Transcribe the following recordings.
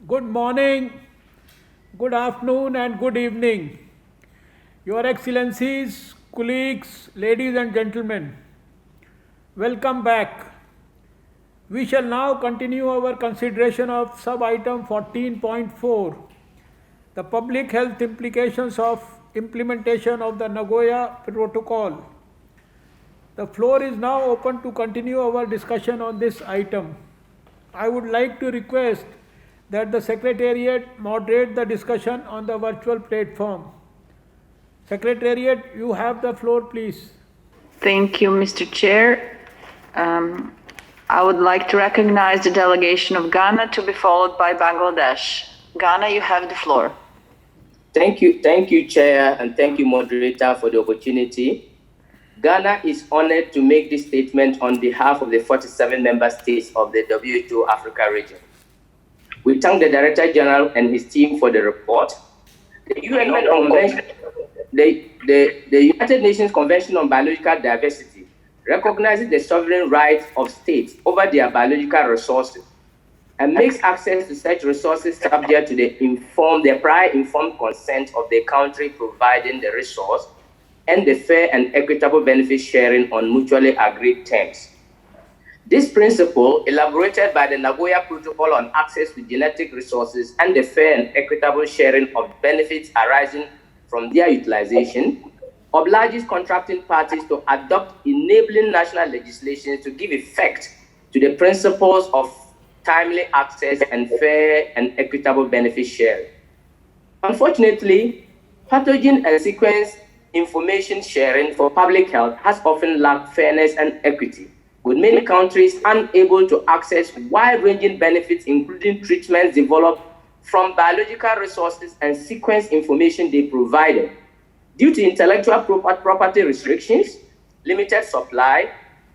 Good morning, good afternoon, and good evening, Your Excellencies, colleagues, ladies and gentlemen. Welcome back. We shall now continue our consideration of sub-item 14.4, the public health implications of implementation of the Nagoya Protocol. The floor is now open to continue our discussion on this item. I would like to request that the Secretariat moderate the discussion on the virtual platform. Secretariat, you have the floor, please. Thank you, Mr. Chair. Um, I would like to recognize the delegation of Ghana to be followed by Bangladesh. Ghana, you have the floor. Thank you, Chair, and thank you, Moderator, for the opportunity. Ghana is honored to make this statement on behalf of the 47 member states of the WHO Africa region. We thank the Director General and his team for the report. The United Nations Convention on Biological Diversity recognizes the sovereign rights of states over their biological resources and makes access to such resources subject to the prior informed consent of the country providing the resource and the fair and equitable benefit sharing on mutually agreed terms. This principle, elaborated by the Nagoya Protocol on access to genetic resources and the fair and equitable sharing of benefits arising from their utilization, obliges contracting parties to adopt enabling national legislation to give effect to the principles of timely access and fair and equitable benefit sharing. Unfortunately, pathogen and sequence information sharing for public health has often lacked fairness and equity, with many countries unable to access wide-ranging benefits, including treatments developed from biological resources and sequence information they provided, due to intellectual property restrictions, limited supply,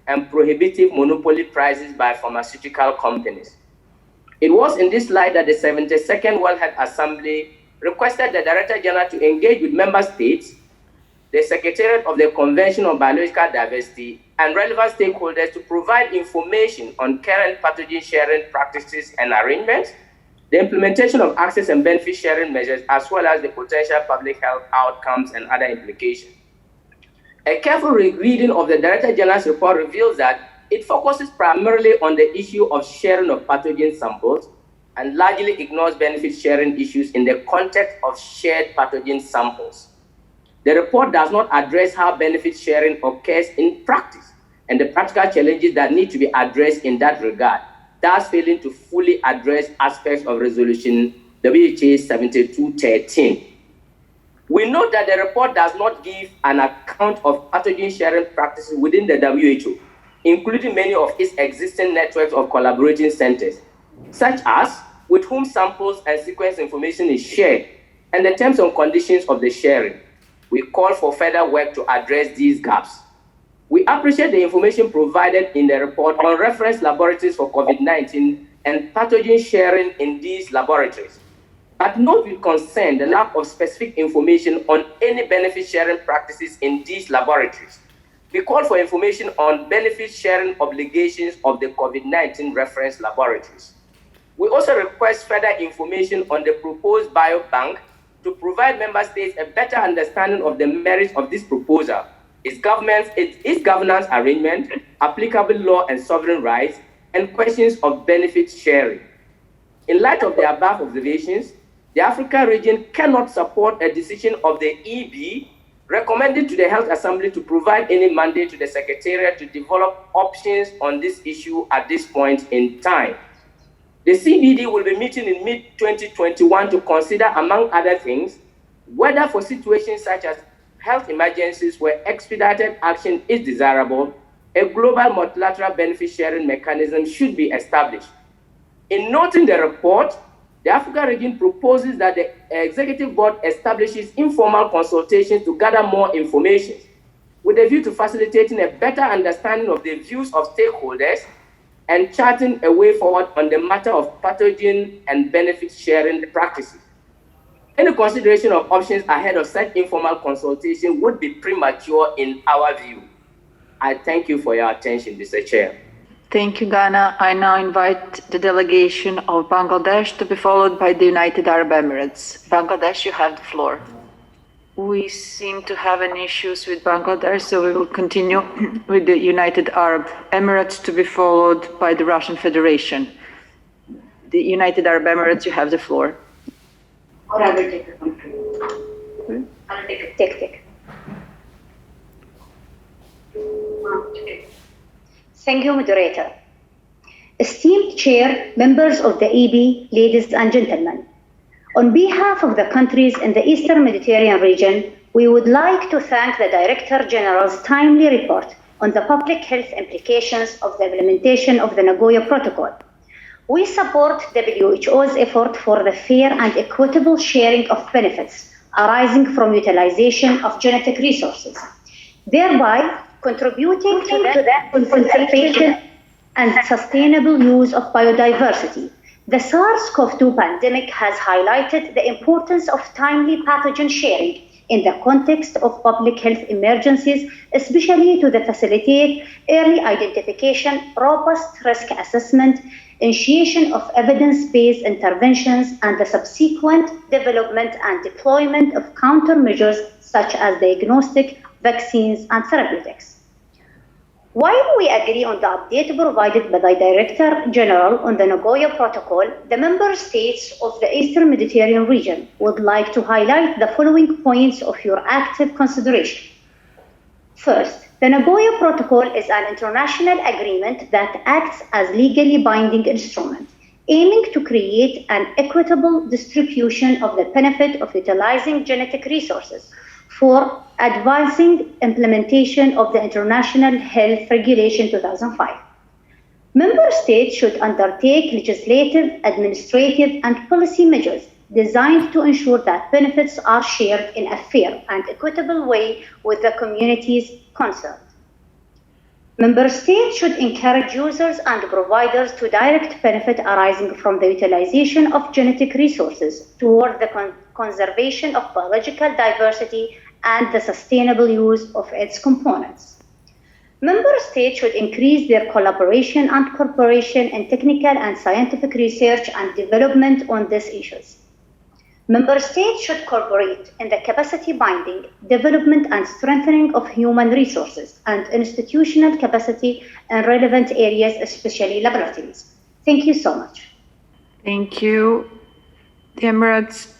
and prohibitive monopoly prices by pharmaceutical companies. It was in this light that the 72nd World Health Assembly requested the Director General to engage with member states, the Secretariat of the Convention on Biological Diversity, and relevant stakeholders to provide information on current pathogen sharing practices and arrangements, the implementation of access and benefit sharing measures, as well as the potential public health outcomes and other implications. A careful reading of the Director General's report reveals that it focuses primarily on the issue of sharing of pathogen samples and largely ignores benefit sharing issues in the context of shared pathogen samples. The report does not address how benefit sharing occurs in practice and the practical challenges that need to be addressed in that regard, thus failing to fully address aspects of Resolution WHA 7213. We note that the report does not give an account of pathogen sharing practices within the WHO, including many of its existing networks of collaborating centers, such as with whom samples and sequence information is shared, and the terms and conditions of the sharing. We call for further work to address these gaps. We appreciate the information provided in the report on reference laboratories for COVID-19 and pathogen sharing in these laboratories, but note with concern the lack of specific information on any benefit sharing practices in these laboratories. We call for information on benefit sharing obligations of the COVID-19 reference laboratories. We also request further information on the proposed biobank to provide member states a better understanding of the merits of this proposal, its governance arrangement, applicable law and sovereign rights, and questions of benefit sharing. In light of the above observations, the Africa region cannot support a decision of the EB recommended to the Health Assembly to provide any mandate to the Secretariat to develop options on this issue at this point in time. The CBD will be meeting in mid-2021 to consider, among other things, whether for situations such as health emergencies where expedited action is desirable, a global multilateral benefit sharing mechanism should be established. In noting the report, the Africa region proposes that the Executive Board establishes informal consultations to gather more information, with a view to facilitating a better understanding of the views of stakeholders and charting a way forward on the matter of pathogen and benefit sharing practices. Any consideration of options ahead of such informal consultation would be premature in our view. I thank you for your attention, Mr. Chair. Thank you, Ghana. I now invite the delegation of Bangladesh to be followed by the United Arab Emirates. Bangladesh, you have the floor. We seem to have an issues with Bangladesh, so we will continue with the United Arab Emirates to be followed by the Russian Federation. The United Arab Emirates, you have the floor. Or I will take the control. I'll take it. Take. Thank you, moderator. Esteemed chair, members of the EB, ladies and gentlemen. On behalf of the countries in the Eastern Mediterranean region, we would like to thank the Director General's timely report on the public health implications of the implementation of the Nagoya Protocol. We support WHO's effort for the fair and equitable sharing of benefits arising from utilization of genetic resources, thereby contributing to the conservation and sustainable use of biodiversity. The SARS-CoV-2 pandemic has highlighted the importance of timely pathogen sharing in the context of public health emergencies, especially to facilitate early identification, robust risk assessment, initiation of evidence-based interventions, and the subsequent development and deployment of countermeasures such as diagnostic, vaccines, and therapeutics. While we agree on the update provided by the Director General on the Nagoya Protocol, the member states of the Eastern Mediterranean region would like to highlight the following points of your active consideration. First, the Nagoya Protocol is an international agreement that acts as legally binding instrument, aiming to create an equitable distribution of the benefit of utilizing genetic resources for advancing implementation of the International Health Regulation 2005. Member states should undertake legislative, administrative, and policy measures designed to ensure that benefits are shared in a fair and equitable way with the communities concerned. Member states should encourage users and providers to direct benefit arising from the utilization of genetic resources toward the conservation of biological diversity and the sustainable use of its components. Member states should increase their collaboration and cooperation in technical and scientific research and development on these issues. Member states should cooperate in the capacity binding, development and strengthening of human resources and institutional capacity in relevant areas, especially laboratories. Thank you so much. Thank you, the Emirates.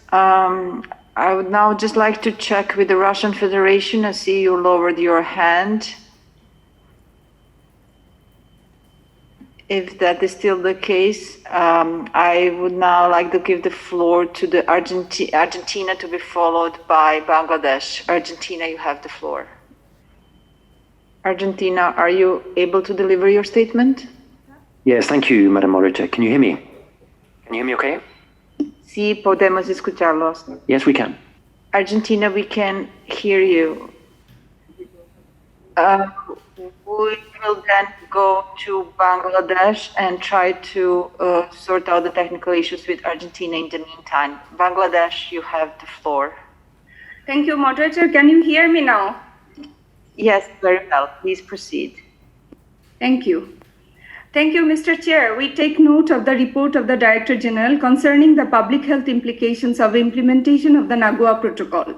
I would now just like to check with the Russian Federation. I see you lowered your hand. If that is still the case, I would now like to give the floor to the Argentina to be followed by Bangladesh. Argentina, you have the floor. Argentina, are you able to deliver your statement? Yes, thank you, Madam Moderator. Can you hear me? Can you hear me okay? Sí, podemos escucharlos. Yes, we can. Argentina, we can hear you. We will then go to Bangladesh and try to sort out the technical issues with Argentina in the meantime. Bangladesh, you have the floor. Thank you, moderator. Can you hear me now? Yes, very well. Please proceed. Thank you. Thank you, Mr. Chair. We take note of the report of the Director General concerning the public health implications of implementation of the Nagoya Protocol.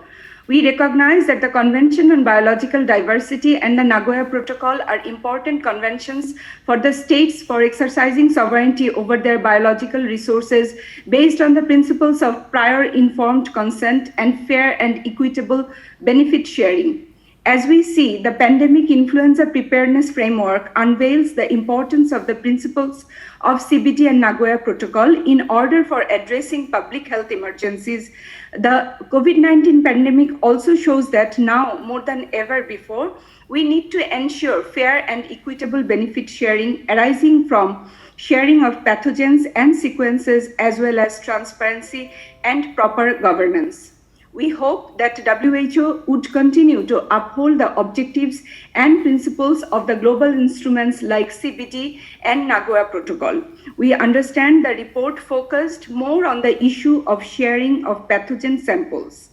We recognize that the Convention on Biological Diversity and the Nagoya Protocol are important conventions for the states for exercising sovereignty over their biological resources based on the principles of prior informed consent and fair and equitable benefit sharing. As we see, the pandemic influenza preparedness framework unveils the importance of the principles of CBD and Nagoya Protocol in order for addressing public health emergencies. The COVID-19 pandemic also shows that now, more than ever before, we need to ensure fair and equitable benefit sharing arising from sharing of pathogens and sequences, as well as transparency and proper governance. We hope that WHO would continue to uphold the objectives and principles of the global instruments like CBD and Nagoya Protocol. We understand the report focused more on the issue of sharing of pathogen samples.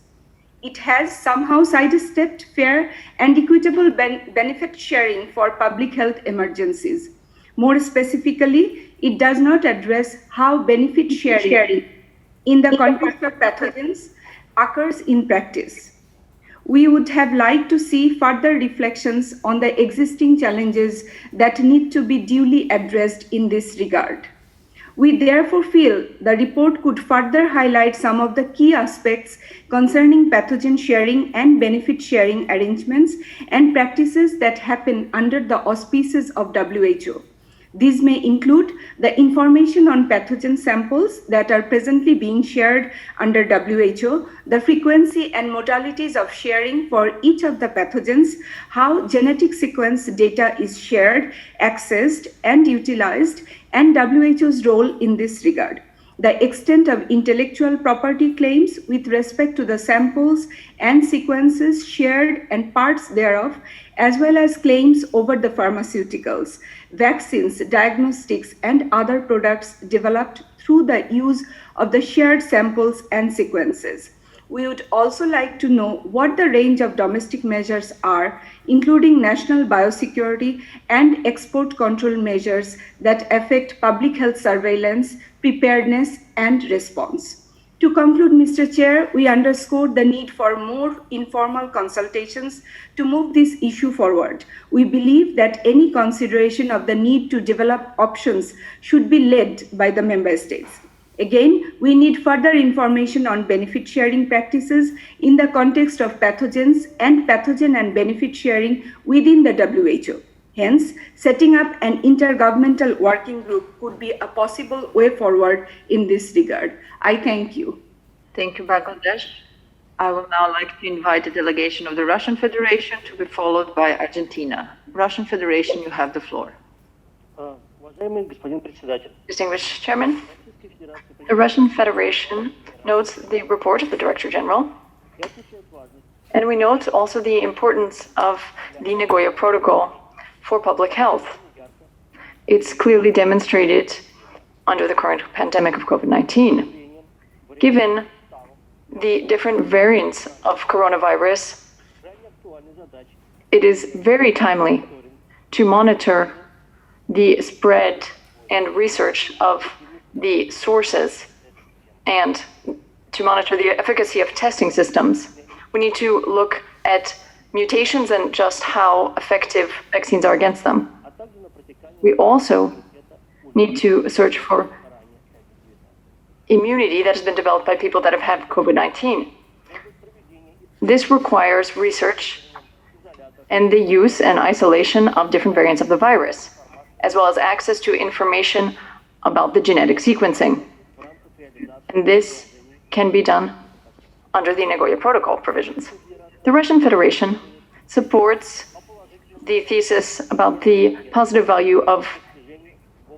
It has somehow sidestepped fair and equitable benefit sharing for public health emergencies. More specifically, it does not address how benefit sharing in the context of pathogens occurs in practice. We would have liked to see further reflections on the existing challenges that need to be duly addressed in this regard. We therefore feel the report could further highlight some of the key aspects concerning pathogen sharing and benefit sharing arrangements and practices that happen under the auspices of WHO. These may include the information on pathogen samples that are presently being shared under WHO, the frequency and modalities of sharing for each of the pathogens, how genetic sequence data is shared, accessed, and utilized, and WHO's role in this regard. The extent of intellectual property claims with respect to the samples and sequences shared and parts thereof, as well as claims over the pharmaceuticals, vaccines, diagnostics, and other products developed through the use of the shared samples and sequences. We would also like to know what the range of domestic measures are, including national biosecurity and export control measures that affect public health surveillance, preparedness, and response. To conclude, Mr. Chair, we underscore the need for more informal consultations to move this issue forward. We believe that any consideration of the need to develop options should be led by the member states. Again, we need further information on benefit sharing practices in the context of pathogens and pathogen and benefit sharing within the WHO. Hence, setting up an intergovernmental working group could be a possible way forward in this regard. I thank you. Thank you, Bangladesh. I will now like to invite the delegation of the Russian Federation to be followed by Argentina. Russian Federation, you have the floor. Distinguished Chairman, the Russian Federation notes the report of the Director General, and we note also the importance of the Nagoya Protocol for public health. It's clearly demonstrated under the current pandemic of COVID-19. Given the different variants of coronavirus, it is very timely to monitor the spread and research of the sources and to monitor the efficacy of testing systems. We need to look at mutations and just how effective vaccines are against them. We also need to search for immunity that has been developed by people that have had COVID-19. This requires research and the use and isolation of different variants of the virus, as well as access to information about the genetic sequencing. And this can be done under the Nagoya Protocol provisions. The Russian Federation supports the thesis about the positive value of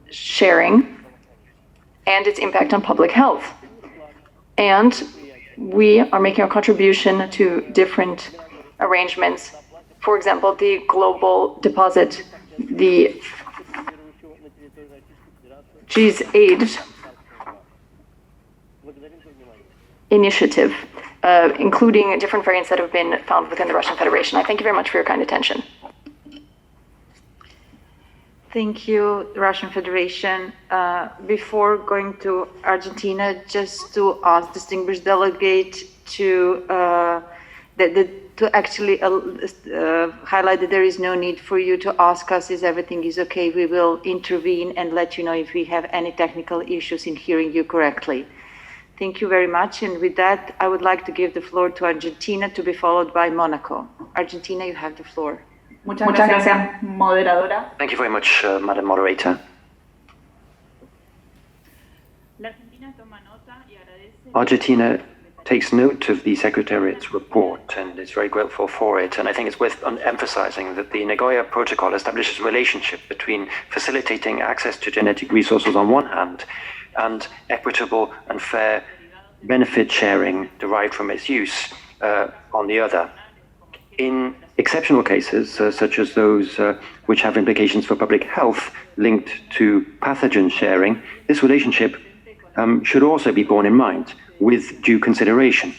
sharing and its impact on public health. And we are making a contribution to different arrangements. For example, the global deposit, the G8 initiative, including different variants that have been found within the Russian Federation. I thank you very much for your kind attention. Thank you, Russian Federation. Before going to Argentina, just to ask distinguished delegate to actually highlight that there is no need for you to ask us if everything is okay. We will intervene and let you know if we have any technical issues in hearing you correctly. Thank you very much. And with that, I would like to give the floor to Argentina to be followed by Monaco. Argentina, you have the floor. Muchas gracias, moderadora. Thank you very much, Madam Moderator. Argentina takes note of the Secretariat's report and is very grateful for it. And I think it's worth emphasizing that the Nagoya Protocol establishes a relationship between facilitating access to genetic resources on one hand and equitable and fair benefit sharing derived from its use on the other. In exceptional cases, such as those which have implications for public health linked to pathogen sharing, this relationship should also be borne in mind with due consideration.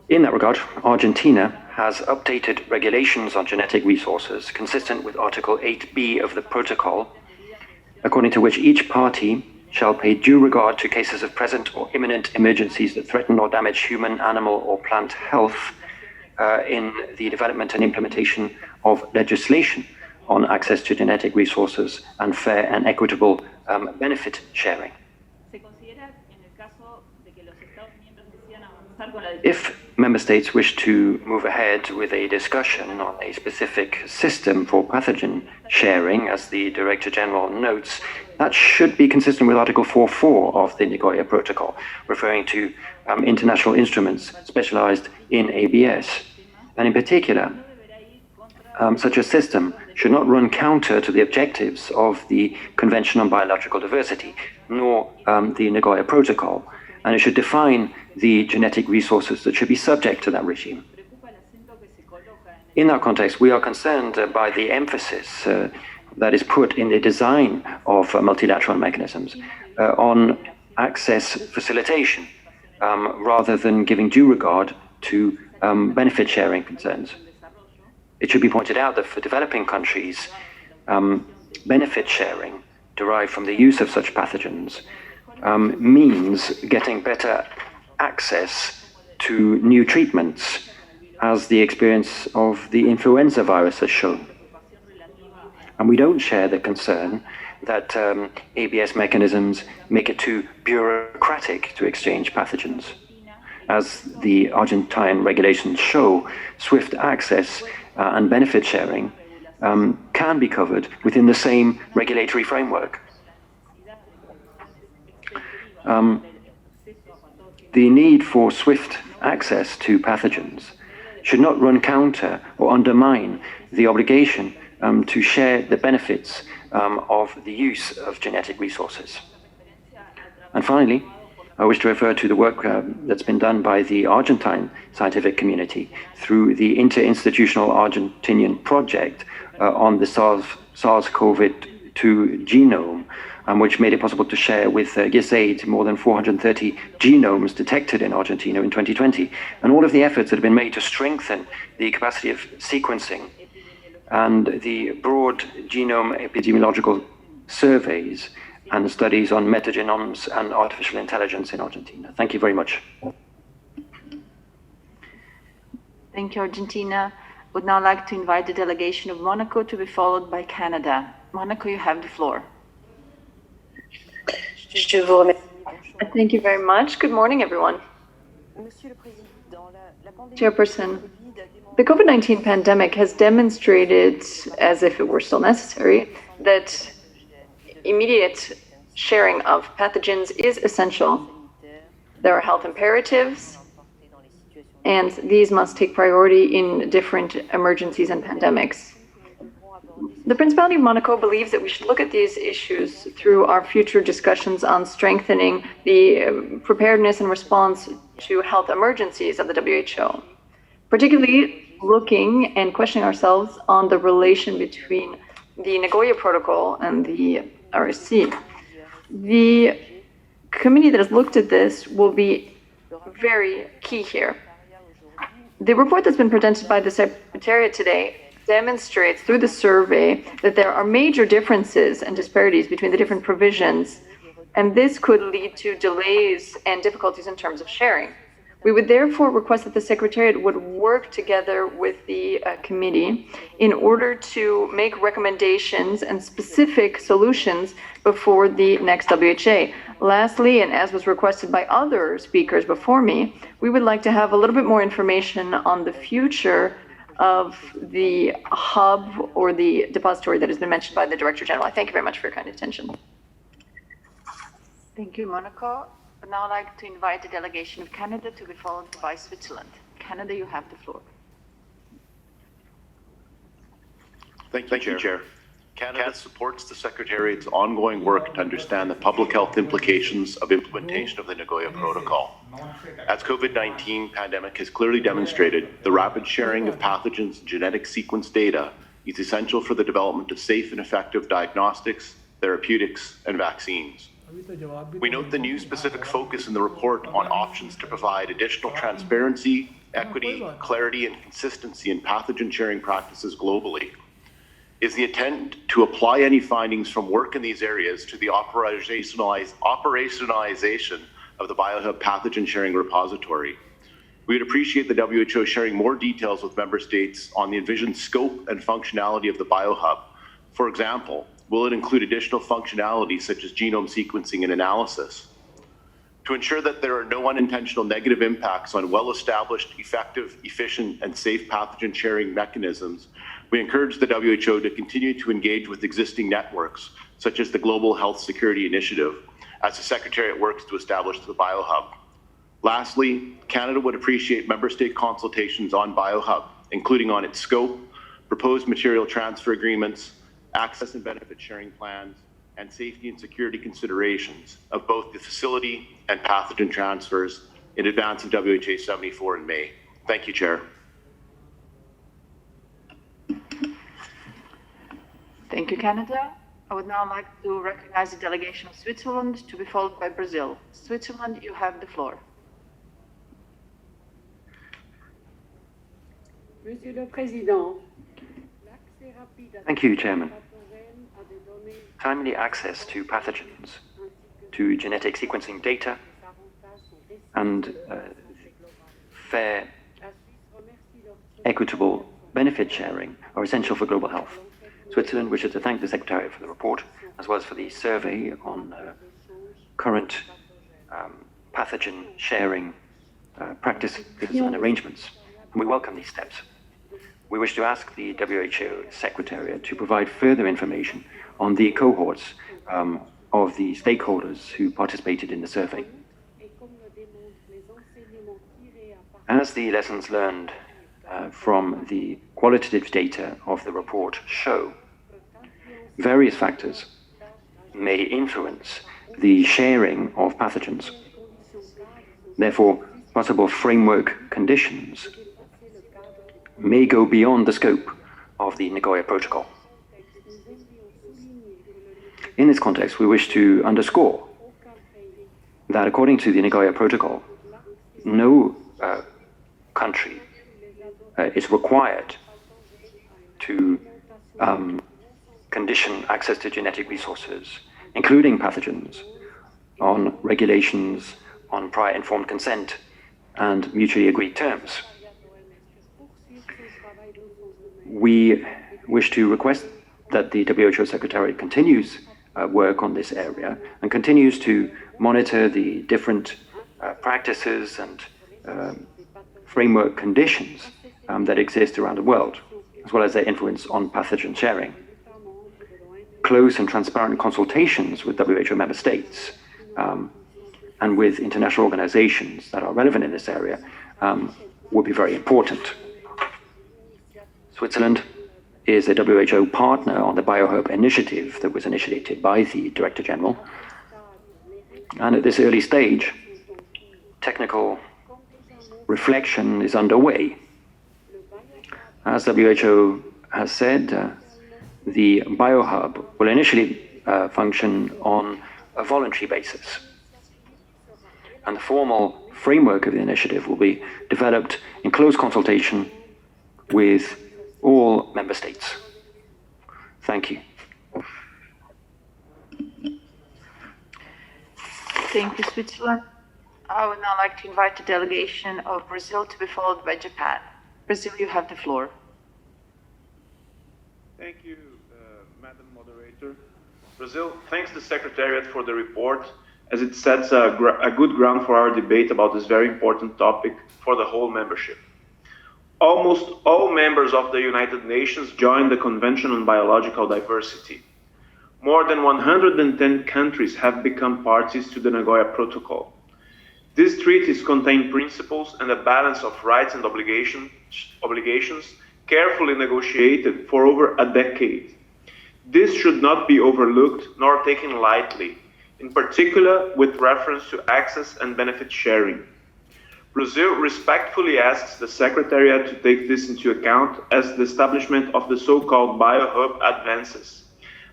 In that regard, Argentina has updated regulations on genetic resources consistent with Article 8b of the Protocol, according to which each party shall pay due regard to cases of present or imminent emergencies that threaten or damage human, animal, or plant health in the development and implementation of legislation on access to genetic resources and fair and equitable benefit sharing. If member states wish to move ahead with a discussion on a specific system for pathogen sharing, as the Director General notes, that should be consistent with Article 4.4 of the Nagoya Protocol, referring to international instruments specialized in ABS. And in particular, such a system should not run counter to the objectives of the Convention on Biological Diversity, nor the Nagoya Protocol, and it should define the genetic resources that should be subject to that regime. In that context, we are concerned by the emphasis that is put in the design of multilateral mechanisms on access facilitation, rather than giving due regard to benefit sharing concerns. It should be pointed out that for developing countries, benefit sharing derived from the use of such pathogens means getting better access to new treatments, as the experience of the influenza virus has shown. And we don't share the concern that ABS mechanisms make it too bureaucratic to exchange pathogens. As the Argentine regulations show, swift access and benefit sharing can be covered within the same regulatory framework. The need for swift access to pathogens should not run counter or undermine the obligation to share the benefits of the use of genetic resources. And finally, I wish to refer to the work that's been done by the Argentine scientific community through the Interinstitutional Argentinian Project on the SARS-CoV-2 genome, which made it possible to share with GISAID more than 430 genomes detected in Argentina in 2020, and all of the efforts that have been made to strengthen the capacity of sequencing and the broad genome epidemiological surveys and studies on metagenomes and artificial intelligence in Argentina. Thank you very much. Thank you, Argentina. Would now like to invite the delegation of Monaco to be followed by Canada. Monaco, you have the floor. Thank you very much. Good morning, everyone. Chairperson, the COVID-19 pandemic has demonstrated, as if it were still necessary, that immediate sharing of pathogens is essential. There are health imperatives, and these must take priority in different emergencies and pandemics. The Principality of Monaco believes that we should look at these issues through our future discussions on strengthening the preparedness and response to health emergencies of the WHO, particularly looking and questioning ourselves on the relation between the Nagoya Protocol and the RSC. The committee that has looked at this will be very key here. The report that's been presented by the Secretariat today demonstrates through the survey that there are major differences and disparities between the different provisions, and this could lead to delays and difficulties in terms of sharing. We would therefore request that the Secretariat would work together with the committee in order to make recommendations and specific solutions before the next WHA. Lastly, and as was requested by other speakers before me, we would like to have a little bit more information on the future of the hub or the depository that has been mentioned by the Director General. I thank you very much for your kind attention. Thank you, Monaco. I'd now like to invite the delegation of Canada to be followed by Switzerland. Canada, you have the floor. Thank you, Chair. Canada supports the Secretariat's ongoing work to understand the public health implications of implementation of the Nagoya Protocol. As COVID-19 pandemic has clearly demonstrated, the rapid sharing of pathogens and genetic sequence data is essential for the development of safe and effective diagnostics, therapeutics, and vaccines. We note the new specific focus in the report on options to provide additional transparency, equity, clarity, and consistency in pathogen sharing practices globally. Is the intent to apply any findings from work in these areas to the operationalization of the BioHub pathogen sharing repository? We would appreciate the WHO sharing more details with member states on the envisioned scope and functionality of the BioHub. For example, will it include additional functionality such as genome sequencing and analysis? To ensure that there are no unintentional negative impacts on well-established, effective, efficient, and safe pathogen sharing mechanisms, we encourage the WHO to continue to engage with existing networks, such as the Global Health Security Initiative, as the Secretariat works to establish the BioHub. Lastly, Canada would appreciate member state consultations on BioHub, including on its scope, proposed material transfer agreements, access and benefit sharing plans, and safety and security considerations of both the facility and pathogen transfers in advance of WHA 74 in May. Thank you, Chair. Thank you, Canada. I would now like to recognize the delegation of Switzerland, to be followed by Brazil. Switzerland, you have the floor. Monsieur le Président. Thank you, Chairman. Timely access to pathogens, to genetic sequencing data, and fair, equitable benefit sharing are essential for global health. Switzerland wishes to thank the Secretariat for the report, as well as for the survey on current pathogen sharing practices and arrangements. And we welcome these steps. We wish to ask the WHO Secretariat to provide further information on the cohorts of the stakeholders who participated in the survey. As the lessons learned from the qualitative data of the report show, various factors may influence the sharing of pathogens. Therefore, possible framework conditions may go beyond the scope of the Nagoya Protocol. In this context, we wish to underscore that according to the Nagoya Protocol, no country is required to condition access to genetic resources, including pathogens, on regulations, on prior informed consent, and mutually agreed terms. We wish to request that the WHO Secretariat continues work on this area and continues to monitor the different practices and framework conditions that exist around the world, as well as their influence on pathogen sharing. Close and transparent consultations with WHO member states and with international organizations that are relevant in this area would be very important. Switzerland is a WHO partner on the BioHub initiative that was initiated by the Director General. And at this early stage, technical reflection is underway. As WHO has said, the BioHub will initially function on a voluntary basis. And the formal framework of the initiative will be developed in close consultation with all member states. Thank you. Thank you, Switzerland. I would now like to invite the delegation of Brazil to be followed by Japan. Brazil, you have the floor. Thank you, Madam Moderator. Brazil thanks the Secretariat for the report, as it sets a good ground for our debate about this very important topic for the whole membership. Almost all members of the United Nations joined the Convention on Biological Diversity. More than 110 countries have become parties to the Nagoya Protocol. These treaties contain principles and a balance of rights and obligations carefully negotiated for over a decade. This should not be overlooked nor taken lightly, in particular with reference to access and benefit sharing. Brazil respectfully asks the Secretariat to take this into account as the establishment of the so-called BioHub advances.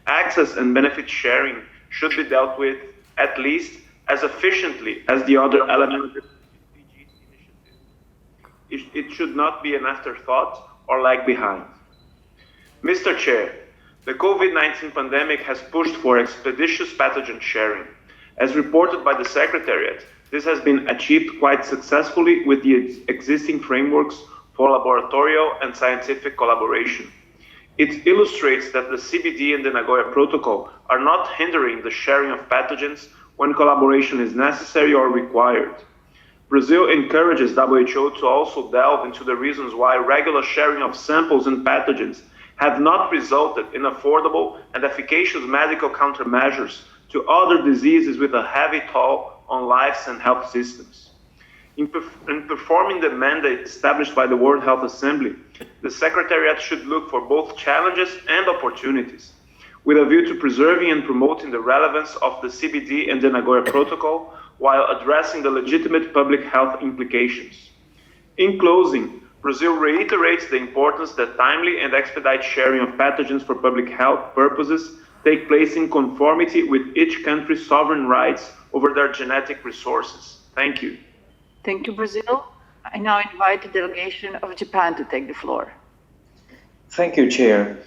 Access and benefit sharing should be dealt with at least as efficiently as the other elements of PG's initiative. It should not be an afterthought or lag behind. Mr. Chair, the COVID-19 pandemic has pushed for expeditious pathogen sharing. As reported by the Secretariat, this has been achieved quite successfully with the existing frameworks for laboratorial and scientific collaboration. It illustrates that the CBD and the Nagoya Protocol are not hindering the sharing of pathogens when collaboration is necessary or required. Brazil encourages WHO to also delve into the reasons why regular sharing of samples and pathogens have not resulted in affordable and efficacious medical countermeasures to other diseases with a heavy toll on lives and health systems. In performing the mandate established by the World Health Assembly, the Secretariat should look for both challenges and opportunities, with a view to preserving and promoting the relevance of the CBD and the Nagoya Protocol while addressing the legitimate public health implications. In closing, Brazil reiterates the importance that timely and expedite sharing of pathogens for public health purposes take place in conformity with each country's sovereign rights over their genetic resources. Thank you. Thank you, Brazil. I now invite the delegation of Japan to take the floor. Thank you, Chair.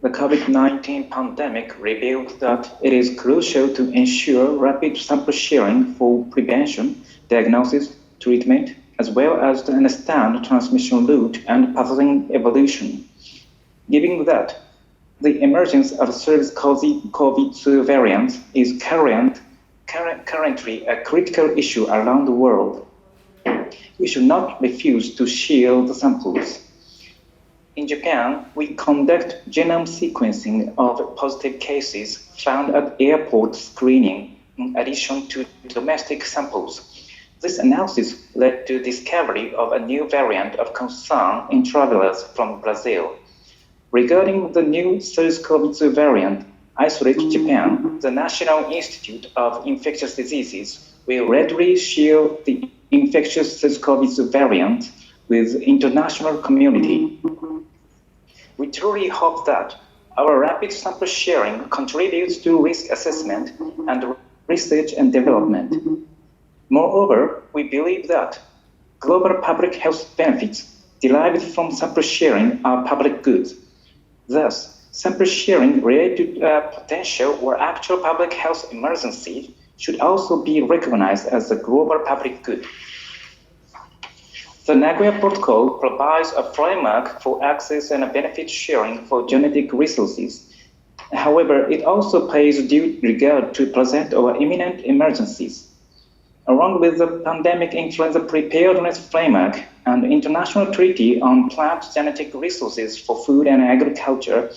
The COVID-19 pandemic revealed that it is crucial to ensure rapid sample sharing for prevention, diagnosis, treatment, as well as to understand transmission route and pathogen evolution. Given that, the emergence of SARS-CoV-2 variants is currently a critical issue around the world. We should not refuse to share the samples. In Japan, we conduct genome sequencing of positive cases found at airport screening in addition to domestic samples. This analysis led to discovery of a new variant of concern in travelers from Brazil. Regarding the new SARS-CoV-2 variant, Isolate Japan, the National Institute of Infectious Diseases, will readily share the infectious SARS-CoV-2 variant with the international community. We truly hope that our rapid sample sharing contributes to risk assessment and research and development. Moreover, we believe that global public health benefits derived from sample sharing are public goods. Thus, sample sharing related to a potential or actual public health emergency should also be recognized as a global public good. The Nagoya Protocol provides a framework for access and benefit sharing for genetic resources. However, it also pays due regard to present or imminent emergencies. Along with the pandemic influenza preparedness framework and the International Treaty on Plant Genetic Resources for Food and Agriculture,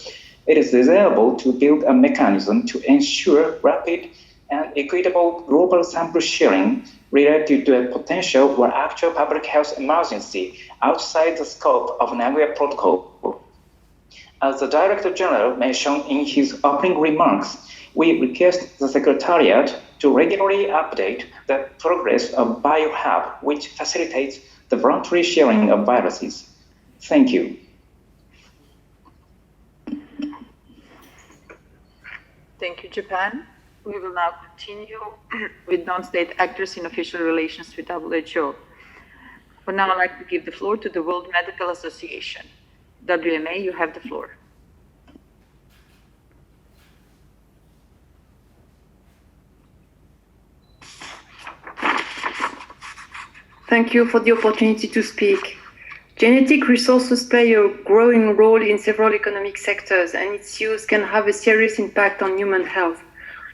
it is desirable to build a mechanism to ensure rapid and equitable global sample sharing related to a potential or actual public health emergency outside the scope of Nagoya Protocol. As the Director General mentioned in his opening remarks, we request the Secretariat to regularly update the progress of BioHub, which facilitates the voluntary sharing of viruses. Thank you. Thank you, Japan. We will now continue with non-state actors in official relations with WHO. For now, I'd like to give the floor to the World Medical Association. WMA, you have the floor. Thank you for the opportunity to speak. Genetic resources play a growing role in several economic sectors, and its use can have a serious impact on human health.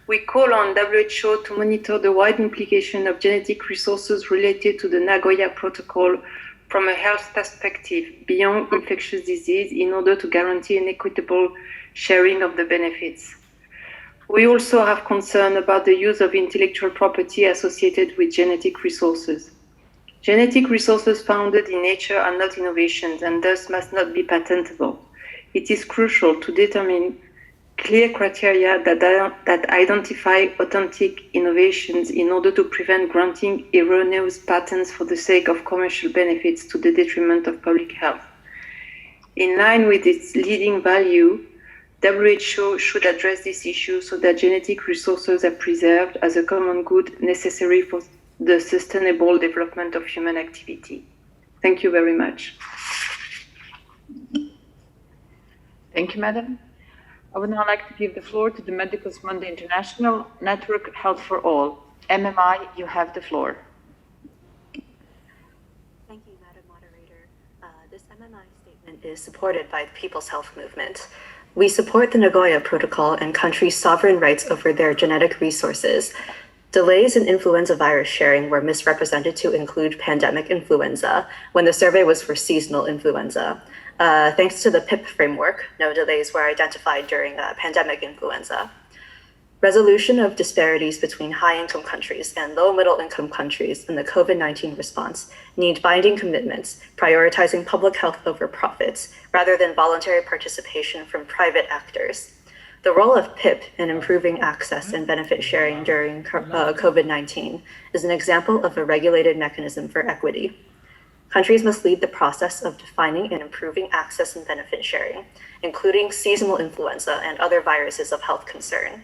We call on WHO to monitor the wide implication of genetic resources related to the Nagoya Protocol from a health perspective beyond infectious disease in order to guarantee an equitable sharing of the benefits. We also have concern about the use of intellectual property associated with genetic resources. Genetic resources founded in nature are not innovations and thus must not be patentable. It is crucial to determine clear criteria that identify authentic innovations in order to prevent granting erroneous patents for the sake of commercial benefits to the detriment of public health. In line with its leading value, WHO should address this issue so that genetic resources are preserved as a common good necessary for the sustainable development of human activity. Thank you very much. Thank you, Madam. I would now like to give the floor to the Medicus Mundi International Network Health for All. MMI, you have the floor. Thank you, Madam Moderator. This MMI statement is supported by the People's Health Movement. We support the Nagoya Protocol and countries' sovereign rights over their genetic resources. Delays in influenza virus sharing were misrepresented to include pandemic influenza when the survey was for seasonal influenza. Thanks to the PIP framework, no delays were identified during pandemic influenza. Resolution of disparities between high-income countries and low-middle-income countries in the COVID-19 response need binding commitments, prioritizing public health over profits, rather than voluntary participation from private actors. The role of PIP in improving access and benefit sharing during COVID-19 is an example of a regulated mechanism for equity. Countries must lead the process of defining and improving access and benefit sharing, including seasonal influenza and other viruses of health concern.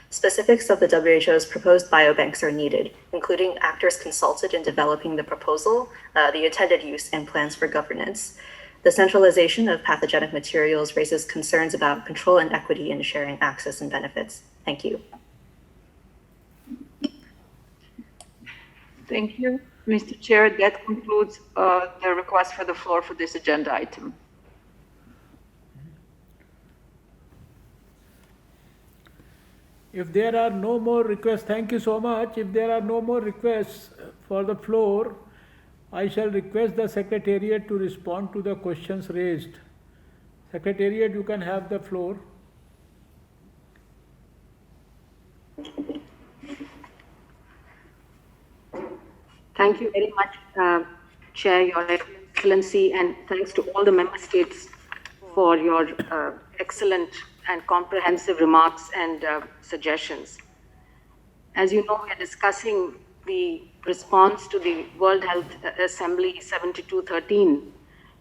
Specifics of the WHO's proposed biobanks are needed, including actors consulted in developing the proposal, the intended use, and plans for governance. The centralization of pathogenic materials raises concerns about control and equity in sharing access and benefits. Thank you. Thank you, Mr. Chair. That concludes the request for the floor for this agenda item. If there are no more requests, thank you so much. If there are no more requests for the floor, I shall request the Secretariat to respond to the questions raised. Secretariat, you can have the floor. Thank you very much, Chair, Your Excellency, and thanks to all the member states for your excellent and comprehensive remarks and suggestions. As you know, we are discussing the response to the World Health Assembly 7213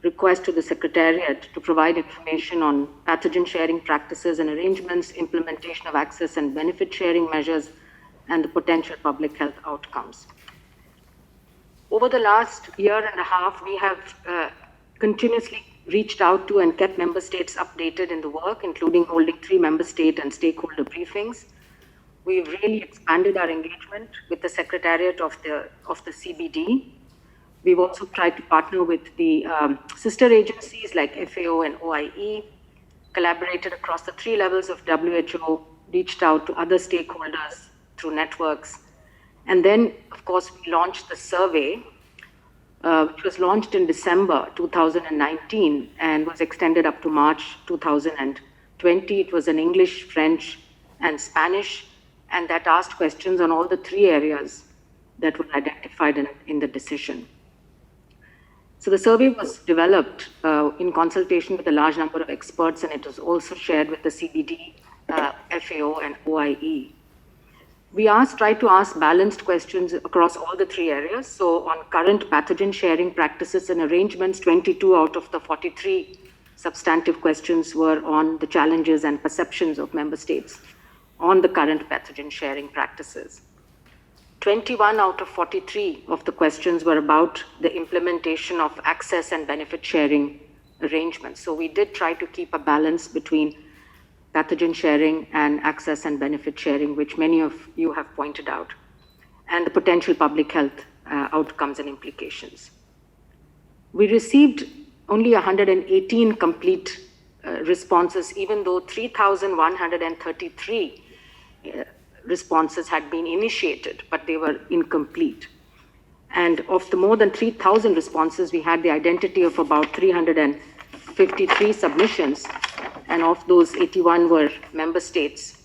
request to the Secretariat to provide information on pathogen sharing practices and arrangements, implementation of access and benefit sharing measures, and the potential public health outcomes. Over the last year and a half, we have continuously reached out to and kept member states updated in the work, including holding 3 member state and stakeholder briefings. We've really expanded our engagement with the Secretariat of the CBD. We've also tried to partner with the sister agencies like FAO and OIE, collaborated across the 3 levels of WHO, reached out to other stakeholders through networks. And then, of course, we launched the survey, which was launched in December 2019 and was extended up to March 2020. It was in English, French, and Spanish, and that asked questions on all the 3 areas that were identified in the decision. So the survey was developed in consultation with a large number of experts, and it was also shared with the CBD, FAO, and OIE. We tried to ask balanced questions across all the 3 areas. So on current pathogen sharing practices and arrangements, 22 out of the 43 substantive questions were on the challenges and perceptions of member states on the current pathogen sharing practices. 21 out of 43 of the questions were about the implementation of access and benefit sharing arrangements. So we did try to keep a balance between pathogen sharing and access and benefit sharing, which many of you have pointed out, and the potential public health outcomes and implications. We received only 118 complete responses, even though 3,133 responses had been initiated, but they were incomplete. And of the more than 3,000 responses, we had the identity of about 353 submissions, and of those, 81 were member states,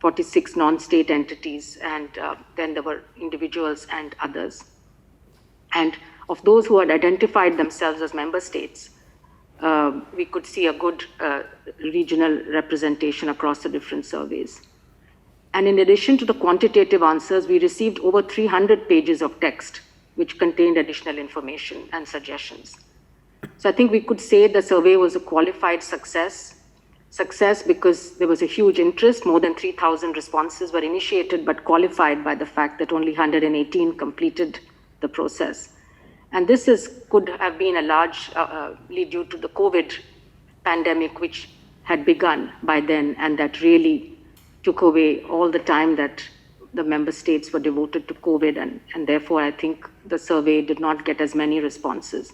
46 non-state entities, and then there were individuals and others. And of those who had identified themselves as member states, we could see a good regional representation across the different surveys. And in addition to the quantitative answers, we received over 300 pages of text, which contained additional information and suggestions. So I think we could say the survey was a qualified success, success because there was a huge interest. More than 3,000 responses were initiated but qualified by the fact that only 118 completed the process. And this could have been a largely due to the COVID pandemic, which had begun by then, and that really took away all the time that the member states were devoted to COVID, and therefore I think the survey did not get as many responses.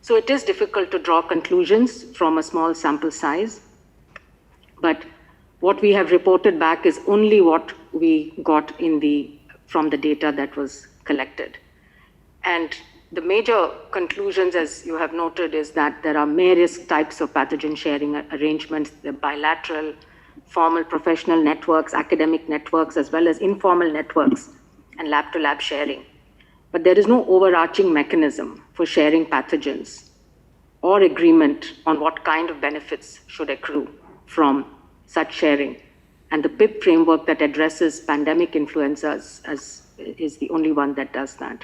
So it is difficult to draw conclusions from a small sample size, but what we have reported back is only what we got from the data that was collected. And the major conclusions, as you have noted, is that there are various types of pathogen sharing arrangements, the bilateral, formal professional networks, academic networks, as well as informal networks and lab-to-lab sharing. But there is no overarching mechanism for sharing pathogens or agreement on what kind of benefits should accrue from such sharing. And the PIP framework that addresses pandemic influenzas is the only one that does that.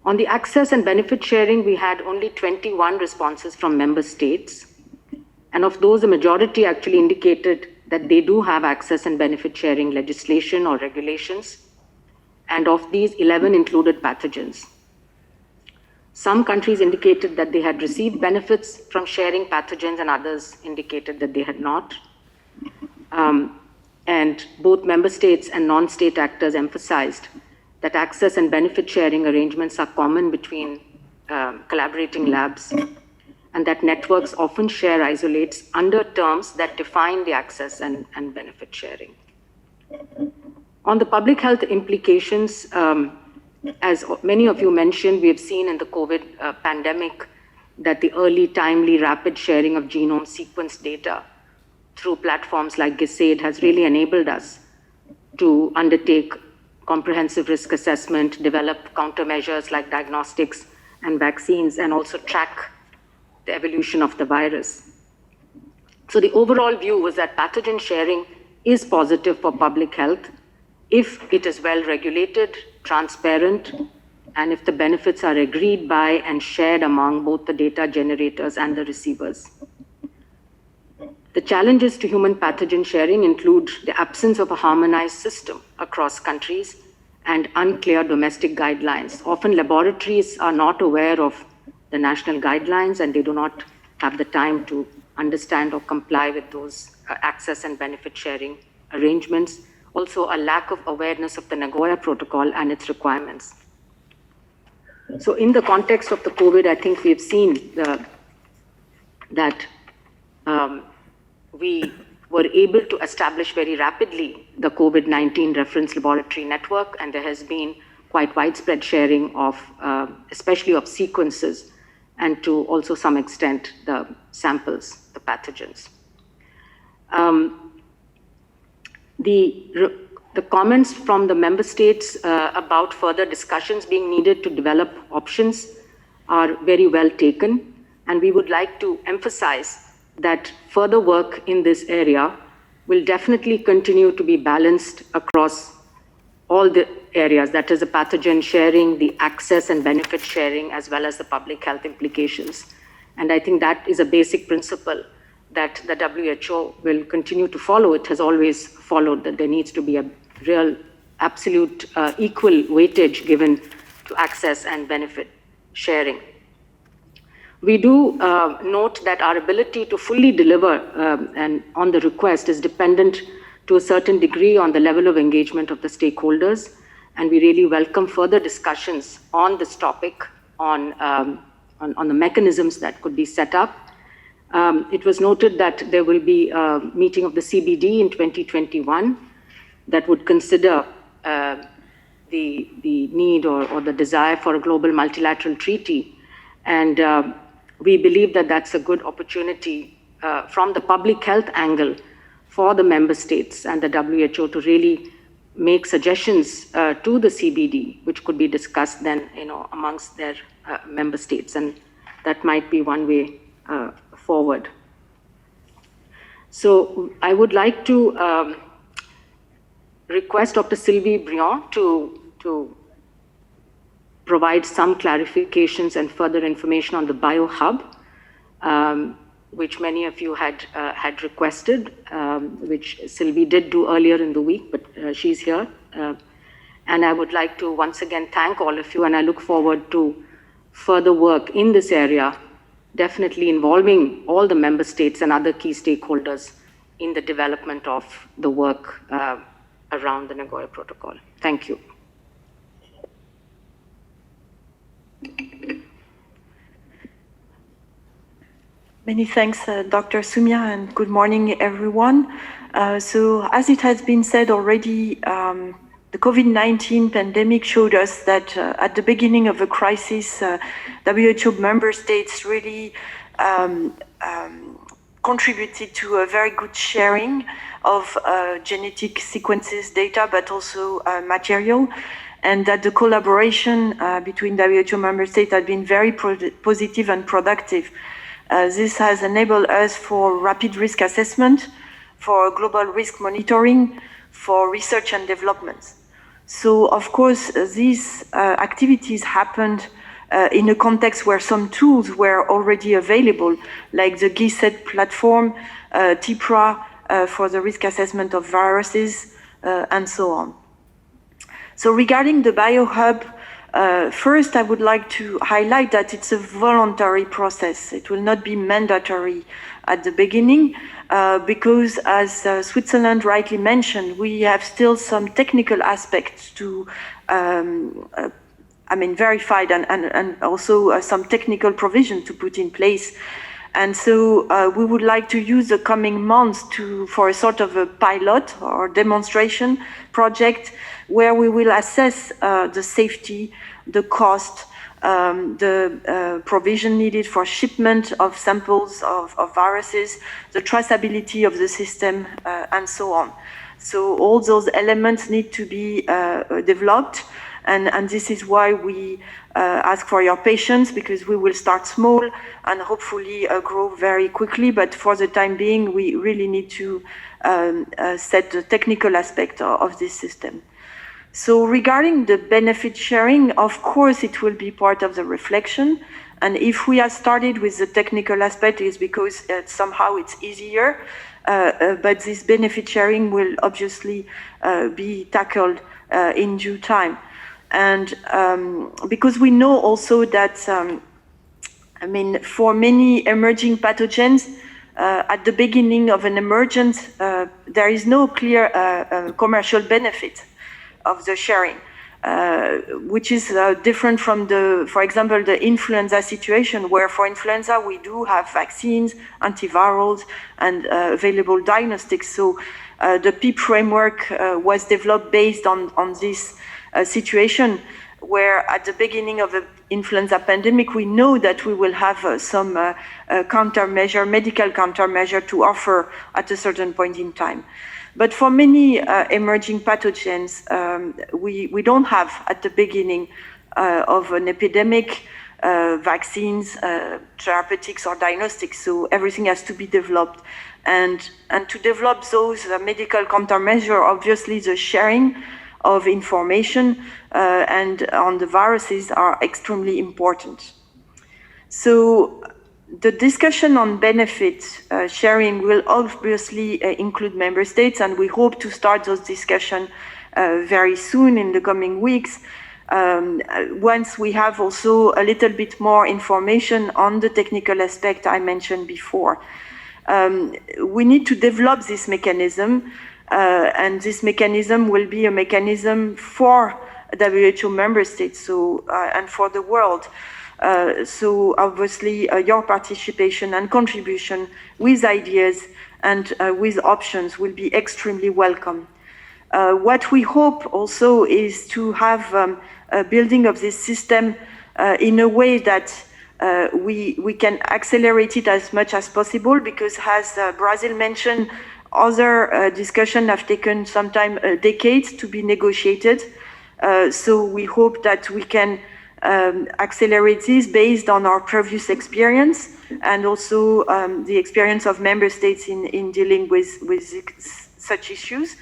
On the access and benefit sharing, we had only 21 responses from member states. And of those, the majority actually indicated that they do have access and benefit sharing legislation or regulations. And of these, 11 included pathogens. Some countries indicated that they had received benefits from sharing pathogens, and others indicated that they had not. And both member states and non-state actors emphasized that access and benefit sharing arrangements are common between collaborating labs, and that networks often share isolates under terms that define the access and benefit sharing. On the public health implications, as many of you mentioned, we have seen in the COVID pandemic that the early, timely, rapid sharing of genome sequence data through platforms like GISAID has really enabled us to undertake comprehensive risk assessment, develop countermeasures like diagnostics and vaccines, and also track the evolution of the virus. So the overall view was that pathogen sharing is positive for public health if it is well regulated, transparent, and if the benefits are agreed by and shared among both the data generators and the receivers. The challenges to human pathogen sharing include the absence of a harmonized system across countries and unclear domestic guidelines. Often laboratories are not aware of the national guidelines, and they do not have the time to understand or comply with those access and benefit sharing arrangements. Also, a lack of awareness of the Nagoya Protocol and its requirements. So in the context of the COVID, I think we've seen that we were able to establish very rapidly the COVID-19 reference laboratory network, and there has been quite widespread sharing of, especially of sequences, and to also some extent the samples, the pathogens. The comments from the member states about further discussions being needed to develop options are very well taken, and we would like to emphasize that further work in this area will definitely continue to be balanced across all the areas, that is the pathogen sharing, the access and benefit sharing, as well as the public health implications. And I think that is a basic principle that the WHO will continue to follow. It has always followed that there needs to be a real, absolute, equal weightage given to access and benefit sharing. We do note that our ability to fully deliver and on the request is dependent to a certain degree on the level of engagement of the stakeholders, and we really welcome further discussions on this topic, on the mechanisms that could be set up. It was noted that there will be a meeting of the CBD in 2021 that would consider the need or the desire for a global multilateral treaty, and we believe that that's a good opportunity from the public health angle for the member states and the WHO to really make suggestions to the CBD, which could be discussed then, amongst their member states, and that might be one way forward. So I would like to request Dr. Sylvie Briand to provide some clarifications and further information on the BioHub. which many of you had requested, which Sylvie did do earlier in the week, but she's here. And I would like to once again thank all of you, and I look forward to further work in this area, definitely involving all the member states and other key stakeholders in the development of the work around the Nagoya Protocol. Thank you. Many thanks, Dr. Sumia, and good morning, everyone. So as it has been said already, the COVID-19 pandemic showed us that at the beginning of the crisis, WHO member states really contributed to a very good sharing of genetic sequences data, but also material, and that the collaboration between WHO member states had been very positive and productive. This has enabled us for rapid risk assessment, for global risk monitoring, for research and development. So, of course, these activities happened in a context where some tools were already available, like the GISET platform, TIPRA for the risk assessment of viruses, and so on. So regarding the BioHub, first, I would like to highlight that it's a voluntary process. It will not be mandatory at the beginning because, as Switzerland rightly mentioned, we have still some technical aspects to verified and also some technical provision to put in place. And so we would like to use the coming months for a sort of a pilot or demonstration project where we will assess the safety, the cost, the provision needed for shipment of samples of viruses, the traceability of the system, and so on. So all those elements need to be developed, and this is why we ask for your patience, because we will start small and hopefully grow very quickly. But for the time being, we really need to set the technical aspect of this system. So regarding the benefit sharing, of course, it will be part of the reflection. And if we have started with the technical aspect, it's because somehow it's easier. But this benefit sharing will obviously be tackled in due time. And because we know also that, for many emerging pathogens, at the beginning of an emergence, there is no clear commercial benefit of the sharing, which is different from for example, the influenza situation, where for influenza we do have vaccines, antivirals, and available diagnostics. So the PEEP framework was developed based on this situation, where at the beginning of the influenza pandemic, we know that we will have some countermeasure, medical countermeasure to offer at a certain point in time. But for many emerging pathogens, we don't have at the beginning of an epidemic vaccines, therapeutics, or diagnostics. So everything has to be developed. And to develop those medical countermeasure, obviously the sharing of information and on the viruses are extremely important. So the discussion on benefit sharing will obviously include member states, and we hope to start those discussions very soon in the coming weeks, once we have also a little bit more information on the technical aspect I mentioned before. We need to develop this mechanism, and this mechanism will be a mechanism for WHO member states and for the world. So obviously your participation and contribution with ideas and with options will be extremely welcome. What we hope also is to have a building of this system in a way that we can accelerate it as much as possible, because as Brazil mentioned, other discussions have taken sometime decades to be negotiated. So we hope that we can accelerate this based on our previous experience and also the experience of member states in dealing with such issues.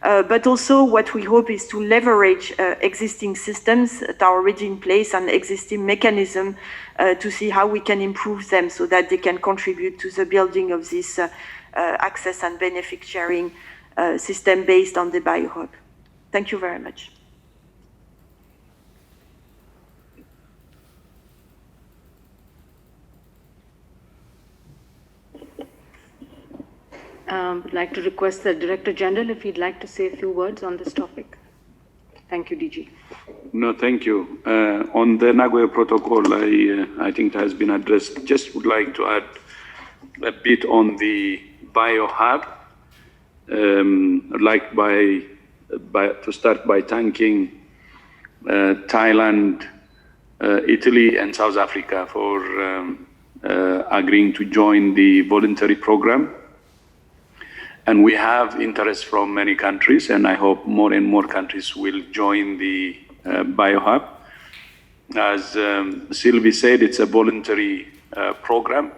But also what we hope is to leverage existing systems that are already in place and existing mechanisms to see how we can improve them so that they can contribute to the building of this access and benefit sharing system based on the BioHub. Thank you very much. Would like to request the Director General if he'd like to say a few words on this topic. Thank you, DG. No, thank you. On the Nagoya Protocol, I think it has been addressed. Just would like to add a bit on the BioHub. I'd like to start by thanking Thailand, Italy, and South Africa for agreeing to join the voluntary program. And we have interest from many countries, and I hope more and more countries will join the BioHub. As Sylvie said, it's a voluntary program,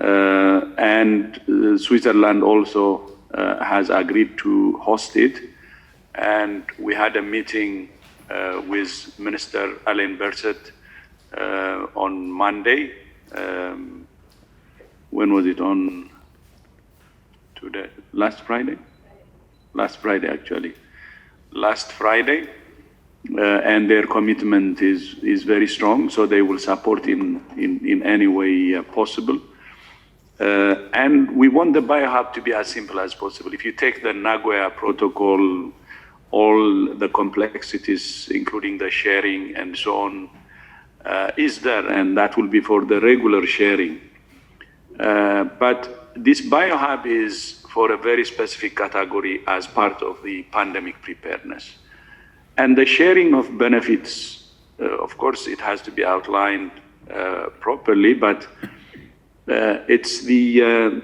and Switzerland also has agreed to host it. And we had a meeting with Minister Alain Berset on Monday. When was it? On today? Last Friday? Last Friday, actually. Last Friday. And their commitment is very strong, so they will support in any way possible. And we want the BioHub to be as simple as possible. If you take the Nagoya Protocol, all the complexities, including the sharing and so on, is there, and that will be for the regular sharing. But this BioHub is for a very specific category as part of the pandemic preparedness. And the sharing of benefits, of course, it has to be outlined properly, but it's the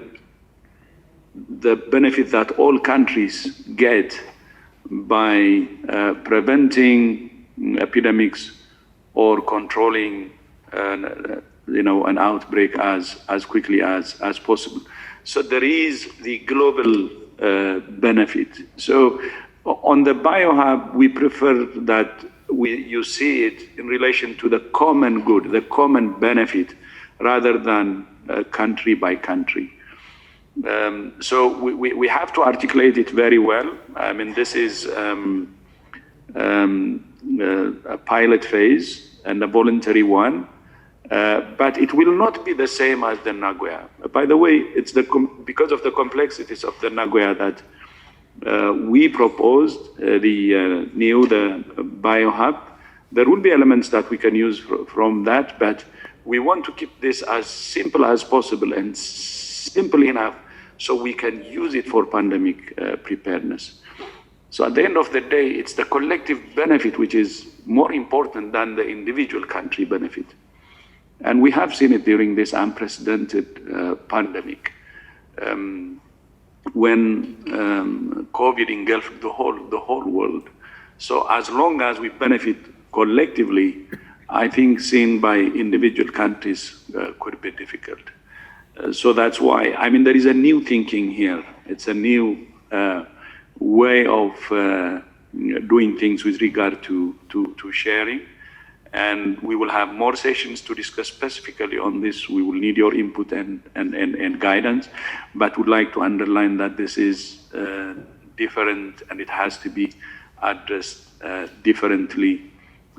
benefit that all countries get by preventing epidemics or controlling an outbreak as quickly as possible. So there is the global benefit. So on the BioHub, we prefer that you see it in relation to the common good, the common benefit, rather than country by country. So we have to articulate it very well. I mean, this is a pilot phase and a voluntary one. But it will not be the same as the Nagoya. By the way, it's because of the complexities of the Nagoya that we proposed the BioHub. There will be elements that we can use from that, but we want to keep this as simple as possible and simple enough so we can use it for pandemic preparedness. So at the end of the day, it's the collective benefit which is more important than the individual country benefit. And we have seen it during this unprecedented pandemic, when COVID engulfed the whole world. So as long as we benefit collectively, I think seen by individual countries could be difficult. So that's why, I mean, there is a new thinking here. It's a new way of doing things with regard to sharing. And we will have more sessions to discuss specifically on this. We will need your input and guidance, but would like to underline that this is different and it has to be addressed differently.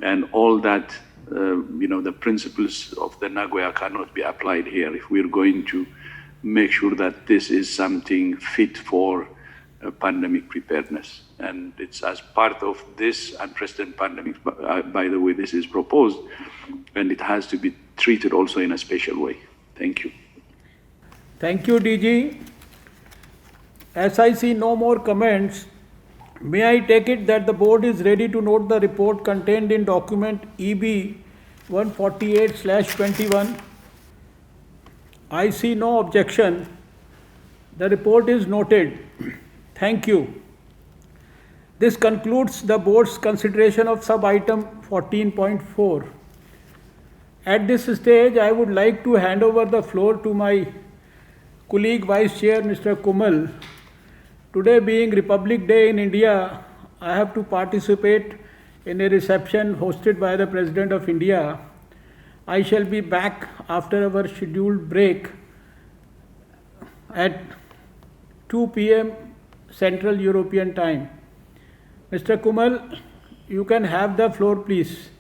And all that, the principles of the Nagoya cannot be applied here if we're going to make sure that this is something fit for pandemic preparedness. And it's as part of this unprecedented pandemic, by the way, this is proposed, and it has to be treated also in a special way. Thank you. Thank you, DG. As I see no more comments, may I take it that the board is ready to note the report contained in document EB 148/21? I see no objection. The report is noted. Thank you. This concludes the board's consideration of sub-item 14.4. At this stage, I would like to hand over the floor to my colleague Vice Chair, Mr. Kumal, Today being Republic Day in India, I have to participate in a reception hosted by the President of India. I shall be back after our scheduled break at 2 p.m. Central European Time. Mr. Kumal, you can have the floor, please.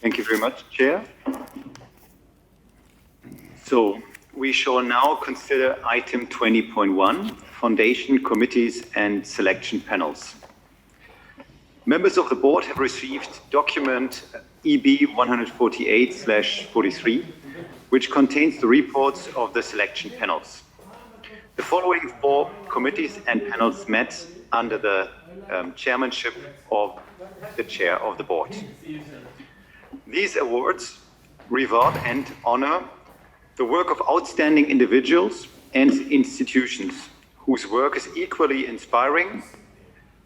Thank you very much, Chair. So we shall now consider item 20.1, Foundation Committees and Selection Panels. Members of the board have received document EB 148/43, which contains the reports of the selection panels. The following 4 committees and panels met under the chairmanship of the chair of the board. These awards reward and honor the work of outstanding individuals and institutions whose work is equally inspiring,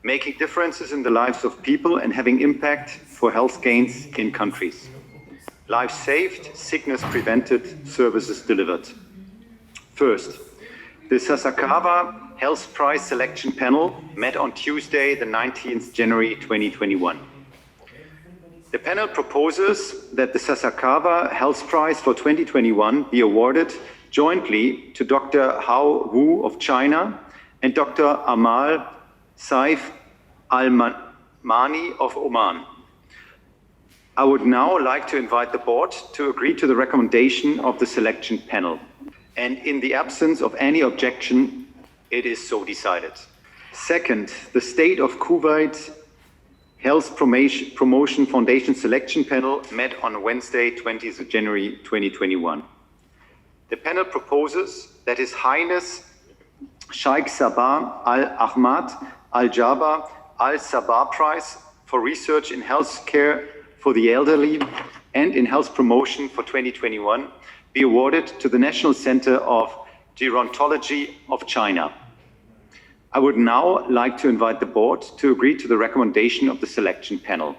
making differences in the lives of people and having impact for health gains in countries. Lives saved, sickness prevented, services delivered. First, the Sasakawa Health Prize Selection Panel met on Tuesday, the 19th January 2021. The panel proposes that the Sasakawa Health Prize for 2021 be awarded jointly to Dr. Hao Wu of China and Dr. Amal Saif Al-Mani of Oman. I would now like to invite the board to agree to the recommendation of the selection panel. And in the absence of any objection, it is so decided. Second, the State of Kuwait Health Promotion Foundation Selection Panel met on Wednesday, 20th January 2021. The panel proposes that His Highness Sheikh Sabah Al-Ahmad Al-Jaber Al-Sabah Prize for Research in Healthcare for the Elderly and in Health Promotion for 2021 be awarded to the National Center of Gerontology of China. I would now like to invite the board to agree to the recommendation of the selection panel.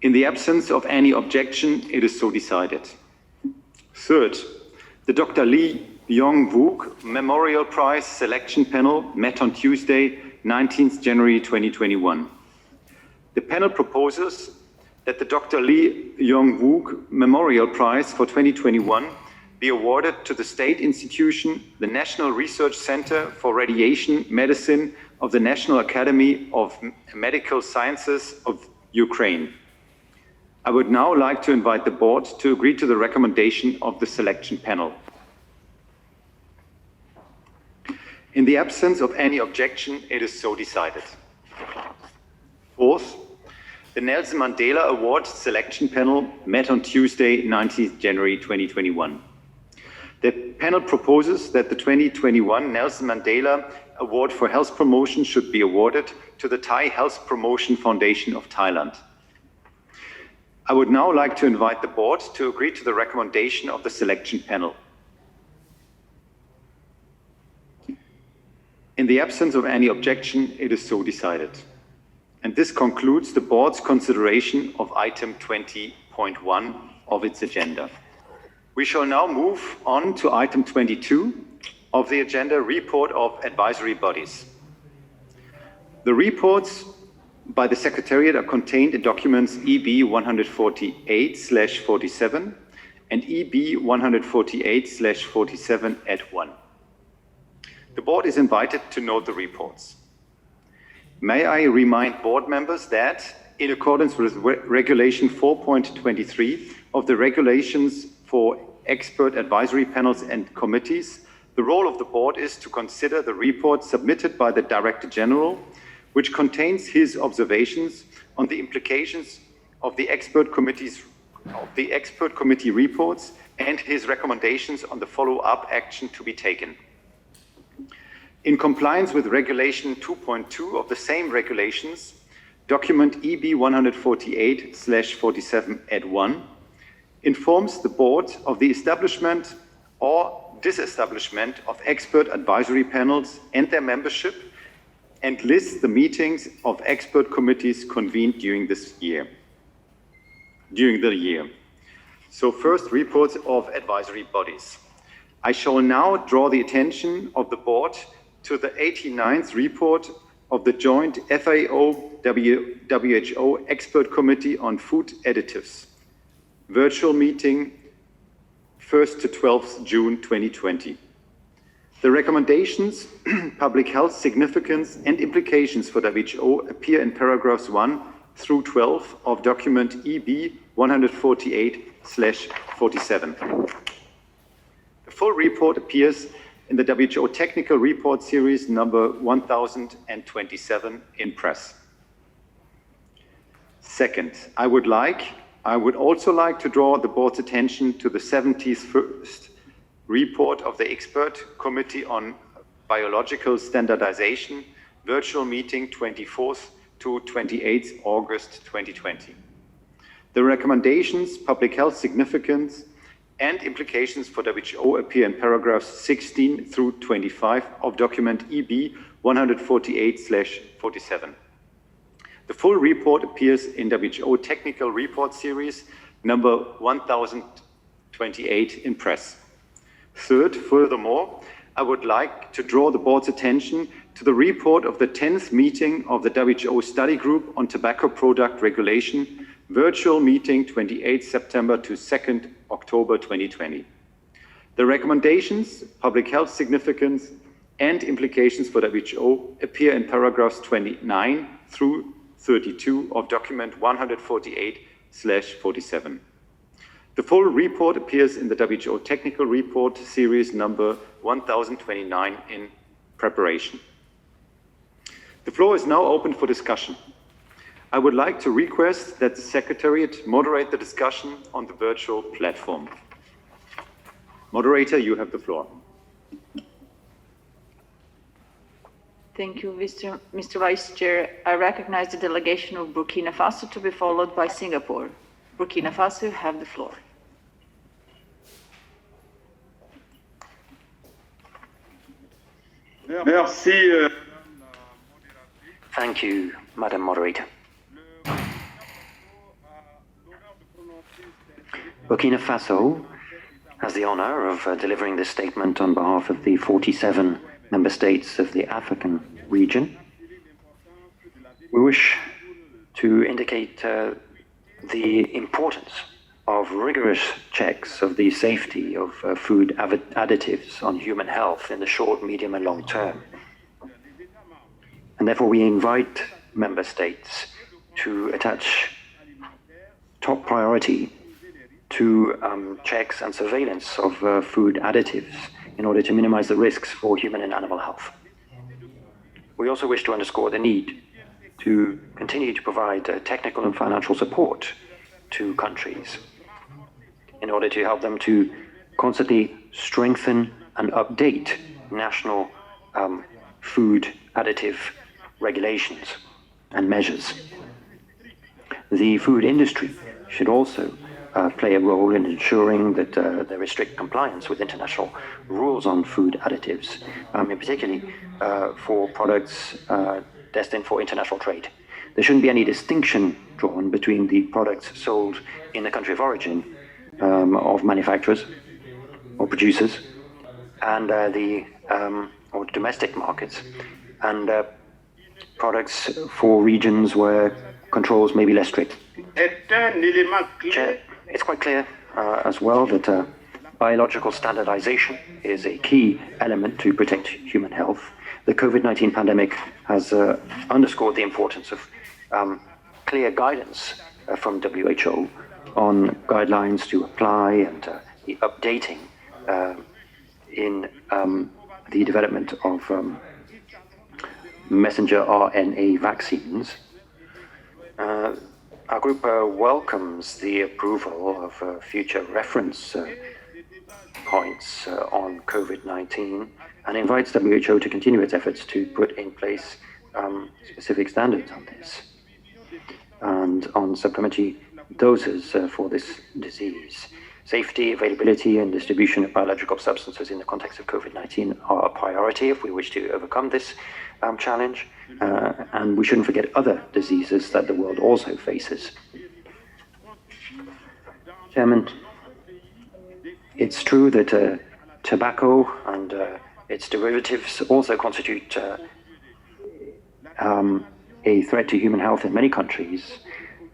In the absence of any objection, it is so decided. Third, the Dr. Lee Yong-wook Memorial Prize Selection Panel met on Tuesday, 19th January 2021. The panel proposes that the Dr. Lee Yong-wook Memorial Prize for 2021 be awarded to the state institution, the National Research Center for Radiation Medicine of the National Academy of Medical Sciences of Ukraine. I would now like to invite the board to agree to the recommendation of the selection panel. In the absence of any objection, it is so decided. Fourth, the Nelson Mandela Award Selection Panel met on Tuesday, 19th January 2021. The panel proposes that the 2021 Nelson Mandela Award for Health Promotion should be awarded to the Thai Health Promotion Foundation of Thailand. I would now like to invite the board to agree to the recommendation of the selection panel. In the absence of any objection, it is so decided. And this concludes the board's consideration of item 20.1 of its agenda. We shall now move on to item 22 of the agenda, report of advisory bodies. The reports by the Secretariat are contained in documents EB 148/47 and EB 148/47 at 1. The board is invited to note the reports. May I remind board members that, in accordance with Regulation 4.23 of the Regulations for Expert Advisory Panels and Committees, the role of the board is to consider the report submitted by the Director General, which contains his observations on the implications of the expert committee reports and his recommendations on the follow-up action to be taken. In compliance with Regulation 2.2 of the same regulations, document EB 148/47 at 1 informs the board of the establishment or disestablishment of expert advisory panels and their membership, and lists the meetings of expert committees convened during the year. So first, reports of advisory bodies. I shall now draw the attention of the board to the 89th report of the joint FAO-WHO Expert Committee on Food Additives, virtual meeting 1st to 12th June 2020. The recommendations, public health significance and implications for WHO appear in paragraphs 1 through 12 of document EB 148/47. The full report appears in the WHO Technical Report Series number 1027 in press. Second, I would also like to draw the board's attention to the 71st report of the Expert Committee on Biological Standardization, virtual meeting 24th to 28th August 2020. The recommendations, public health significance, and implications for WHO appear in paragraphs 16 through 25 of document EB 148/47. The full report appears in WHO Technical Report Series number 1028 in press. Third, furthermore, I would like to draw the board's attention to the report of the 10th meeting of the WHO Study Group on Tobacco Product Regulation, virtual meeting 28 September to 2nd October 2020. The recommendations, public health significance, and implications for WHO appear in paragraphs 29 through 32 of document 148/47. The full report appears in the WHO Technical Report Series number 1029 in preparation. The floor is now open for discussion. I would like to request that the Secretariat moderate the discussion on the virtual platform. Moderator, you have the floor. Thank you, Mr. Vice Chair. I recognize the delegation of Burkina Faso to be followed by Singapore. Burkina Faso, you have the floor. Merci. Thank you, Madam Moderator. Burkina Faso has the honor of delivering this statement on behalf of the 47 member states of the African region. We wish to indicate the importance of rigorous checks of the safety of food additives on human health in the short, medium, and long term. And therefore, we invite member states to attach top priority to checks and surveillance of food additives in order to minimize the risks for human and animal health. We also wish to underscore the need to continue to provide technical and financial support to countries in order to help them to constantly strengthen and update national food additive regulations and measures. The food industry should also play a role in ensuring that there is strict compliance with international rules on food additives, particularly for products destined for international trade. There shouldn't be any distinction drawn between the products sold in the country of origin of manufacturers or producers and or domestic markets, and products for regions where controls may be less strict. Chair, it's quite clear as well that biological standardization is a key element to protect human health. The COVID-19 pandemic has underscored the importance of clear guidance from WHO on guidelines to apply and the updating in the development of messenger RNA vaccines. Our group welcomes the approval of future reference points on COVID-19 and invites WHO to continue its efforts to put in place specific standards on this and on supplementary doses for this disease. Safety, availability, and distribution of biological substances in the context of COVID-19 are a priority if we wish to overcome this challenge, and we shouldn't forget other diseases that the world also faces. Chairman, It's true that tobacco and its derivatives also constitute a threat to human health in many countries,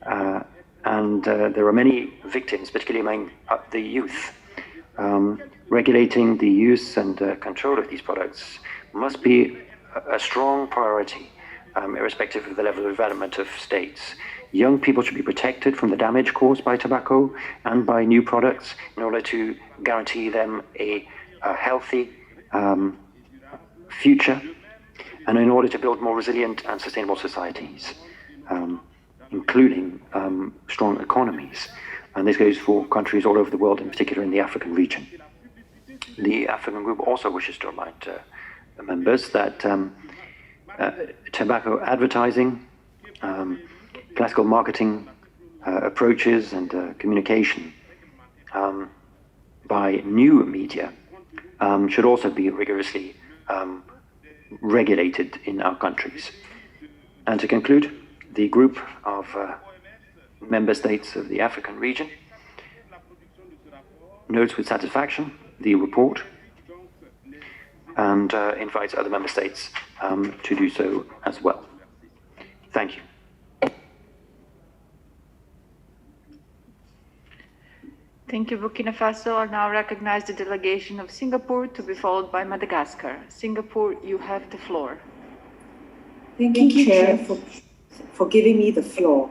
and there are many victims, particularly among the youth. Regulating the use and control of these products must be a strong priority, irrespective of the level of development of states. Young people should be protected from the damage caused by tobacco and by new products in order to guarantee them a healthy future, and in order to build more resilient and sustainable societies, including strong economies. And this goes for countries all over the world, in particular in the African region. The African group also wishes to remind members that tobacco advertising, classical marketing approaches and communication by new media should also be rigorously regulated in our countries. And to conclude, the group of member states of the African region notes with satisfaction the report and invites other member states to do so as well. Thank you. Thank you, Burkina Faso. I'll now recognize the delegation of Singapore to be followed by Madagascar. Singapore, you have the floor. Thank you, Chair, for giving me the floor.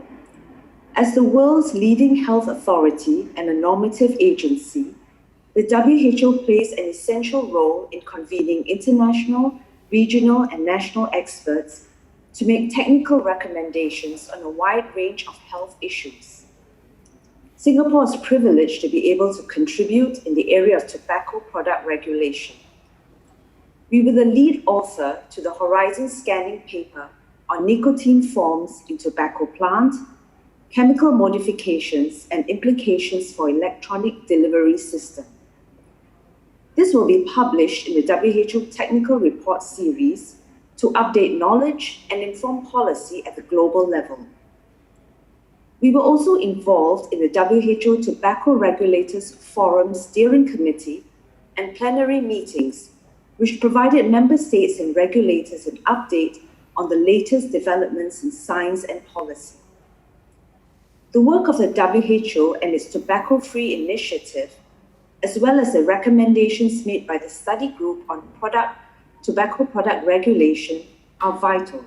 As the world's leading health authority and a normative agency, the WHO plays an essential role in convening international, regional, and national experts to make technical recommendations on a wide range of health issues. Singapore is privileged to be able to contribute in the area of tobacco product regulation. We were the lead author to the Horizon Scanning paper on nicotine forms in tobacco plant, chemical modifications, and implications for electronic delivery system. This will be published in the WHO Technical Report Series to update knowledge and inform policy at the global level. We were also involved in the WHO Tobacco Regulators Forum Steering Committee and plenary meetings, which provided member states and regulators an update on the latest developments in science and policy. The work of the WHO and its tobacco-free initiative, as well as the recommendations made by the study group on tobacco product regulation, are vital.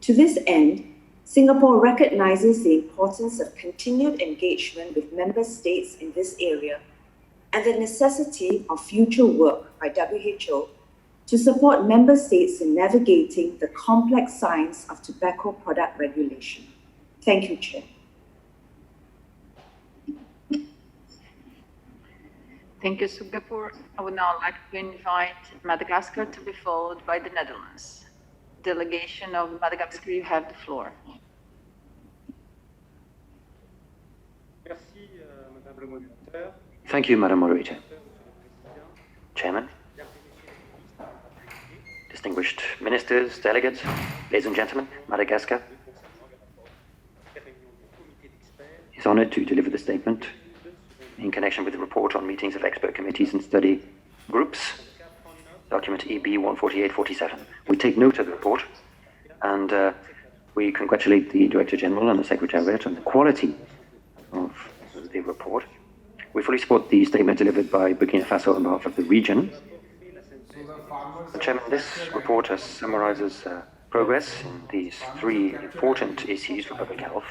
To this end, Singapore recognizes the importance of continued engagement with member states in this area and the necessity of future work by WHO to support member states in navigating the complex science of tobacco product regulation. Thank you, Chair. Thank you, Singapore. I would now like to invite Madagascar to be followed by the Netherlands. Delegation of Madagascar, you have the floor. Thank you, Madam Moderator. Chairman, distinguished ministers, delegates, ladies and gentlemen, Madagascar is honored to deliver the statement in connection with the report on meetings of expert committees and study groups, document EB 14847. We take note of the report and we congratulate the Director General and the Secretariat on the quality of the report. We fully support the statement delivered by Burkina Faso on behalf of the region. Chairman, this report summarizes progress in these three important issues for public health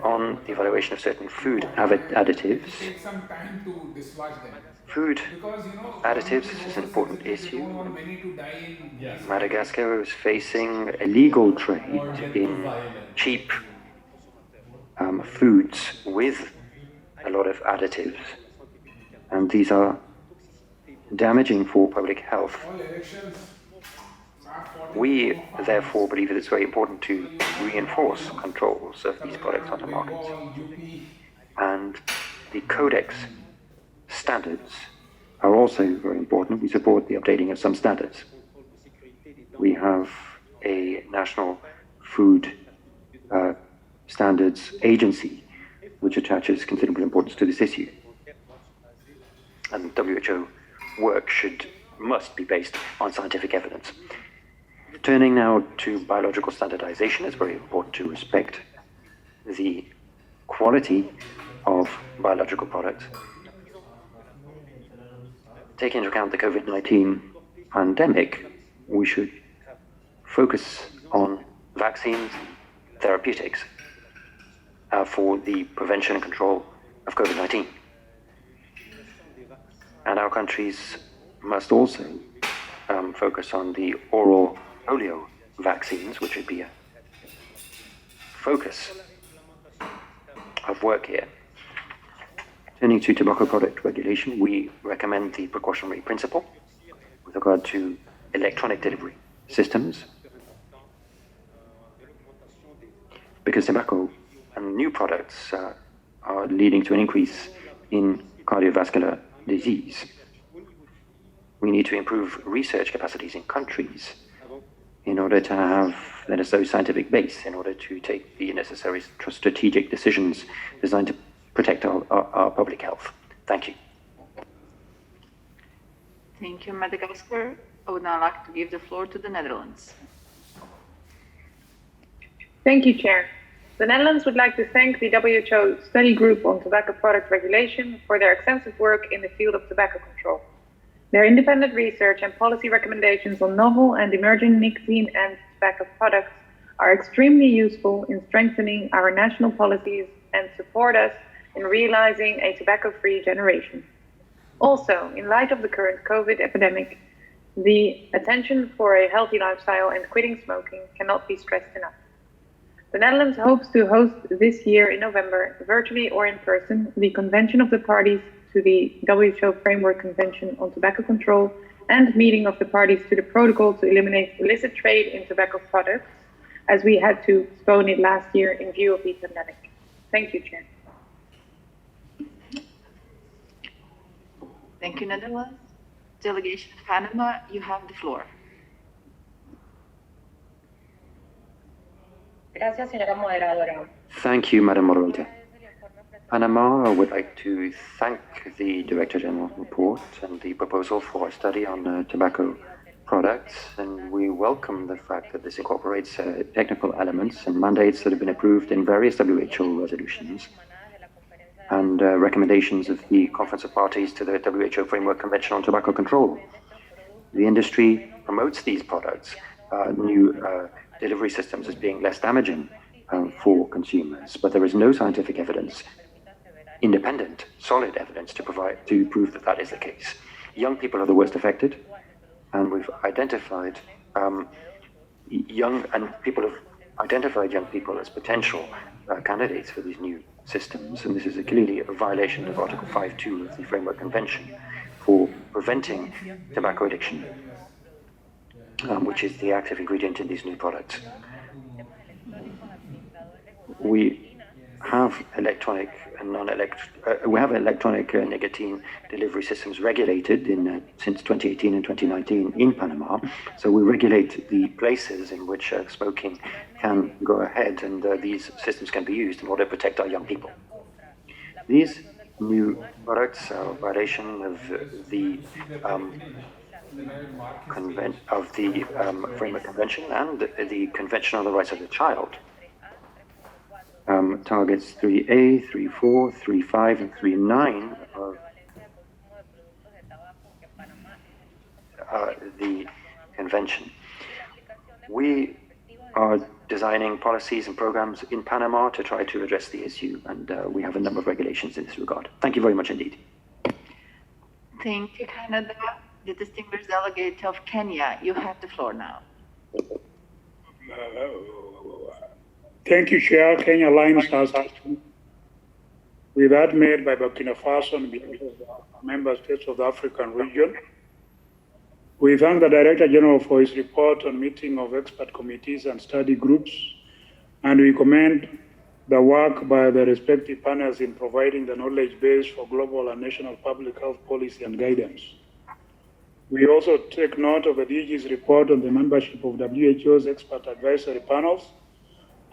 on the evaluation of certain food additives. Food additives is an important issue. Madagascar is facing illegal trade in cheap foods with a lot of additives, and these are damaging for public health. We therefore believe that it's very important to reinforce controls of these products on the market, and the Codex standards are also very important. We support the updating of some standards. We have a national food standards agency which attaches considerable importance to this issue. And WHO work must be based on scientific evidence. Turning now to biological standardization, it's very important to respect the quality of biological products. Taking into account the COVID-19 pandemic, we should focus on vaccines, therapeutics for the prevention and control of COVID-19. And our countries must also focus on the oral polio vaccines, which would be a focus of work here. Turning to tobacco product regulation, we recommend the precautionary principle with regard to electronic delivery systems, because tobacco and new products are leading to an increase in cardiovascular disease. We need to improve research capacities in countries in order to have the necessary scientific base, in order to take the necessary strategic decisions designed to protect our public health. Thank you. Thank you, Madagascar. I would now like to give the floor to the Netherlands. Thank you, Chair. The Netherlands would like to thank the WHO Study Group on Tobacco Product Regulation for their extensive work in the field of tobacco control. Their independent research and policy recommendations on novel and emerging nicotine and tobacco products are extremely useful in strengthening our national policies and support us in realizing a tobacco-free generation. Also, in light of the current COVID epidemic, the attention for a healthy lifestyle and quitting smoking cannot be stressed enough. The Netherlands hopes to host this year in November, virtually or in person, the Convention of the Parties to the WHO Framework Convention on Tobacco Control and meeting of the parties to the protocol to eliminate illicit trade in tobacco products, as we had to postpone it last year in view of the pandemic. Thank you, Chair. Thank you, Netherlands. Delegation of Panama, you have the floor. Gracias, señora moderadora. Thank you, Madam Moderator. Panama would like to thank the Director General report and the proposal for a study on tobacco products, and we welcome the fact that this incorporates technical elements and mandates that have been approved in various WHO resolutions and recommendations of the Conference of Parties to the WHO Framework Convention on Tobacco Control. The industry promotes these products, new delivery systems, as being less damaging for consumers, but there is no scientific evidence, independent, solid evidence to prove that that is the case. Young people are the worst affected, and we've identified young people as potential candidates for these new systems, and this is clearly a violation of Article 5.2 of the Framework Convention for preventing tobacco addiction, which is the active ingredient in these new products. We have electronic nicotine delivery systems regulated since 2018 and 2019 in Panama. So we regulate the places in which smoking can go ahead, and these systems can be used in order to protect our young people. These new products are a violation of the Framework Convention and the Convention on the Rights of the Child. Targets 3A, 3.4, 3.5, and 3.9 of the Convention. We are designing policies and programs in Panama to try to address the issue, and we have a number of regulations in this regard. Thank you very much indeed. Thank you, Canada. The distinguished delegate of Kenya, you have the floor now. Thank you, Chair. Kenya lines has with that made by Burkina Faso and member states of the African region. We thank the Director General for his report on meeting of expert committees and study groups, and we commend the work by the respective panels in providing the knowledge base for global and national public health policy and guidance. We also take note of the DG's report on the membership of WHO's expert advisory panels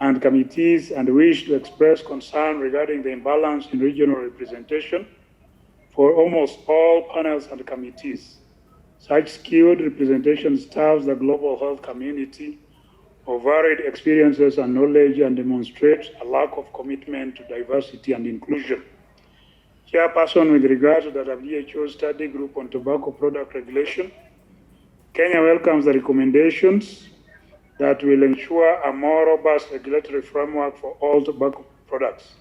and committees and wish to express concern regarding the imbalance in regional representation for almost all panels and committees. Such skilled representation serves the global health community of varied experiences and knowledge and demonstrates a lack of commitment to diversity and inclusion. Chairperson, with regard to the WHO study group on tobacco product regulation, Kenya welcomes the recommendations that will ensure a more robust regulatory framework for all tobacco products.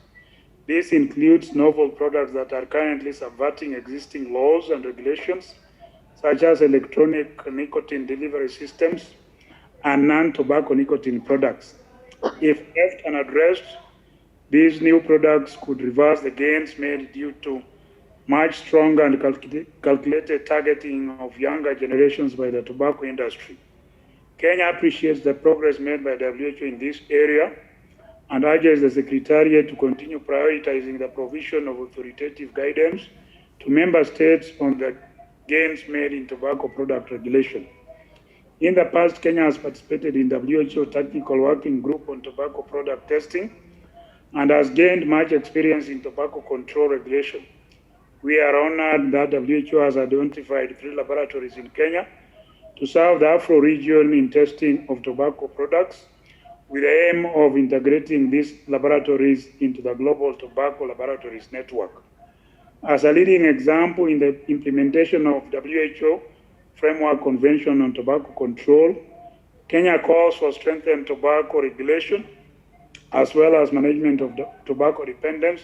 This includes novel products that are currently subverting existing laws and regulations, such as electronic nicotine delivery systems and non-tobacco nicotine products. If left unaddressed, these new products could reverse the gains made due to much stronger and calculated targeting of younger generations by the tobacco industry. Kenya appreciates the progress made by WHO in this area and urges the Secretariat to continue prioritizing the provision of authoritative guidance to member states on the gains made in tobacco product regulation. In the past, Kenya has participated in WHO Technical Working Group on tobacco product testing and has gained much experience in tobacco control regulation. We are honored that WHO has identified 3 laboratories in Kenya to serve the Afro region in testing of tobacco products, with the aim of integrating these laboratories into the global tobacco laboratories network. As a leading example in the implementation of WHO Framework Convention on Tobacco Control, Kenya calls for strengthened tobacco regulation as well as management of tobacco dependence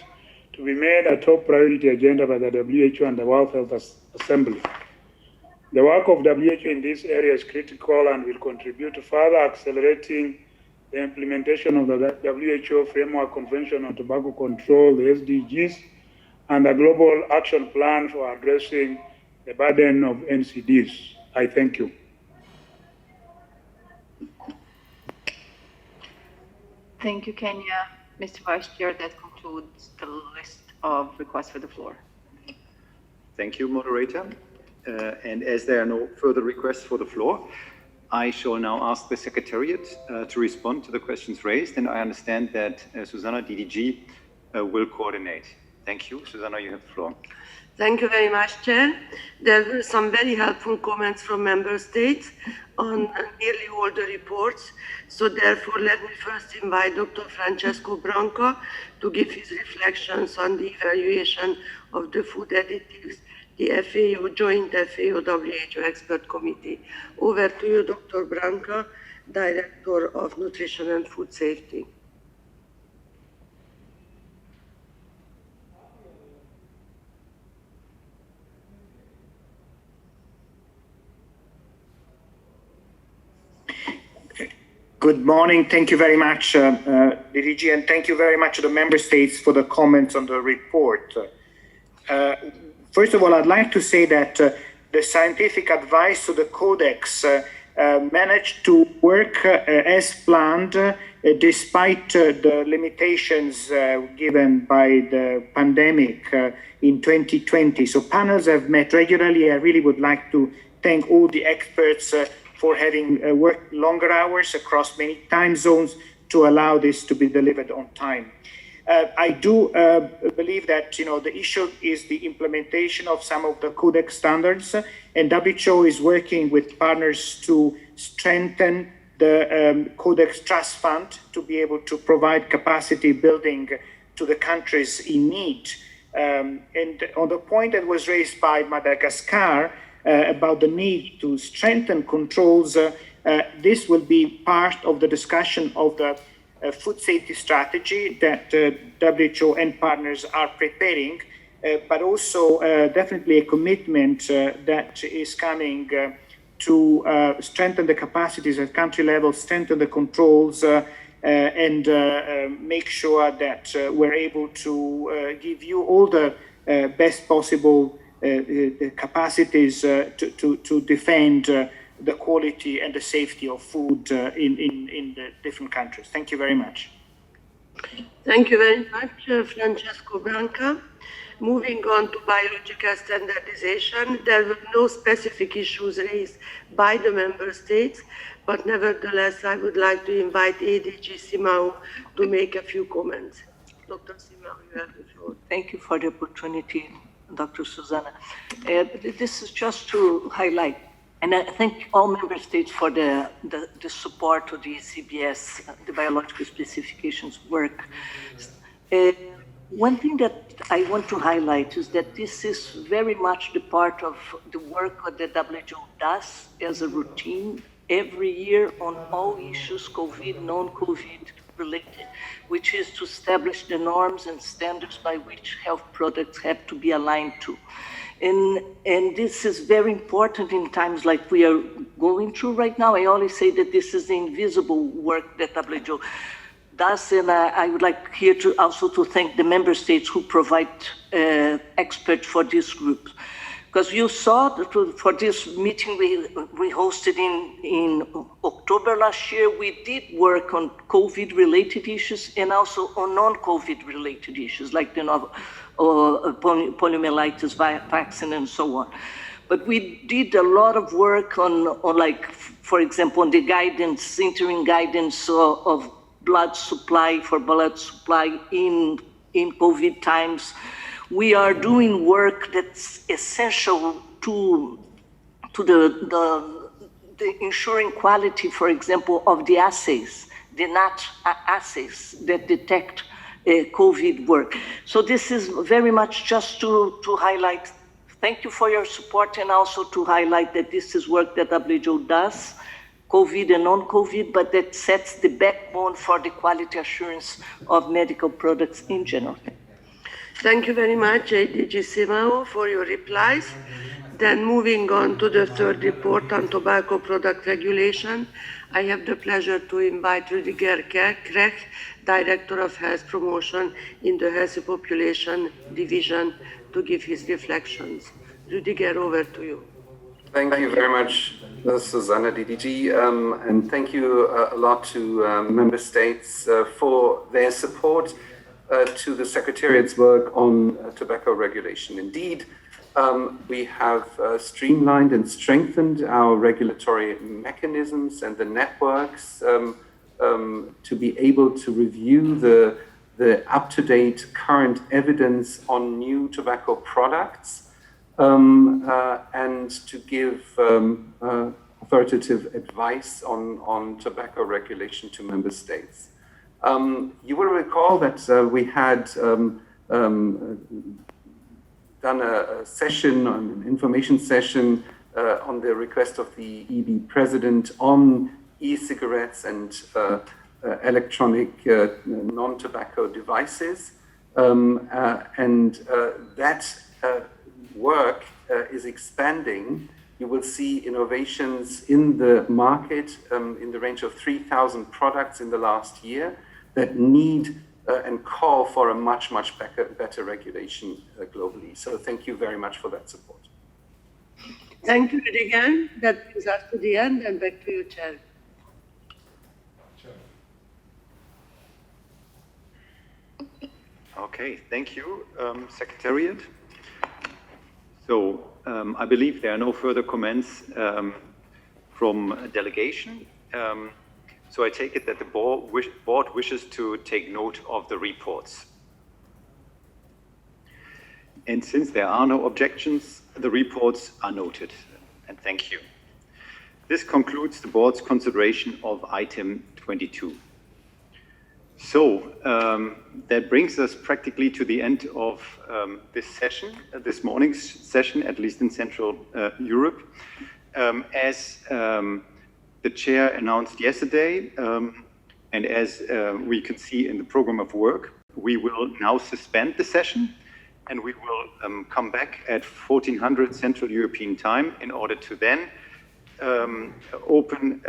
to be made a top priority agenda by the WHO and the World Health Assembly. The work of WHO in this area is critical and will contribute to further accelerating the implementation of the WHO Framework Convention on Tobacco Control, the SDGs, and the Global Action Plan for addressing the burden of NCDs. I thank you. Thank you, Kenya. Mr. Vice Chair, that concludes the list of requests for the floor. Thank you, moderator. And as there are no further requests for the floor, I shall now ask the Secretariat to respond to the questions raised, and I understand that Susanna, DDG, will coordinate. Thank you. Susanna, you have the floor. Thank you very much, Chair. There were some very helpful comments from Member States on nearly all the reports. So therefore, let me first invite Dr. Francesco Branco to give his reflections on the evaluation of the food additives, the FAO, Joint FAO-WHO Expert Committee. Over to you, Dr. Branco, Director of Nutrition and Food Safety. Good morning. Thank you very much, DDG, and thank you very much to the member states for the comments on the report. First of all, I'd like to say that the scientific advice to the Codex managed to work as planned despite the limitations given by the pandemic in 2020. So panels have met regularly. I really would like to thank all the experts for having worked longer hours across many time zones to allow this to be delivered on time. I do believe that the issue is the implementation of some of the Codex standards, and WHO is working with partners to strengthen the Codex Trust Fund to be able to provide capacity building to the countries in need. And on the point that was raised by Madagascar, about the need to strengthen controls, this will be part of the discussion of the food safety strategy that WHO and partners are preparing, but also definitely a commitment that is coming to strengthen the capacities at country level, strengthen the controls, and make sure that we're able to give you all the best possible the capacities to defend the quality and the safety of food in the different countries. Thank you very much. Thank you very much, Francesco Branco. Moving on to biological standardization, there were no specific issues raised by the member states, but nevertheless, I would like to invite ADG Simao to make a few comments. Dr. Simao, you have the floor. Thank you for the opportunity, Dr. Susanna. This is just to highlight, and I thank all member states for the support to the CBS, the biological specifications work. One thing that I want to highlight is that this is very much the part of the work that the WHO does as a routine every year on all issues, COVID, non-COVID related, which is to establish the norms and standards by which health products have to be aligned to. And this is very important in times like we are going through right now. I always say that this is the invisible work that WHO does, and I would like here to also to thank the member states who provide experts for this group. Because you saw that for this meeting we hosted in October last year, we did work on COVID-related issues and also on non-COVID-related issues like the novel poliomyelitis vaccine and so on. But we did a lot of work on like, for example, on the guidance, interim guidance of blood supply in COVID times. We are doing work that's essential to the ensuring quality, for example, of the assays, the NAT assays that detect COVID work. So this is very much just to highlight, thank you for your support, and also to highlight that this is work that WHO does, COVID and non-COVID, but that sets the backbone for the quality assurance of medical products in general. Thank you very much, ADG Simao, for your replies. Then moving on to the third report on tobacco product regulation, I have the pleasure to invite Rüdiger Krech, Director of Health Promotion in the Healthy Population Division, to give his reflections. Rüdiger, over to you. Thank you very much, Susanna, DDG, and thank you a lot to member states for their support to the Secretariat's work on tobacco regulation. Indeed, we have streamlined and strengthened our regulatory mechanisms and the networks to be able to review the up-to-date current evidence on new tobacco products and to give authoritative advice on tobacco regulation to member states. You will recall that we had done a session, an information session on the request of the EB president on e-cigarettes and electronic non-tobacco devices. And that work is expanding. You will see innovations in the market in the range of 3,000 products in the last year that need and call for a much better regulation globally. So thank you very much for that support. Thank you, Rüdiger. That brings us to the end, and back to you, Chair. Okay, thank you, Secretariat. So I believe there are no further comments from delegation. So I take it that the board wishes to take note of the reports. And since there are no objections, the reports are noted, and thank you. This concludes the board's consideration of item 22. So that brings us practically to the end of this session, this morning's session, at least in Central Europe. As the chair announced yesterday, and as we can see in the program of work, we will now suspend the session, and we will come back at 1400 Central European time in order to then open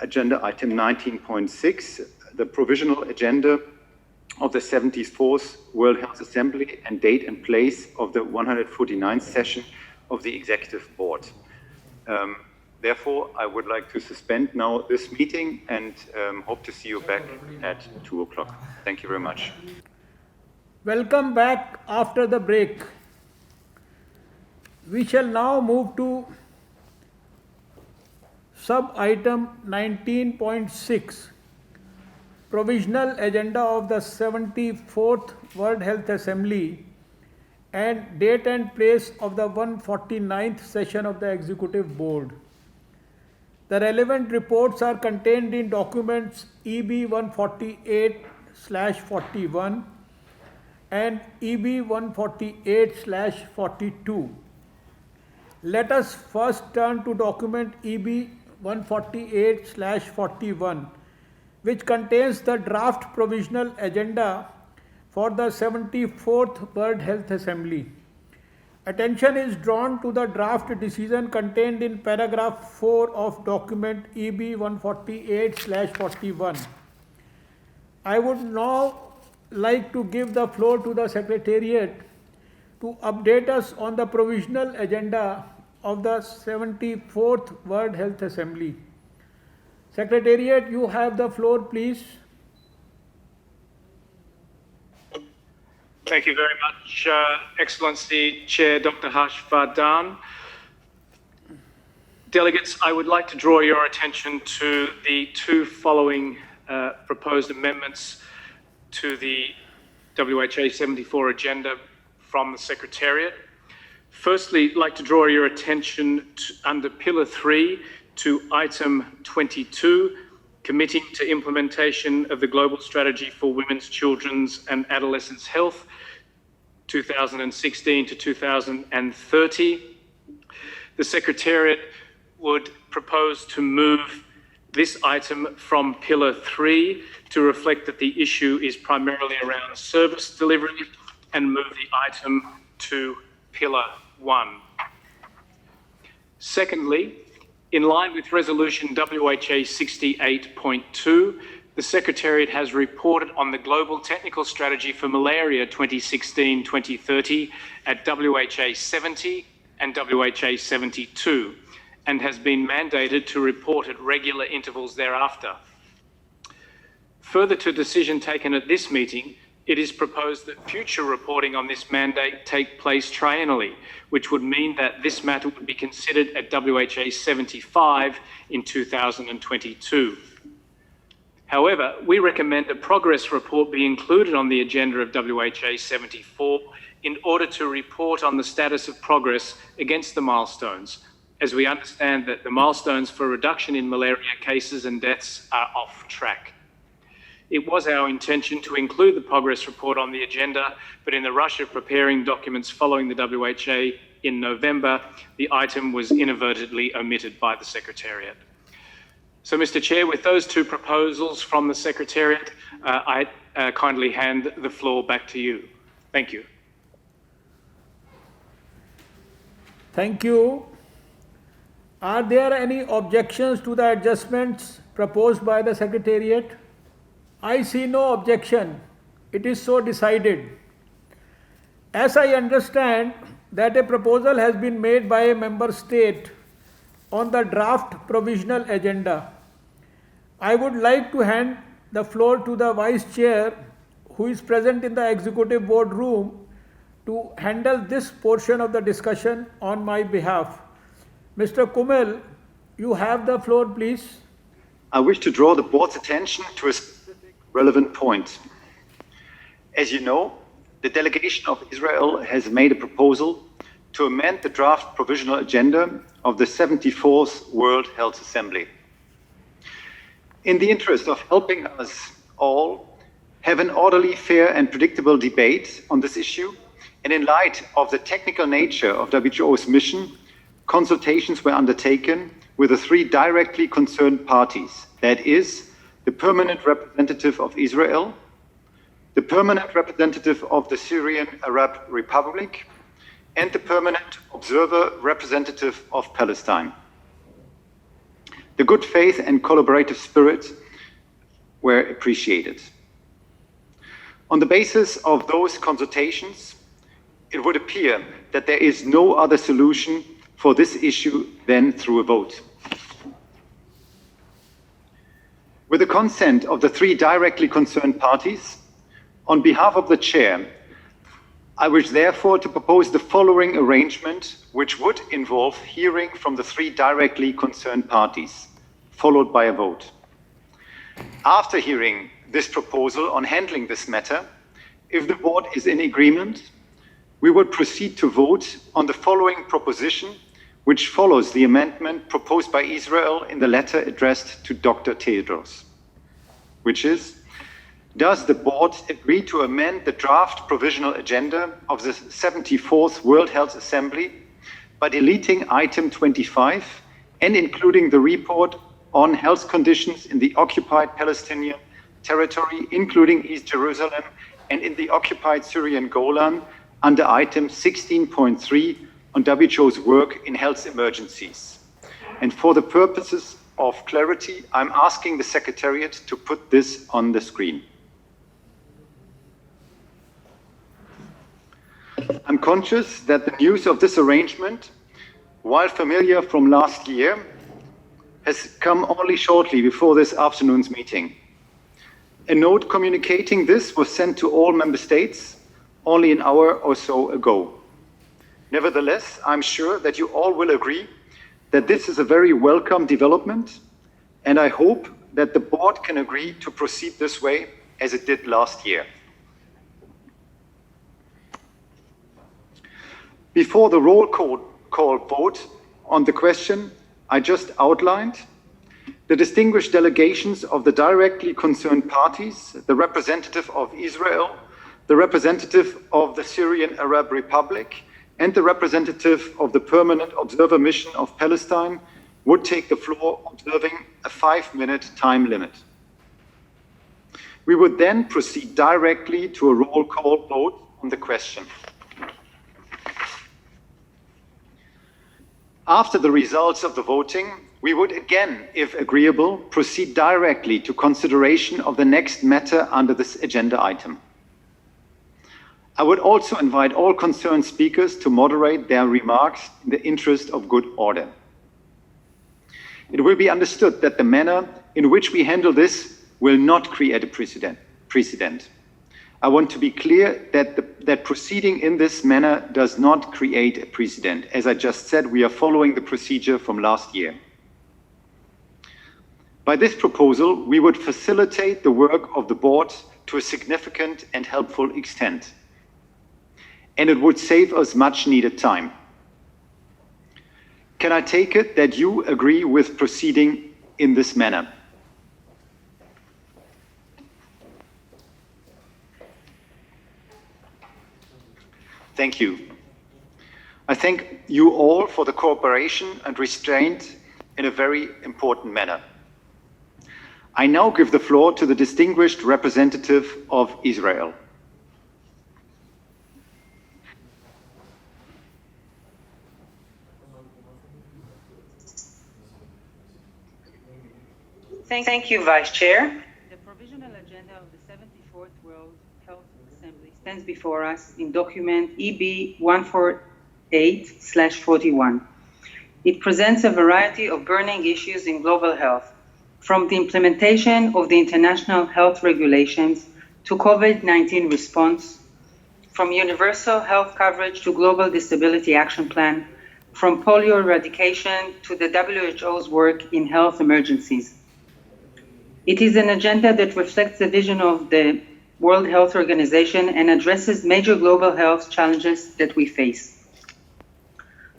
agenda item 19.6, the provisional agenda of the 74th World Health Assembly and date and place of the 149th session of the Executive Board. Therefore, I would like to suspend now this meeting and hope to see you back at 2 o'clock. Thank you very much. Welcome back after the break. We shall now move to sub-item 19.6, Provisional Agenda of the 74th World Health Assembly and date and place of the 149th session of the Executive Board. The relevant reports are contained in documents EB 148/41 and EB 148/42. Let us first turn to document EB 148/41, which contains the draft provisional agenda for the 74th World Health Assembly. Attention is drawn to the draft decision contained in paragraph 4 of document EB 148/41. I would now like to give the floor to the Secretariat to update us on the provisional agenda of the 74th World Health Assembly. Secretariat, you have the floor, please. Thank you very much, Excellency Chair Dr. Harsh Vardhan. Delegates, I would like to draw your attention to the two following proposed amendments to the WHA 74 agenda from the Secretariat. Firstly, I'd like to draw your attention under Pillar 3 to Item 22, committing to implementation of the Global Strategy for Women's, Children's and Adolescents' Health, 2016 to 2030. The Secretariat would propose to move this item from Pillar 3 to reflect that the issue is primarily around service delivery and move the item to Pillar 1. Secondly, in line with Resolution WHA 68.2, the Secretariat has reported on the Global Technical Strategy for Malaria 2016-2030 at WHA 70 and WHA 72, and has been mandated to report at regular intervals thereafter. Further to decision taken at this meeting, it is proposed that future reporting on this mandate take place triennially, which would mean that this matter would be considered at WHA 75 in 2022. However, we recommend a progress report be included on the agenda of WHA 74 in order to report on the status of progress against the milestones, as we understand that the milestones for reduction in malaria cases and deaths are off track. It was our intention to include the progress report on the agenda, but in the rush of preparing documents following the WHA in November, the item was inadvertently omitted by the Secretariat. So, Mr. Chair, with those two proposals from the Secretariat, I kindly hand the floor back to you. Thank you. Thank you. Are there any objections to the adjustments proposed by the Secretariat? I see no objection. It is so decided. As I understand that a proposal has been made by a member state on the draft provisional agenda, I would like to hand the floor to the Vice Chair, who is present in the Executive Board room, to handle this portion of the discussion on my behalf. Mr. Kumel, you have the floor, please. I wish to draw the Board's attention to a specific relevant point. As you know, the delegation of Israel has made a proposal to amend the draft provisional agenda of the 74th World Health Assembly. In the interest of helping us all have an orderly, fair and predictable debate on this issue, and in light of the technical nature of WHO's mission, consultations were undertaken with the three directly concerned parties, that is, the permanent representative of Israel, the permanent representative of the Syrian Arab Republic, and the permanent observer representative of Palestine. The good faith and collaborative spirit were appreciated. On the basis of those consultations, it would appear that there is no other solution for this issue than through a vote. With the consent of the three directly concerned parties, on behalf of the Chair, I wish therefore to propose the following arrangement, which would involve hearing from the 3 directly concerned parties, followed by a vote. After hearing this proposal on handling this matter, if the board is in agreement, we would proceed to vote on the following proposition, which follows the amendment proposed by Israel in the letter addressed to Dr. Tedros, which is, does the board agree to amend the draft provisional agenda of the 74th World Health Assembly by deleting item 25 and including the report on health conditions in the occupied Palestinian territory, including East Jerusalem, and in the occupied Syrian Golan under item 16.3 on WHO's work in health emergencies. And for the purposes of clarity, I'm asking the Secretariat to put this on the screen. I'm conscious that the news of this arrangement, while familiar from last year, has come only shortly before this afternoon's meeting. A note communicating this was sent to all member states only an hour or so ago. Nevertheless, I'm sure that you all will agree that this is a very welcome development, and I hope that the board can agree to proceed this way as it did last year. Before the roll call vote on the question I just outlined, the distinguished delegations of the directly concerned parties, the representative of Israel, the representative of the Syrian Arab Republic, and the representative of the Permanent Observer Mission of Palestine would take the floor, observing a 5-minute time limit. We would then proceed directly to a roll call vote on the question. After the results of the voting, we would again, if agreeable, proceed directly to consideration of the next matter under this agenda item. I would also invite all concerned speakers to moderate their remarks in the interest of good order. It will be understood that the manner in which we handle this will not create a precedent. I want to be clear that proceeding in this manner does not create a precedent. As I just said, we are following the procedure from last year. By this proposal, we would facilitate the work of the board to a significant and helpful extent. And it would save us much needed time. Can I take it that you agree with proceeding in this manner? Thank you. I thank you all for the cooperation and restraint in a very important manner. I now give the floor to the distinguished representative of Israel. Thank you, Vice Chair. The provisional agenda of the 74th World Health Assembly stands before us in document EB 148/41. It presents a variety of burning issues in global health, from the implementation of the international health regulations to COVID-19 response, from universal health coverage to global disability action plan, from polio eradication to the WHO's work in health emergencies. It is an agenda that reflects the vision of the World Health Organization and addresses major global health challenges that we face.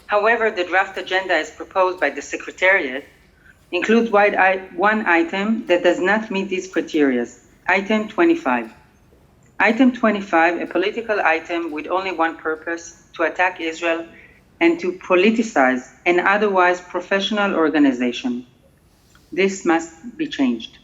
However, the draft agenda as proposed by the Secretariat includes one item that does not meet these criteria, item 25. Item 25, a political item with only one purpose, to attack Israel and to politicize an otherwise professional organization. This must be changed.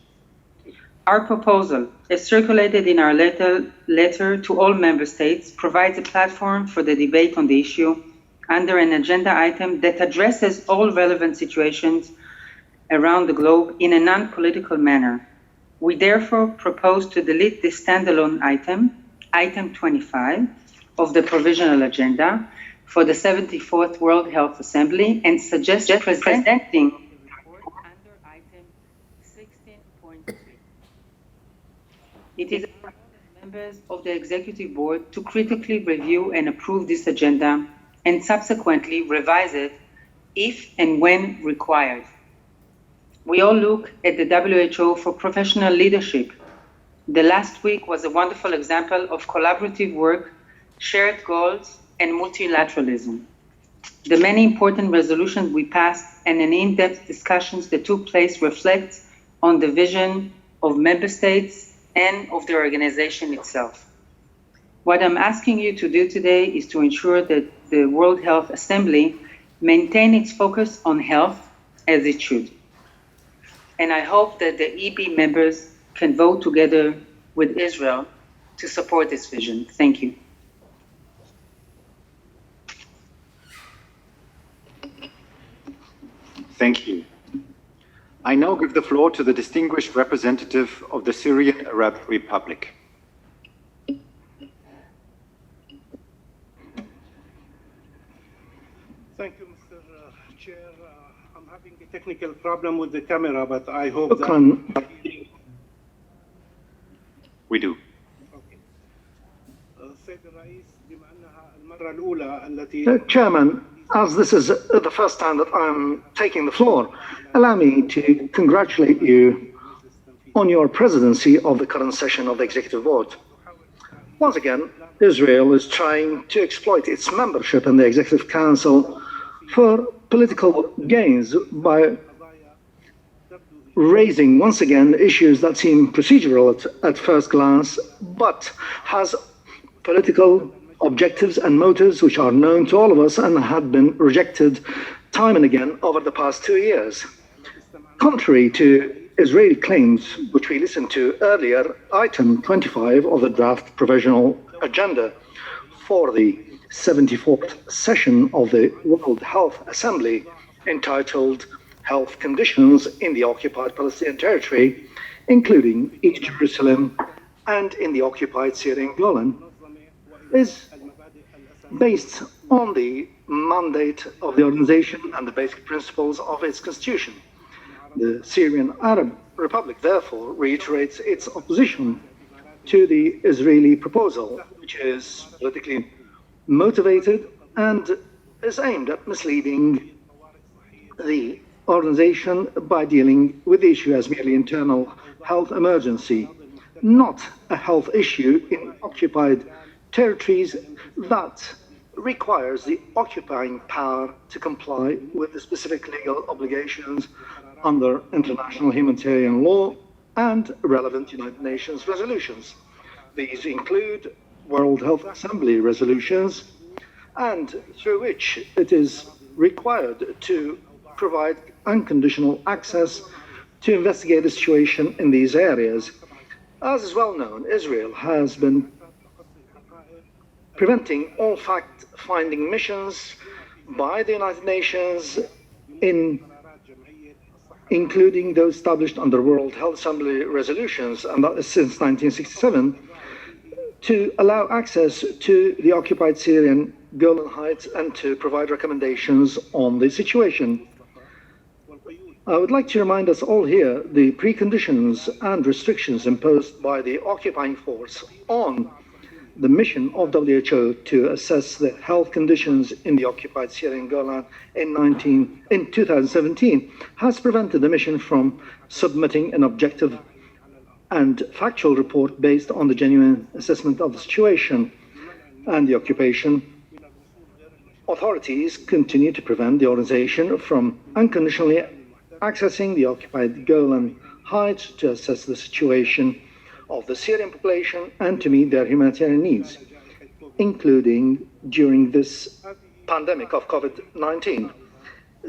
Our proposal, as circulated in our letter to all member states, provides a platform for the debate on the issue under an agenda item that addresses all relevant situations around the globe in a non-political manner. We therefore propose to delete this standalone item, item 25, of the provisional agenda for the 74th World Health Assembly and suggest presenting it is our members of the Executive Board to critically review and approve this agenda and subsequently revise it if and when required. We all look at the WHO for professional leadership. The last week was a wonderful example of collaborative work, shared goals, and multilateralism. The many important resolutions we passed and an in-depth discussions that took place reflect on the vision of member states and of the organization itself. What I'm asking you to do today is to ensure that the World Health Assembly maintain its focus on health as it should. And I hope that the EB members can vote together with Israel to support this vision. Thank you. Thank you. I now give the floor to the distinguished representative of the Syrian Arab Republic. Thank you, Mr. Chair. I'm having a technical problem with the camera, but I hope that... We do. Chairman, as this is the first time that I'm taking the floor, allow me to congratulate you on your presidency of the current session of the Executive Board. Once again, Israel is trying to exploit its membership in the Executive Council for political gains by raising once again issues that seem procedural at first glance, but has political objectives and motives which are known to all of us and had been rejected time and again over the past 2 years. Contrary to Israeli claims, which we listened to earlier, item 25 of the draft provisional agenda for the 74th session of the World Health Assembly, entitled Health Conditions in the Occupied Palestinian Territory, including East Jerusalem and in the occupied Syrian Golan, is based on the mandate of the organization and the basic principles of its constitution. The Syrian Arab Republic therefore reiterates its opposition to the Israeli proposal, which is politically motivated and is aimed at misleading the organization by dealing with the issue as merely internal health emergency, not a health issue in occupied territories that requires the occupying power to comply with the specific legal obligations under international humanitarian law and relevant United Nations resolutions. These include World Health Assembly resolutions, and through which it is required to provide unconditional access to investigate the situation in these areas. As is well known, Israel has been preventing all fact-finding missions by the United Nations, including those established under World Health Assembly resolutions, and that is since 1967, to allow access to the occupied Syrian Golan Heights and to provide recommendations on the situation. I would like to remind us all here the preconditions and restrictions imposed by the occupying force on the mission of WHO to assess the health conditions in the occupied Syrian Golan in 2017 has prevented the mission from submitting an objective and factual report based on the genuine assessment of the situation and the occupation. Authorities continue to prevent the organization from unconditionally accessing the occupied Golan Heights to assess the situation of the Syrian population and to meet their humanitarian needs, including during this pandemic of COVID-19.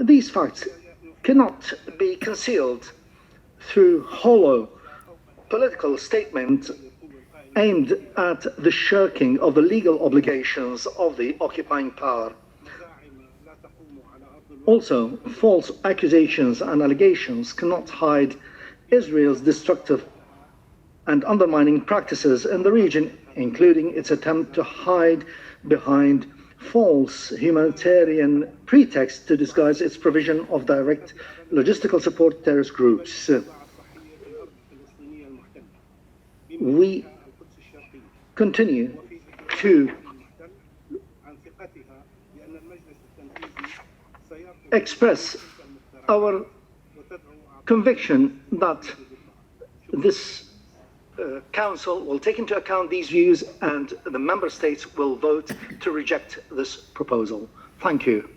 These facts cannot be concealed through hollow political statements aimed at the shirking of the legal obligations of the occupying power. Also, false accusations and allegations cannot hide Israel's destructive and undermining practices in the region, including its attempt to hide behind false humanitarian pretexts to disguise its provision of direct logistical support to terrorist groups. We continue to express our conviction that this Council will take into account these views and the Member States will vote to reject this proposal. Thank you.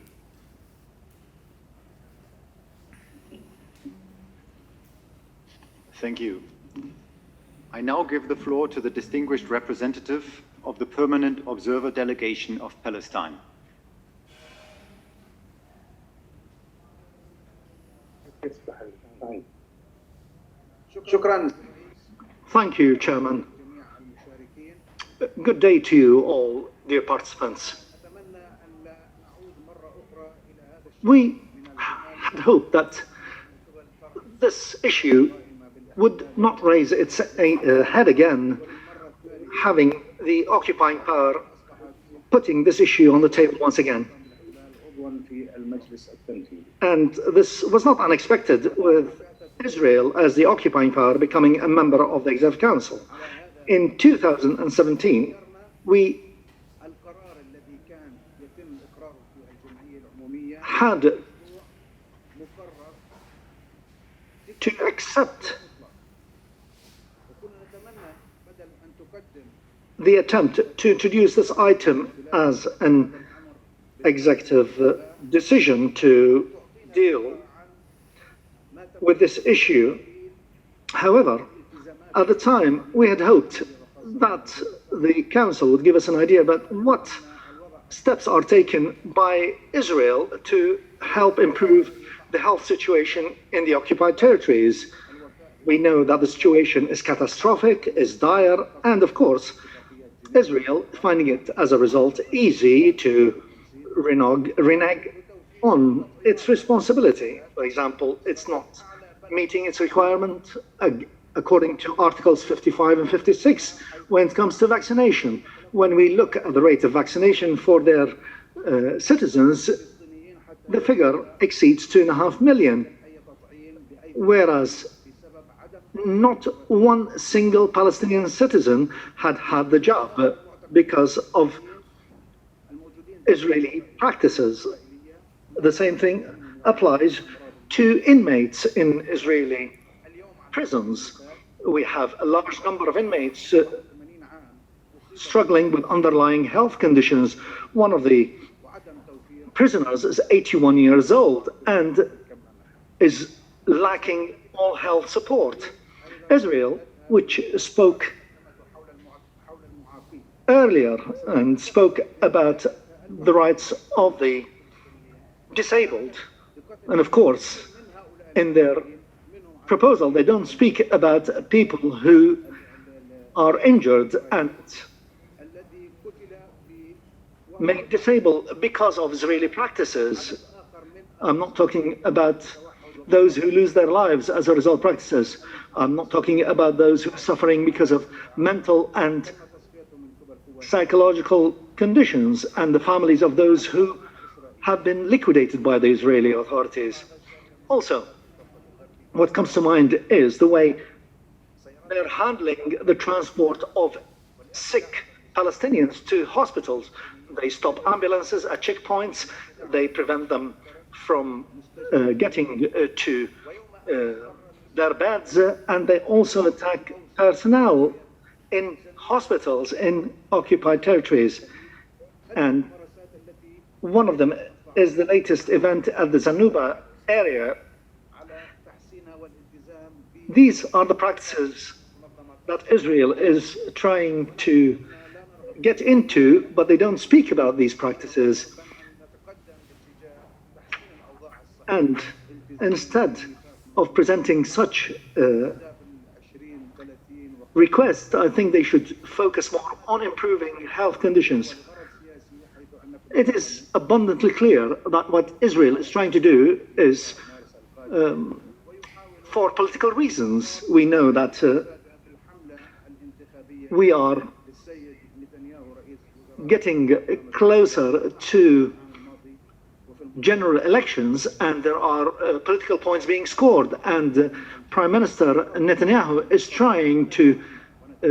Thank you. I now give the floor to the distinguished representative of the Permanent Observer Delegation of Palestine. Thank you, Chairman. Good day to you all, dear participants. We had hoped that this issue would not raise its head again, having the occupying power putting this issue on the table once again. And this was not unexpected, with Israel as the occupying power becoming a member of the Executive Council. In 2017, we had to accept the attempt to introduce this item as an executive decision to deal with this issue. However, at the time, we had hoped that the Council would give us an idea about what steps are taken by Israel to help improve the health situation in the occupied territories. We know that the situation is catastrophic, is dire, and of course, Israel finding it as a result easy to renege on its responsibility. For example, it's not meeting its requirement according to Articles 55 and 56 when it comes to vaccination. When we look at the rate of vaccination for their citizens, the figure exceeds 2.5 million, whereas not one single Palestinian citizen had had the job because of Israeli practices. The same thing applies to inmates in Israeli prisons. We have a large number of inmates struggling with underlying health conditions. One of the prisoners is 81 years old and is lacking all health support. Israel, which spoke earlier and spoke about the rights of the disabled, and of course, in their proposal, they don't speak about people who are injured and made disabled because of Israeli practices. I'm not talking about those who lose their lives as a result of practices. I'm not talking about those who are suffering because of mental and psychological conditions and the families of those who have been liquidated by the Israeli authorities. Also, what comes to mind is the way they're handling the transport of sick Palestinians to hospitals. They stop ambulances at checkpoints, they prevent them from getting to their beds, and they also attack personnel in hospitals in occupied territories. And one of them is the latest event at the Zanuba area. These are the practices that Israel is trying to get into, but they don't speak about these practices. And instead of presenting such requests, I think they should focus more on improving health conditions. It is abundantly clear that what Israel is trying to do is for political reasons. We know that we are getting closer to general elections, and there are political points being scored, and Prime Minister Netanyahu is trying to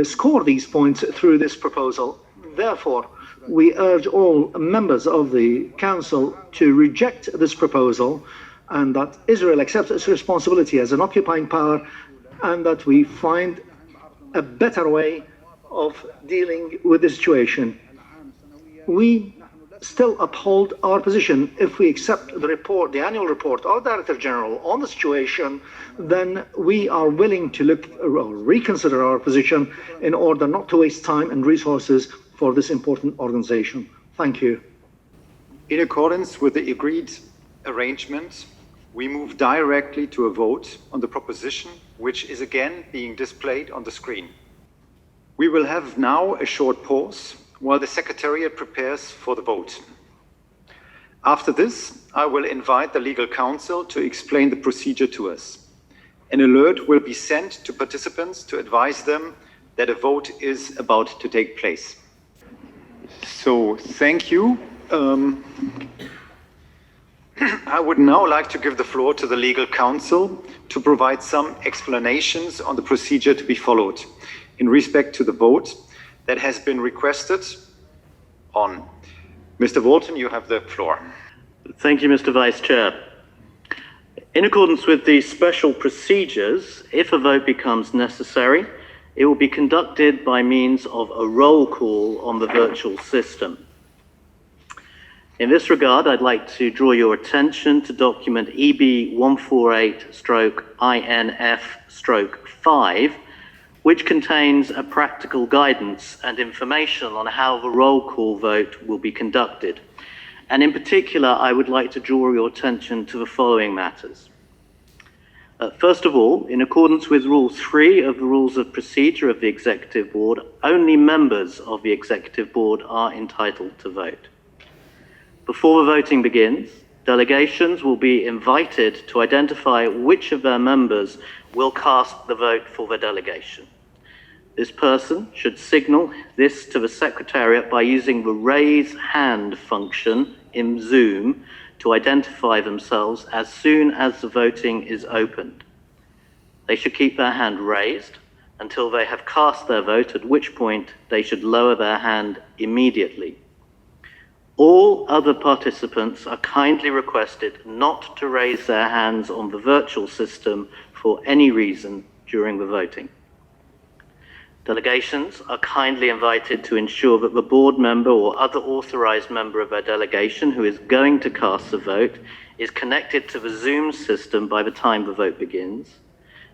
score these points through this proposal. Therefore, we urge all members of the Council to reject this proposal, and that Israel accepts its responsibility as an occupying power, and that we find a better way of dealing with the situation. We still uphold our position. If we accept the report, the annual report of Director General on the situation, then we are willing to look or reconsider our position in order not to waste time and resources for this important organization. Thank you. In accordance with the agreed arrangement, we move directly to a vote on the proposition, which is again being displayed on the screen. We will have now a short pause while the Secretariat prepares for the vote. After this, I will invite the Legal Counsel to explain the procedure to us. An alert will be sent to participants to advise them that a vote is about to take place. So, thank you. I would now like to give the floor to the Legal Counsel to provide some explanations on the procedure to be followed in respect to the vote that has been requested on. Mr. Walton, you have the floor. Thank you, Mr. Vice Chair. In accordance with the special procedures, if a vote becomes necessary, it will be conducted by means of a roll call on the virtual system. In this regard, I'd like to draw your attention to document EB 148/INF/5, which contains a practical guidance and information on how the roll call vote will be conducted. And in particular, I would like to draw your attention to the following matters. First of all, in accordance with Rule 3 of the Rules of Procedure of the Executive Board, only members of the Executive Board are entitled to vote. Before the voting begins, delegations will be invited to identify which of their members will cast the vote for the delegation. This person should signal this to the Secretariat by using the raise hand function in Zoom to identify themselves as soon as the voting is opened. They should keep their hand raised until they have cast their vote, at which point they should lower their hand immediately. All other participants are kindly requested not to raise their hands on the virtual system for any reason during the voting. Delegations are kindly invited to ensure that the board member or other authorized member of their delegation who is going to cast the vote is connected to the Zoom system by the time the vote begins.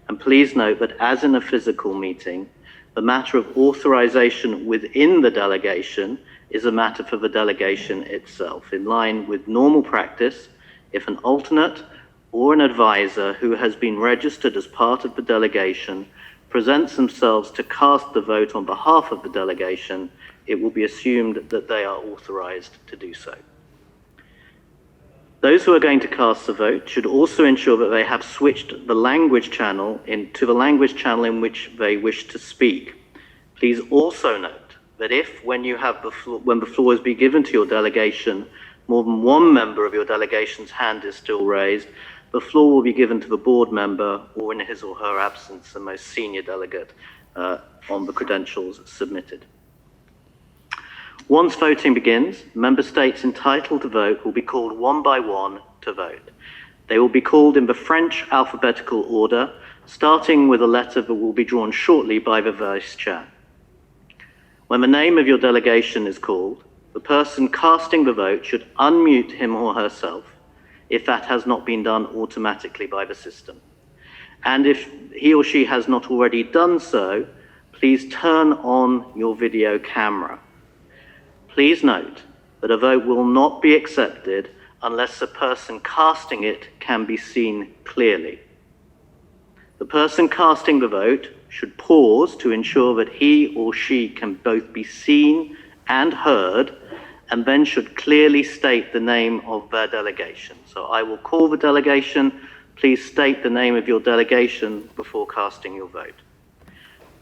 And please note that as in a physical meeting, the matter of authorization within the delegation is a matter for the delegation itself. In line with normal practice, if an alternate or an advisor who has been registered as part of the delegation presents themselves to cast the vote on behalf of the delegation, it will be assumed that they are authorized to do so. Those who are going to cast the vote should also ensure that they have switched the language channel to the language channel in which they wish to speak. Please also note that if, when the floor is being given to your delegation, more than one member of your delegation's hand is still raised, the floor will be given to the board member, or in his or her absence, the most senior delegate on the credentials submitted. Once voting begins, member states entitled to vote will be called one by one to vote. They will be called in the French alphabetical order, starting with a letter that will be drawn shortly by the Vice Chair. When the name of your delegation is called, the person casting the vote should unmute him or herself if that has not been done automatically by the system. And if he or she has not already done so, please turn on your video camera. Please note that a vote will not be accepted unless the person casting it can be seen clearly. The person casting the vote should pause to ensure that he or she can both be seen and heard, and then should clearly state the name of their delegation. So I will call the delegation. Please state the name of your delegation before casting your vote.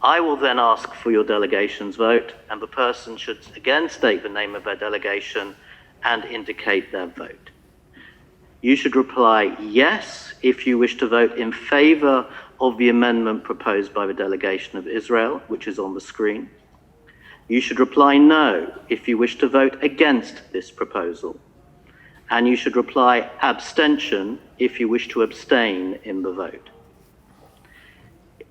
I will then ask for your delegation's vote, and the person should again state the name of their delegation and indicate their vote. You should reply yes if you wish to vote in favor of the amendment proposed by the delegation of Israel, which is on the screen. You should reply no if you wish to vote against this proposal. And you should reply abstention if you wish to abstain in the vote.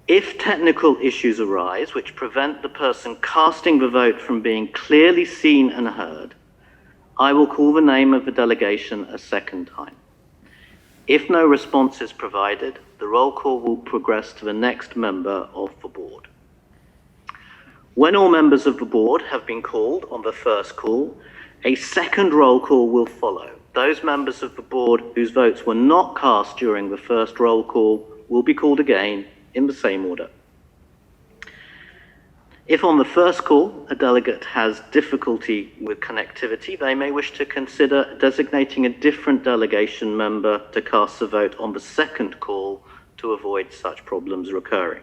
If technical issues arise which prevent the person casting the vote from being clearly seen and heard, I will call the name of the delegation a second time. If no response is provided, the roll call will progress to the next member of the board. When all members of the board have been called on the first call, a second roll call will follow. Those members of the board whose votes were not cast during the first roll call will be called again in the same order. If on the first call a delegate has difficulty with connectivity, they may wish to consider designating a different delegation member to cast a vote on the second call to avoid such problems recurring.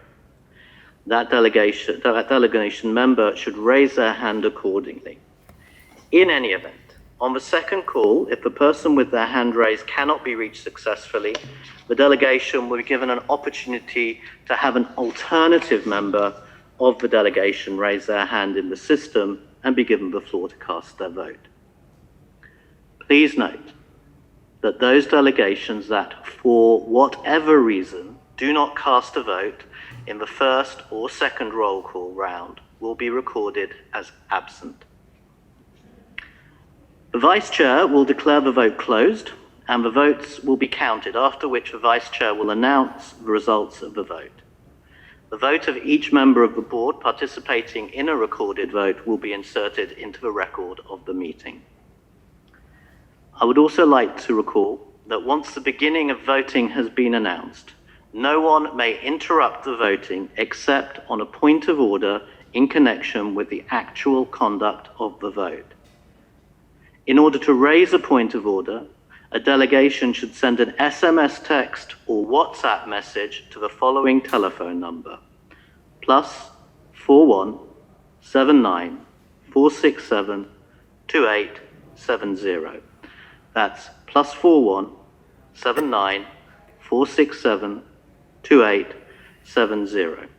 That delegation member should raise their hand accordingly. In any event, on the second call, if the person with their hand raised cannot be reached successfully, the delegation will be given an opportunity to have an alternative member of the delegation raise their hand in the system and be given the floor to cast their vote. Please note that those delegations that, for whatever reason, do not cast a vote in the first or second roll call round will be recorded as absent. The Vice Chair will declare the vote closed and the votes will be counted, after which the Vice Chair will announce the results of the vote. The vote of each member of the board participating in a recorded vote will be inserted into the record of the meeting. I would also like to recall that once the beginning of voting has been announced, no one may interrupt the voting except on a point of order in connection with the actual conduct of the vote. In order to raise a point of order, a delegation should send an SMS text or WhatsApp message to the following telephone number: +41 79 467 2870. That's +41 79 467 2870.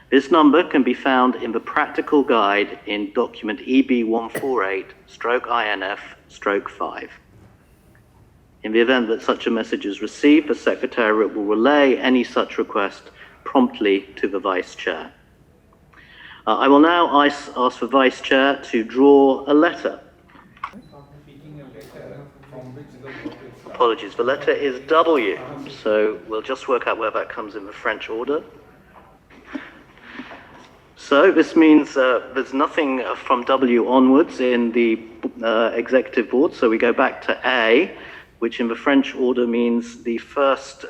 This number can be found in the practical guide in document EB148/INF/5. In the event that such a message is received, the Secretariat will relay any such request promptly to the Vice Chair. I will now ask the Vice Chair to draw a letter. Apologies, the letter is W, so we'll just work out where that comes in the French order. So this means there's nothing from W onwards in the Executive Board, so we go back to A, which in the French order means the first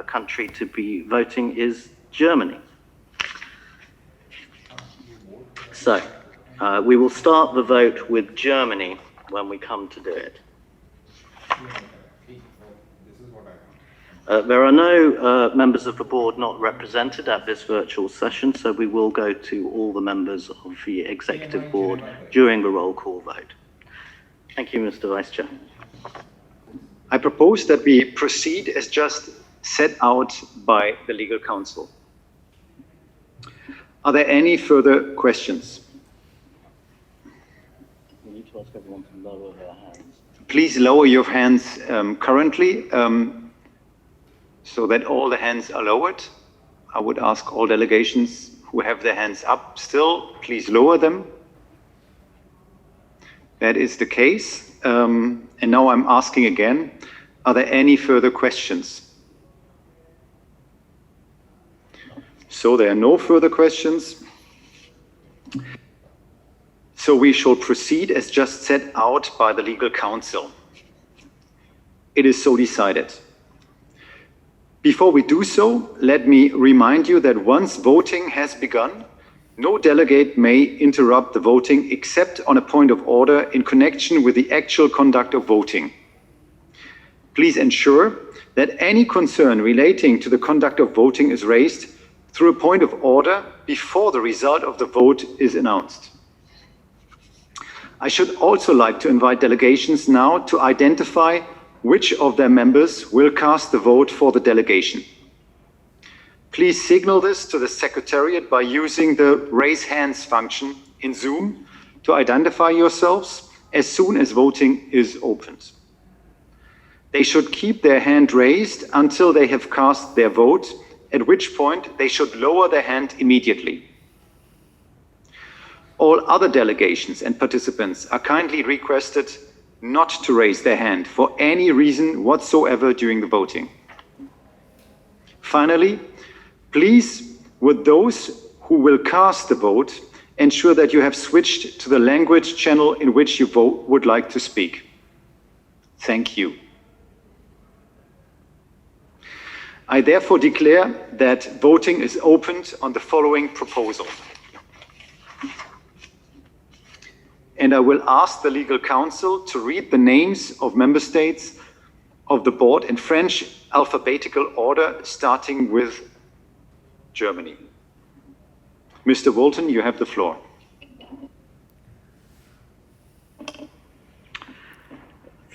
country to be voting is Germany. So we will start the vote with Germany when we come to do it. There are no members of the board not represented at this virtual session, so we will go to all the members of the Executive Board during the roll call vote. Thank you, Mr. Vice Chair. I propose that we proceed as just set out by the Legal Counsel. Are there any further questions? We need to ask everyone to lower their hands. Please lower your hands currently so that all the hands are lowered. I would ask all delegations who have their hands up still, please lower them. That is the case. And now I'm asking again, are there any further questions? So there are no further questions. So we shall proceed as just set out by the Legal Counsel. It is so decided. Before we do so, let me remind you that once voting has begun, no delegate may interrupt the voting except on a point of order in connection with the actual conduct of voting. Please ensure that any concern relating to the conduct of voting is raised through a point of order before the result of the vote is announced. I should also like to invite delegations now to identify which of their members will cast the vote for the delegation. Please signal this to the Secretariat by using the raise hands function in Zoom to identify yourselves as soon as voting is opened. They should keep their hand raised until they have cast their vote, at which point they should lower their hand immediately. All other delegations and participants are kindly requested not to raise their hand for any reason whatsoever during the voting. Finally, please, with those who will cast the vote, ensure that you have switched to the language channel in which you would like to speak. Thank you. I therefore declare that voting is opened on the following proposal. And I will ask the legal counsel to read the names of member states of the board in French alphabetical order, starting with Germany. Mr. Walton, you have the floor.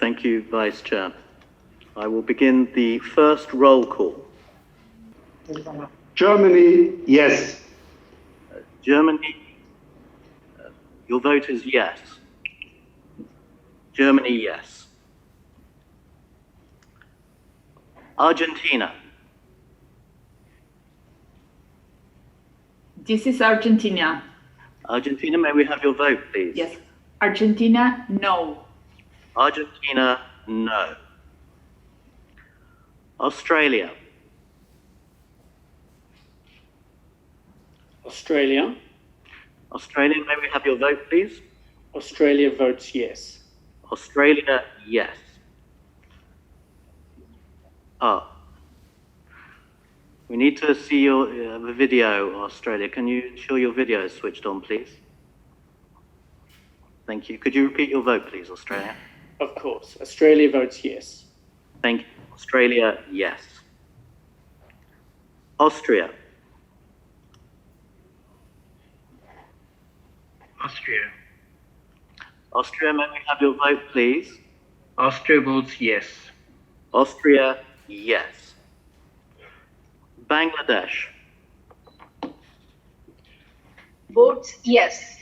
Thank you, Vice Chair. I will begin the first roll call. Germany, yes. Germany, your vote is yes. Germany, yes. Argentina. This is Argentina. Argentina, may we have your vote, please? Yes. Argentina, no. Argentina, no. Australia. Australia. Australia, may we have your vote, please? Australia votes yes. Australia, yes. We need to see your video, Australia. Can you ensure your video is switched on, please? Thank you. Could you repeat your vote, please, Australia? Of course. Australia votes yes. Thank you. Australia, yes. Austria. Austria. Austria, may we have your vote, please? Austria votes yes. Austria, yes. Bangladesh. Votes yes.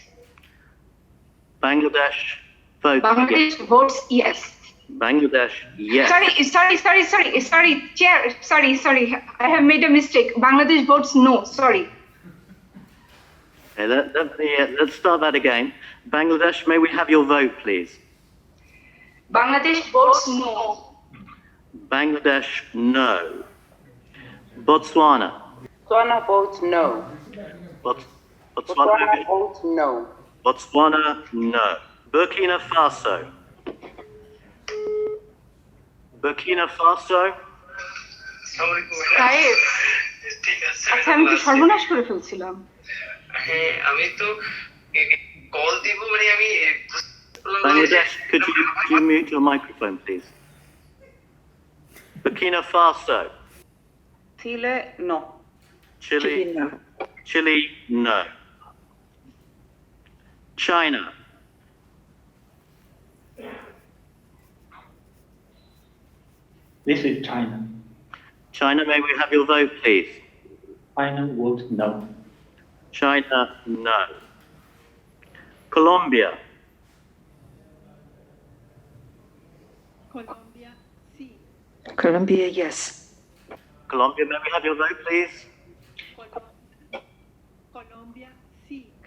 Bangladesh votes Bangladesh yes. votes yes. Bangladesh, yes. Sorry, Chair. Sorry. I have made a mistake. Bangladesh votes no. Sorry. Okay, let's start that again. Bangladesh, may we have your vote, please? Bangladesh votes no. Bangladesh, no. Botswana. Botswana votes no. Botswana votes no. Botswana, no. Burkina Faso. Burkina Faso. আচ্ছা আমি তো সর্বনাশ করে ফেলছিলাম হ্যাঁ আমি তো call দিব মানে আমি Bangladesh, could you mute your microphone, please? Burkina Faso. Chile no. Chile, no. Chile, no. China. This is China. China, may we have your vote, please? China votes no. China, no. Colombia. Colombia, yes. Colombia, may we have your vote, please?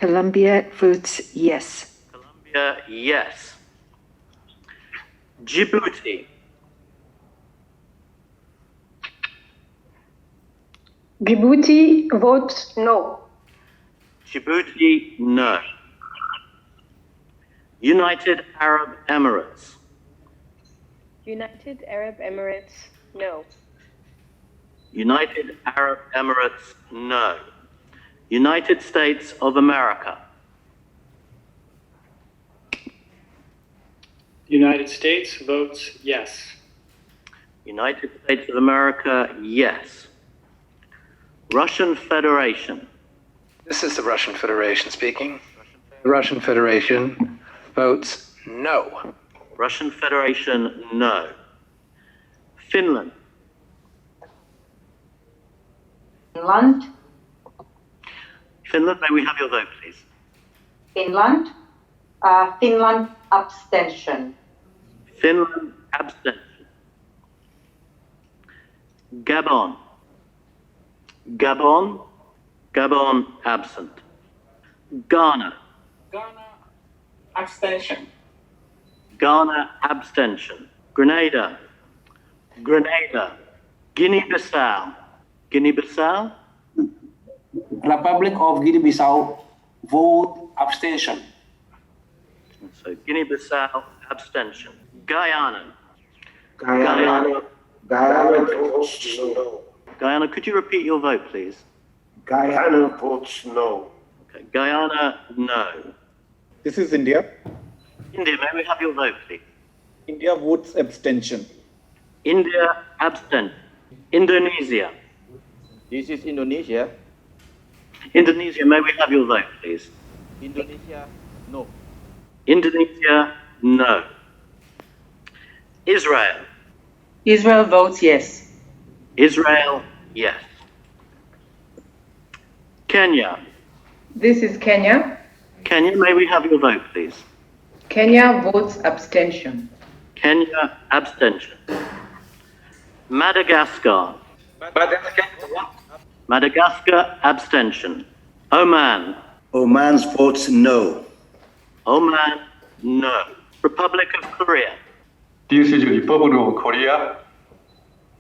Colombia votes yes. Colombia, yes. Djibouti. Djibouti votes no. Djibouti, no. United Arab Emirates. United Arab Emirates, no. United Arab Emirates, no. United States of America. United States votes yes. United States of America, yes. Russian Federation. This is the Russian Federation speaking. The Russian Federation votes no. Russian Federation, no. Finland. Finland. Finland, may we have your vote, please? Finland. Finland abstention. Finland, abstention. Gabon. Gabon. Gabon, absent. Ghana. Ghana, abstention. Ghana, abstention. Grenada. Grenada. Guinea-Bissau. Guinea-Bissau. Republic of Guinea-Bissau, vote abstention. So Guinea-Bissau, abstention. Guyana. Guyana votes no. Guyana, could you repeat your vote, please? Guyana votes no. Okay. Guyana, no. This is India. India, may we have your vote, please? India votes abstention. India, abstention. Indonesia. This is Indonesia. Indonesia, may we have your vote, please? Indonesia, no. Indonesia, no. Israel. Israel votes yes. Israel, yes. Kenya. This is Kenya. Kenya, may we have your vote, please? Kenya votes abstention. Kenya, abstention. Madagascar. Madagascar, abstention. Oman. Oman votes no. Oman, no. Republic of Korea. This is Republic of Korea.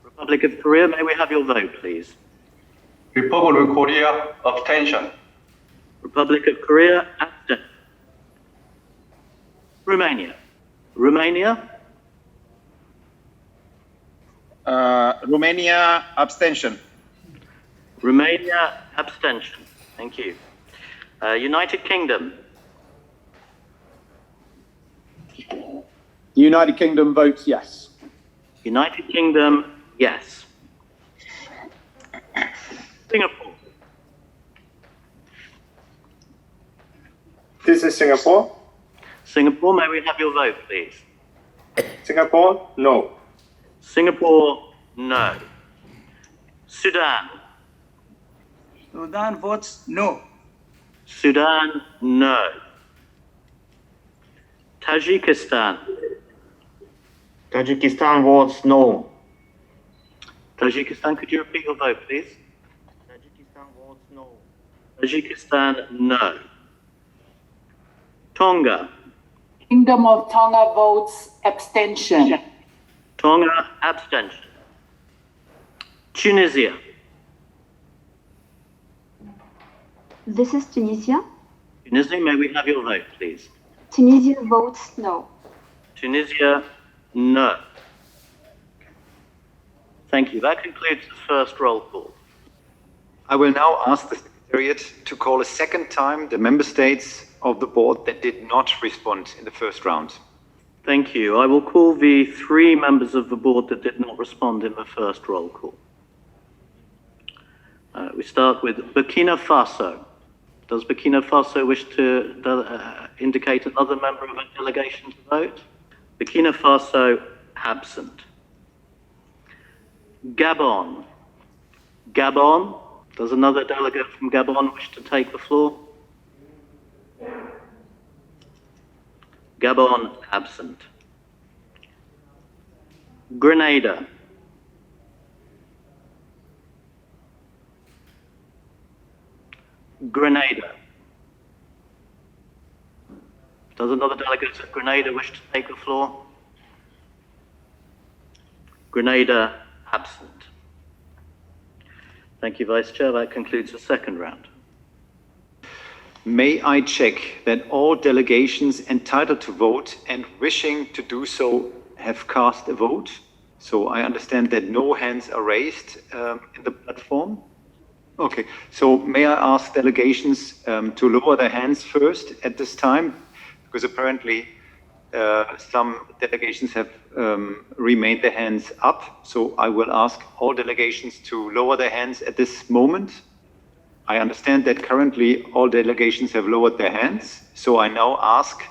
Republic of Korea, may we have your vote, please? Republic of Korea, abstention. Republic of Korea, abstention. Romania. Romania. Romania, abstention. Romania, abstention. Thank you. United Kingdom. The United Kingdom votes yes. United Kingdom, yes. Singapore. This is Singapore. Singapore, may we have your vote, please? Singapore, no. Singapore, no. Sudan. Sudan votes no. Sudan, no. Tajikistan. Tajikistan votes no. Tajikistan, could you repeat your vote, please? Tajikistan votes no. Tajikistan, no. Tonga. Kingdom of Tonga votes abstention. Tonga, abstention. Tunisia. This is Tunisia. Tunisia, may we have your vote, please? Tunisia votes no. Tunisia, no. Thank you. That concludes the first roll call. I will now ask the Secretariat to call a second time the member states of the board that did not respond in the first round. Thank you. I will call the 3 members of the board that did not respond in the first roll call. We start with Burkina Faso. Does Burkina Faso wish to indicate another member of a delegation to vote? Burkina Faso, absent. Gabon. Gabon. Does another delegate from Gabon wish to take the floor? Gabon, absent. Grenada. Grenada. Does another delegate of Grenada wish to take the floor? Grenada, absent. Thank you, Vice Chair. That concludes the second round. May I check that all delegations entitled to vote and wishing to do so have cast a vote? So I understand that no hands are raised in the platform. Okay, so may I ask delegations to lower their hands first at this time? Because apparently some delegations have remained their hands up. So I will ask all delegations to lower their hands at this moment. I understand that currently all delegations have lowered their hands. So I now ask,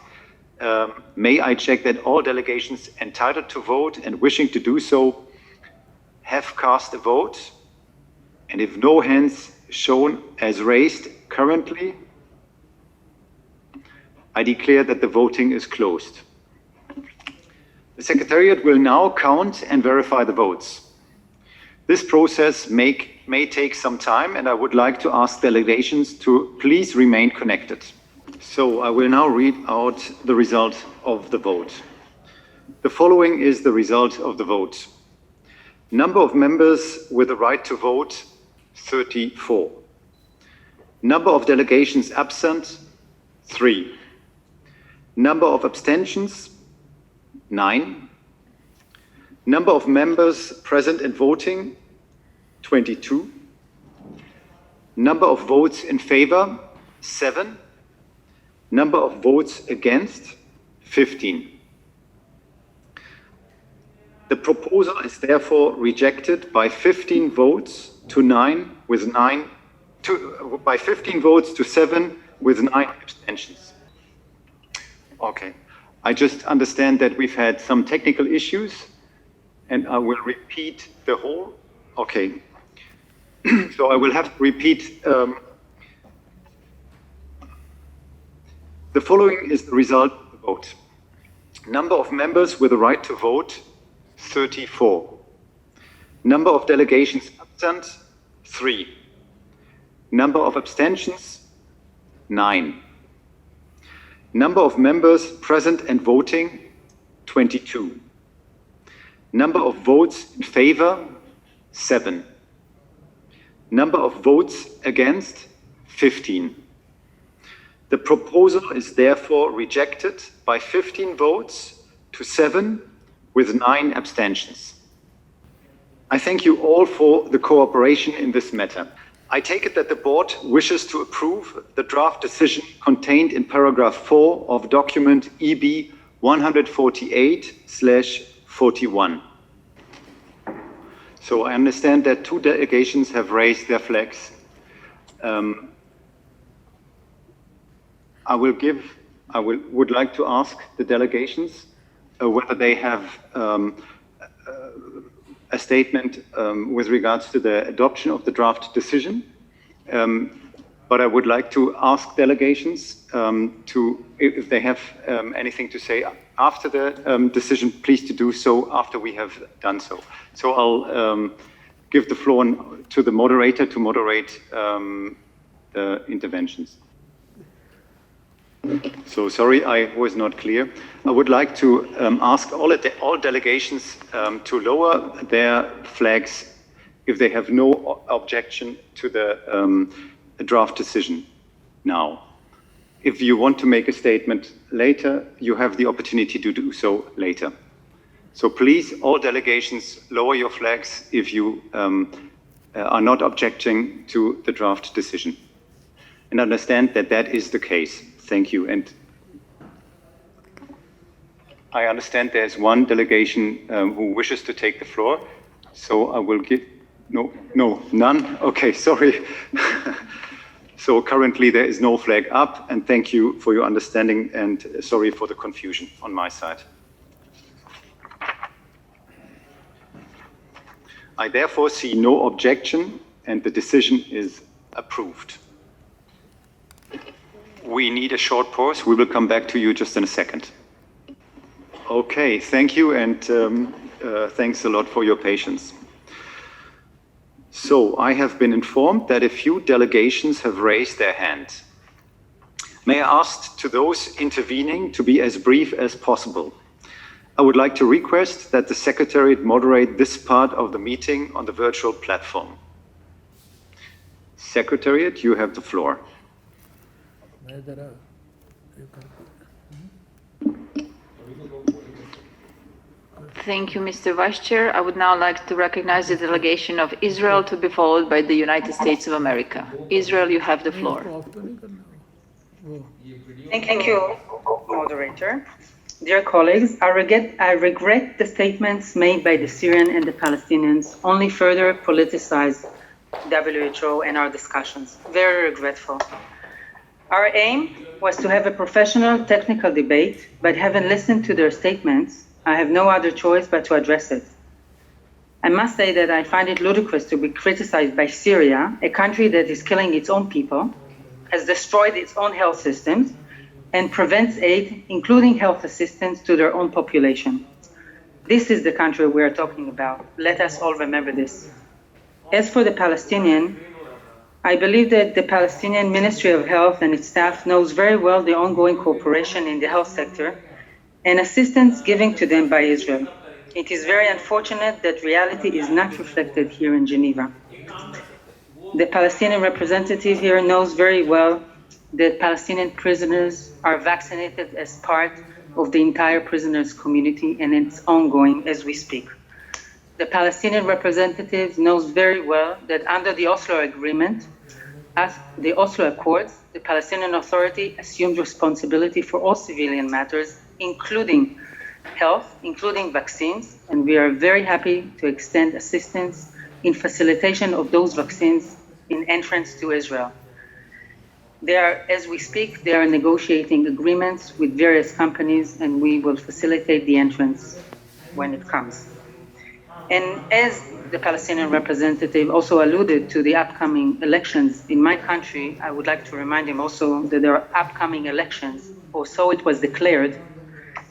may I check that all delegations entitled to vote and wishing to do so have cast a vote? And if no hands shown as raised currently, I declare that the voting is closed. The Secretariat will now count and verify the votes. This process may take some time, and I would like to ask delegations to please remain connected. So I will now read out the result of the vote. The following is the result of the vote. Number of members with the right to vote, 34. Number of delegations absent, 3. Number of abstentions, 9. Number of members present and voting, 22. Number of votes in favor, 7. Number of votes against, 15. The proposal is therefore rejected by 15 votes to 9 with 9 by 15 votes to 7 with 9 abstentions. Okay. I just understand that we've had some technical issues, and I will repeat the whole. Okay. So I will have to repeat. The following is the result of the vote. Number of members with the right to vote, 34. Number of delegations absent, 3. Number of abstentions, 9. Number of members present and voting, 22. Number of votes in favor, 7. Number of votes against, 15. The proposal is therefore rejected by 15 votes to 7 with 9 abstentions. I thank you all for the cooperation in this matter. I take it that the board wishes to approve the draft decision contained in paragraph 4 of document EB 148/41. So I understand that 2 delegations have raised their flags. I would like to ask the delegations whether they have a statement with regards to the adoption of the draft decision. But I would like to ask delegations if they have anything to say after the decision, please to do so after we have done so. So I'll give the floor to the moderator to moderate the interventions. So sorry, I was not clear. I would like to ask all delegations to lower their flags if they have no objection to the draft decision now. If you want to make a statement later, you have the opportunity to do so later. So please, all delegations, lower your flags if you are not objecting to the draft decision. And understand that that is the case. Thank you. And I understand there's one delegation who wishes to take the floor. So I will give, none? Okay, sorry. So currently there is no flag up, and thank you for your understanding, and sorry for the confusion on my side. I therefore see no objection, and the decision is approved. We need a short pause. We will come back to you just in a second. Okay, thank you, and thanks a lot for your patience. So I have been informed that a few delegations have raised their hand. May I ask to those intervening to be as brief as possible. I would like to request that the Secretariat moderate this part of the meeting on the virtual platform. Secretariat, you have the floor. Thank you, Mr. Vice Chair. I would now like to recognize the delegation of Israel, to be followed by the United States of America. Israel, you have the floor. Thank you, moderator. Dear colleagues, I regret the statements made by the Syrian and the Palestinians only further politicize WHO and our discussions. Very regretful. Our aim was to have a professional technical debate, but having listened to their statements, I have no other choice but to address it. I must say that I find it ludicrous to be criticized by Syria, a country that is killing its own people, has destroyed its own health systems, and prevents aid, including health assistance, to their own population. This is the country we are talking about. Let us all remember this. As for the Palestinian, I believe that the Palestinian Ministry of Health and its staff knows very well the ongoing cooperation in the health sector and assistance given to them by Israel. It is very unfortunate that reality is not reflected here in Geneva. The Palestinian representative here knows very well that Palestinian prisoners are vaccinated as part of the entire prisoners community, and it's ongoing as we speak. The Palestinian representative knows very well that under the Oslo Agreement, as the Oslo Accords, the Palestinian Authority assumed responsibility for all civilian matters, including health, including vaccines, and we are very happy to extend assistance in facilitation of those vaccines in entrance to Israel. They are, as we speak, they are negotiating agreements with various companies, and we will facilitate the entrance when it comes. And as the Palestinian representative also alluded to the upcoming elections in my country, I would like to remind him also that there are upcoming elections, or so it was declared,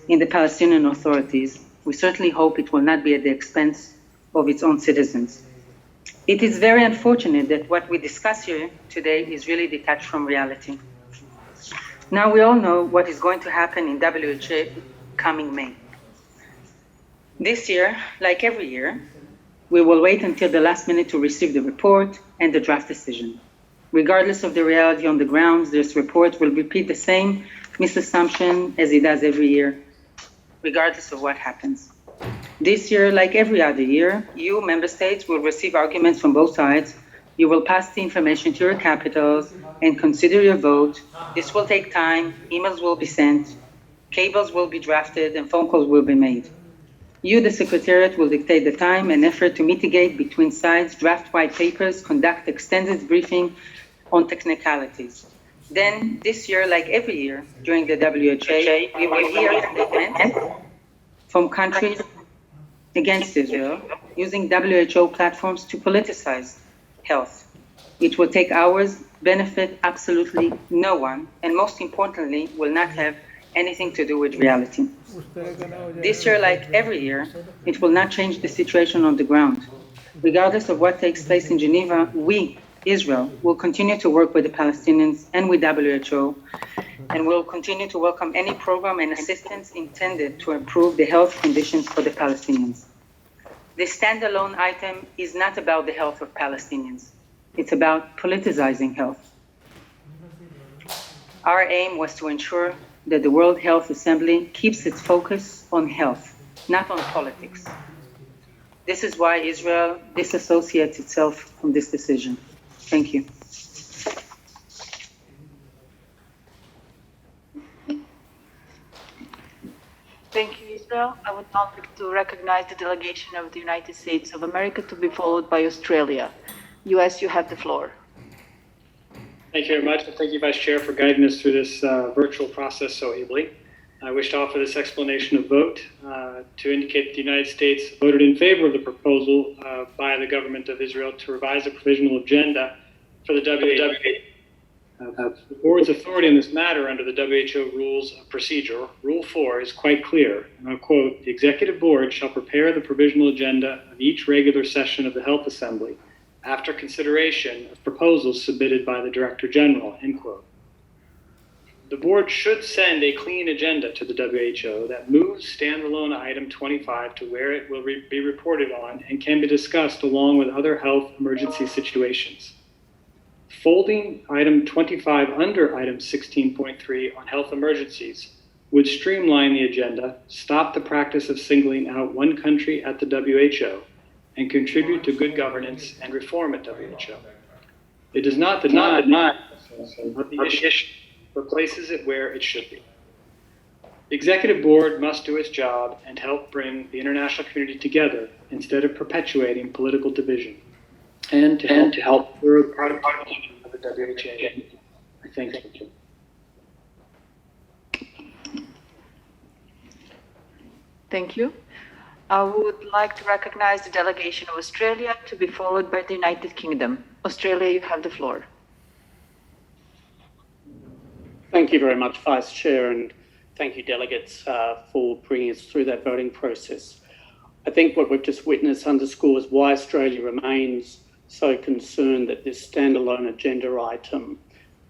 in the Palestinian authorities. We certainly hope it will not be at the expense of its own citizens. It is very unfortunate that what we discuss here today is really detached from reality. Now we all know what is going to happen in WHO coming May. This year, like every year, we will wait until the last minute to receive the report and the draft decision. Regardless of the reality on the ground, this report will repeat the same misassumption as it does every year, regardless of what happens. This year, like every other year, you, member states, will receive arguments from both sides. You will pass the information to your capitals and consider your vote. This will take time, emails will be sent, cables will be drafted, and phone calls will be made. You, the Secretariat, will dictate the time and effort to mitigate between sides, draft white papers, conduct extended briefing on technicalities. Then, this year, like every year, during the WHO, we will hear statements from countries against Israel, using WHO platforms to politicize health. It will take hours, benefit absolutely no one, and most importantly, will not have anything to do with reality. This year, like every year, it will not change the situation on the ground. Regardless of what takes place in Geneva, we, Israel, will continue to work with the Palestinians and with WHO, and will continue to welcome any program and assistance intended to improve the health conditions for the Palestinians. This standalone item is not about the health of Palestinians. It's about politicizing health. Our aim was to ensure that the World Health Assembly keeps its focus on health, not on politics. This is why Israel disassociates itself from this decision. Thank you. Thank you, Israel. I would now like to recognize the delegation of the United States of America, to be followed by Australia. US, you have the floor. Thank you very much, and thank you, Vice Chair, for guiding us through this virtual process so ably. I wish to offer this explanation of vote to indicate that the United States voted in favor of the proposal by the government of Israel to revise a provisional agenda for the WHO. The board's authority in this matter under the WHO Rules of Procedure, Rule 4, is quite clear, and I'll quote, "The Executive Board shall prepare the provisional agenda of each regular session of the Health Assembly after consideration of proposals submitted by the Director General," end quote. The board should send a clean agenda to the WHO that moves standalone item 25 to where it will be reported on and can be discussed along with other health emergency situations. Folding item 25 under item 16.3 on health emergencies would streamline the agenda, stop the practice of singling out one country at the WHO, and contribute to good governance and reform at WHO. It does not deny the issue, but places it where it should be. The Executive Board must do its job and help bring the international community together instead of perpetuating political division, and to help through the productivity of the WHO. I thank you. Thank you. I would like to recognize the delegation of Australia to be followed by the United Kingdom. Australia, you have the floor. Thank you very much, Vice Chair, and thank you, delegates, for bringing us through that voting process. I think what we've just witnessed underscores why Australia remains so concerned that this standalone agenda item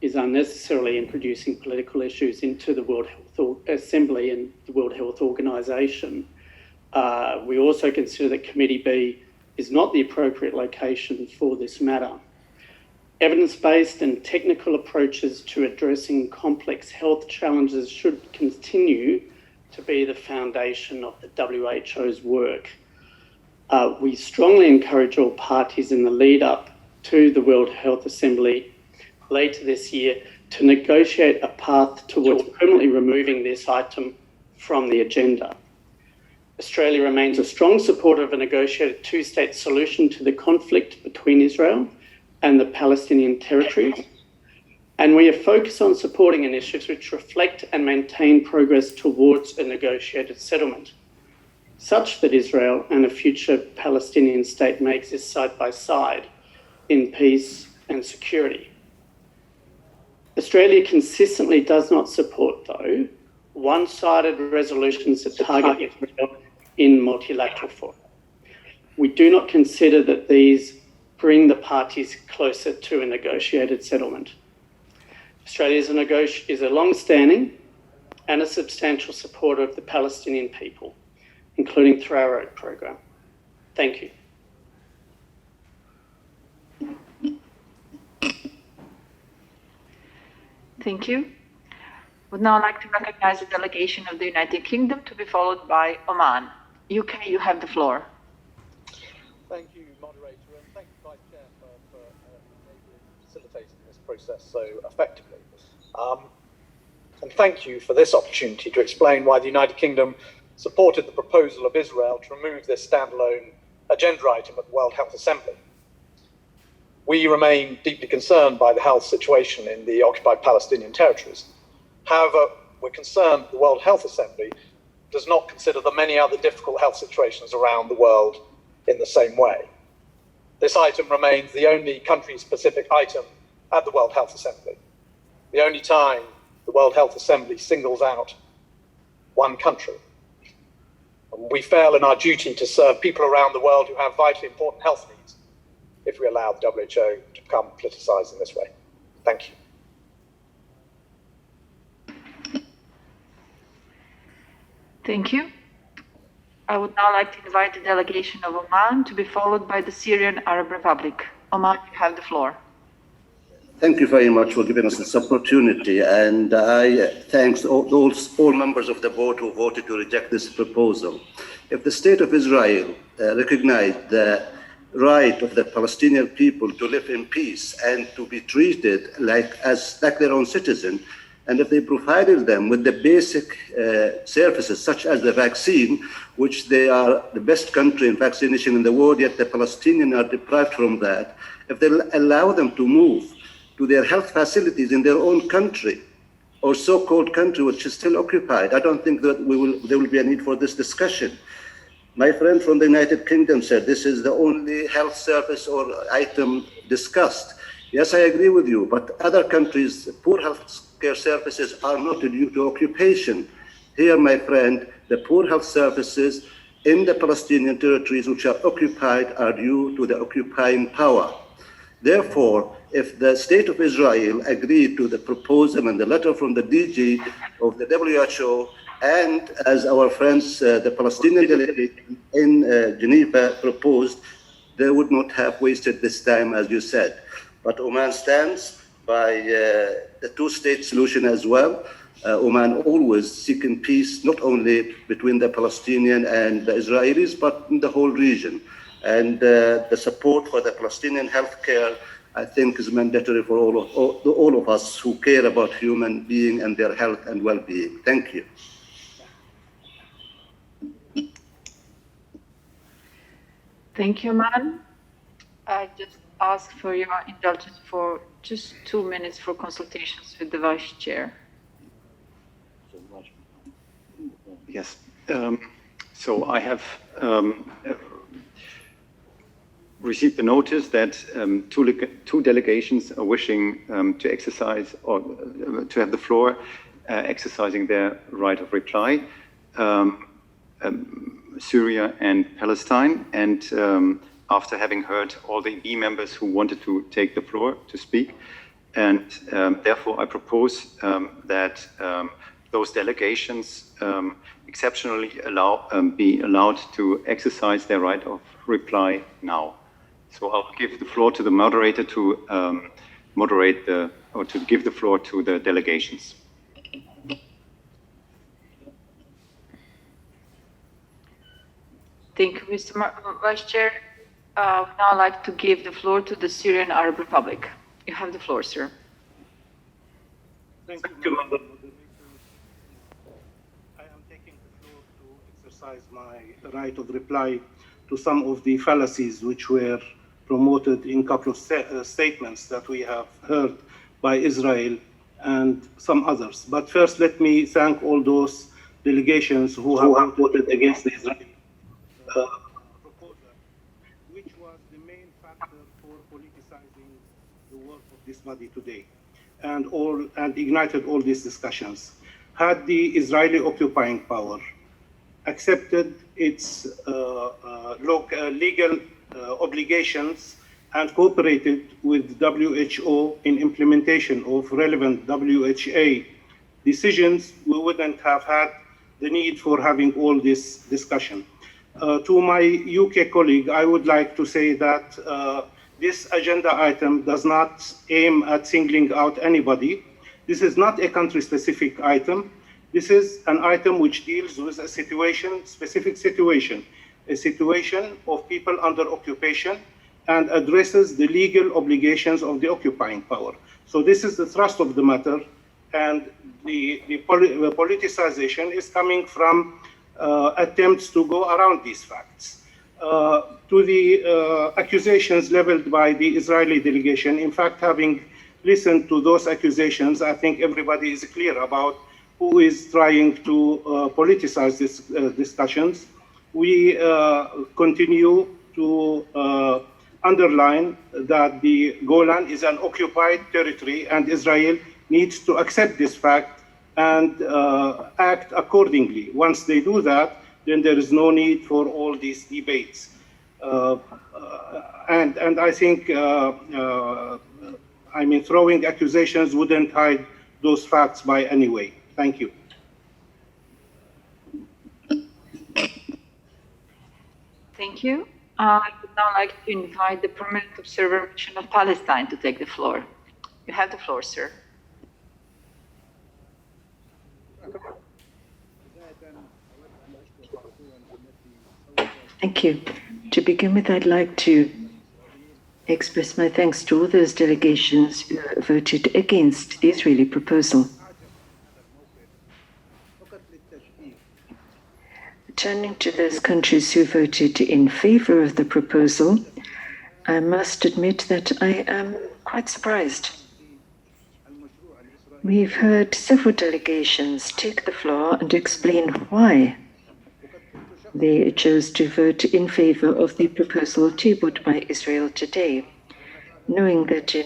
is unnecessarily introducing political issues into the World Health Assembly and the World Health Organization. We also consider that Committee B is not the appropriate location for this matter. Evidence-based and technical approaches to addressing complex health challenges should continue to be the foundation of the WHO's work. We strongly encourage all parties in the lead up to the World Health Assembly later this year to negotiate a path towards permanently removing this item from the agenda. Australia remains a strong supporter of a negotiated two-state solution to the conflict between Israel and the Palestinian territories, and we are focused on supporting initiatives which reflect and maintain progress towards a negotiated settlement, such that Israel and a future Palestinian state may exist side by side in peace and security. Australia consistently does not support, though, one-sided resolutions that target Israel in multilateral fora. We do not consider that these bring the parties closer to a negotiated settlement. Australia is a long-standing and a substantial supporter of the Palestinian people, including through our own program. Thank you. Thank you. Would now like to recognize the delegation of the United Kingdom to be followed by Oman. UK, you have the floor. Thank you, moderator, and thank you, Vice Chair, for facilitating this process so effectively. And thank you for this opportunity to explain why the United Kingdom supported the proposal of Israel to remove this standalone agenda item at the World Health Assembly. We remain deeply concerned by the health situation in the occupied Palestinian territories. However, we're concerned the World Health Assembly does not consider the many other difficult health situations around the world in the same way. This item remains the only country-specific item at the World Health Assembly, the only time the World Health Assembly singles out one country. And we fail in our duty to serve people around the world who have vitally important health needs if we allow the WHO to become politicized in this way. Thank you. Thank you. I would now like to invite the delegation of Oman to be followed by the Syrian Arab Republic. Oman, you have the floor. Thank you very much for giving us this opportunity, and I thank all members of the board who voted to reject this proposal. If the state of Israel recognized the right of the Palestinian people to live in peace and to be treated like their own citizen, and if they provided them with the basic services such as the vaccine, which they are the best country in vaccination in the world, yet the Palestinians are deprived from that, if they allow them to move to their health facilities in their own country, or so-called country which is still occupied, I don't think that there will be a need for this discussion. My friend from the United Kingdom said this is the only health service or item discussed. Yes, I agree with you, but other countries' poor health care services are not due to occupation. Here, my friend, the poor health services in the Palestinian territories which are occupied are due to the occupying power. Therefore, if the state of Israel agreed to the proposal and the letter from the DG of the WHO, and as our friends, the Palestinian delegation in Geneva proposed, they would not have wasted this time, as you said. But Oman stands by the two-state solution as well. Oman always seeking peace, not only between the Palestinian and the Israelis, but in the whole region. And the support for the Palestinian healthcare, I think, is mandatory for all of us who care about human being and their health and well-being. Thank you. Thank you, Oman. I just ask for your indulgence for just 2 minutes for consultations with the Vice Chair. Yes. So I have received the notice that two delegations are wishing to exercise or to have the floor, exercising their right of reply, Syria and Palestine. And after having heard all the EB members who wanted to take the floor to speak, and therefore I propose that those delegations exceptionally be allowed to exercise their right of reply now. So I'll give the floor to the moderator to moderate or to give the floor to the delegations. Thank you, Mr. Vice Chair. I would now like to give the floor to the Syrian Arab Republic. You have the floor, sir. Thank you, Madam Moderator. I am taking the floor to exercise my right of reply to some of the fallacies which were promoted in a couple of statements that we have heard by Israel and some others. But first, let me thank all those delegations who have voted against the Israeli proposal, which was the main factor for politicizing the work of this body today, and ignited all these discussions. Had the Israeli occupying power accepted its legal obligations and cooperated with WHO in implementation of relevant WHA decisions, we wouldn't have had the need for having all this discussion. To my UK colleague, I would like to say that this agenda item does not aim at singling out anybody. This is not a country-specific item. This is an item which deals with a situation, specific situation, a situation of people under occupation, and addresses the legal obligations of the occupying power. So this is the thrust of the matter, and the politicization is coming from attempts to go around these facts. To the accusations leveled by the Israeli delegation, in fact, having listened to those accusations, I think everybody is clear about who is trying to politicize these discussions. We continue to underline that the Golan is an occupied territory, and Israel needs to accept this fact and act accordingly. Once they do that, then there is no need for all these debates. And I think, throwing accusations wouldn't hide those facts by any way. Thank you. Thank you. I would now like to invite the Permanent Observer Mission of Palestine to take the floor. You have the floor, sir. Thank you. To begin with, I'd like to express my thanks to all those delegations who voted against the Israeli proposal. Turning to those countries who voted in favor of the proposal, I must admit that I am quite surprised. We've heard several delegations take the floor and explain why they chose to vote in favor of the proposal tabled by Israel today, knowing that in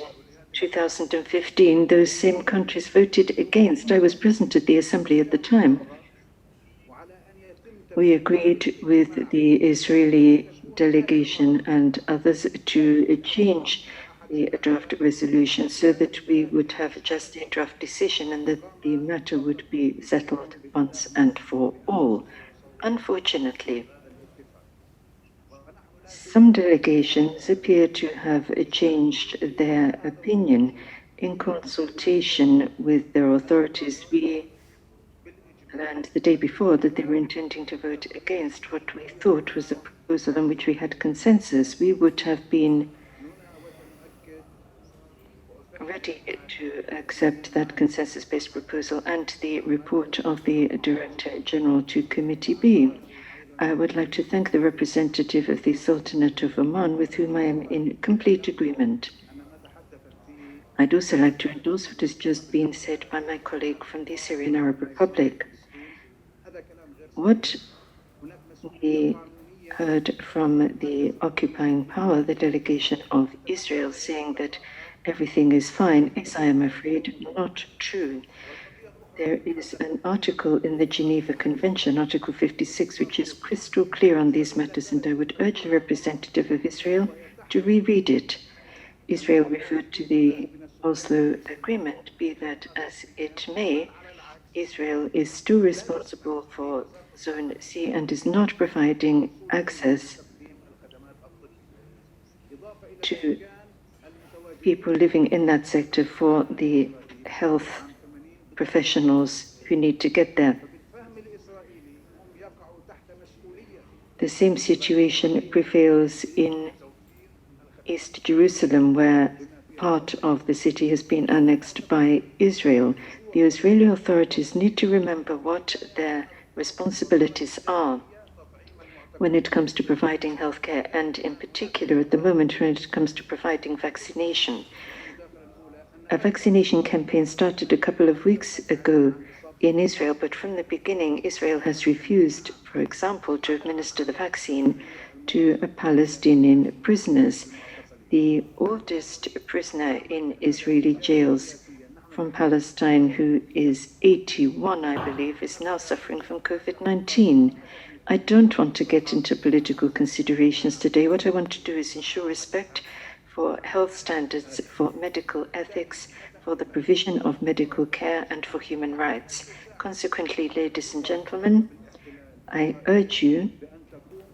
2015 those same countries voted against. I was present at the assembly at the time. We agreed with the Israeli delegation and others to change the draft resolution so that we would have just a draft decision and that the matter would be settled once and for all. Unfortunately, some delegations appear to have changed their opinion. In consultation with their authorities, we learned the day before that they were intending to vote against what we thought was a proposal on which we had consensus. We would have been ready to accept that consensus-based proposal and the report of the Director General to Committee B. I would like to thank the representative of the Sultanate of Oman, with whom I am in complete agreement. I'd also like to endorse what has just been said by my colleague from the Syrian Arab Republic. What we heard from the occupying power, the delegation of Israel, saying that everything is fine, is, I am afraid, not true. There is an article in the Geneva Convention, Article 56, which is crystal clear on these matters, and I would urge the representative of Israel to reread it. Israel referred to the Oslo Agreement, be that as it may, Israel is still responsible for Zone C and is not providing access to people living in that sector for the health professionals who need to get there. The same situation prevails in East Jerusalem, where part of the city has been annexed by Israel. The Israeli authorities need to remember what their responsibilities are when it comes to providing healthcare, and in particular at the moment when it comes to providing vaccination. A vaccination campaign started a couple of weeks ago in Israel, but from the beginning, Israel has refused, for example, to administer the vaccine to Palestinian prisoners. The oldest prisoner in Israeli jails from Palestine, who is 81, I believe, is now suffering from COVID-19. I don't want to get into political considerations today. What I want to do is ensure respect for health standards, for medical ethics, for the provision of medical care, and for human rights. Consequently, ladies and gentlemen, I urge you,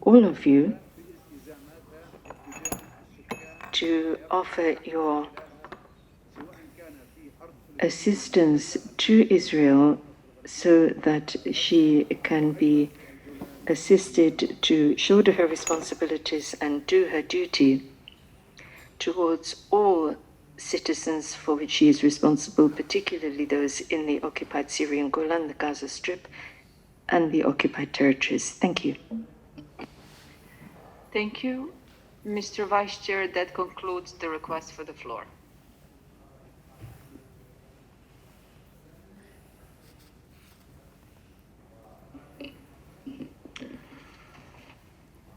all of you, to offer your assistance to Israel so that she can be assisted to shoulder her responsibilities and do her duty towards all citizens for which she is responsible, particularly those in the occupied Syrian Golan, the Gaza Strip, and the occupied territories. Thank you. Thank you. Mr. Vice Chair, that concludes the request for the floor.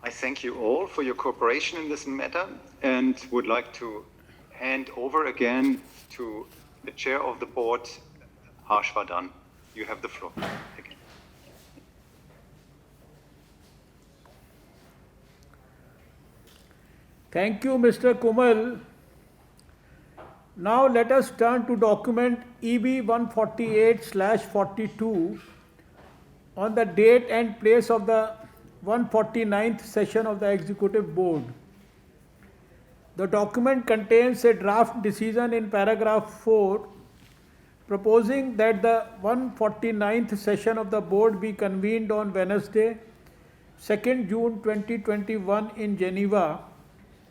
I thank you all for your cooperation in this matter and would like to hand over again to the chair of the board, Harsh Vardhan. You have the floor. Again. Thank you, Mr. Kumal. Now let us turn to document EB 148/42 on the date and place of the 149th session of the Executive Board. The document contains a draft decision in paragraph 4 proposing that the 149th session of the Board be convened on Wednesday, 2nd June 2021 in Geneva,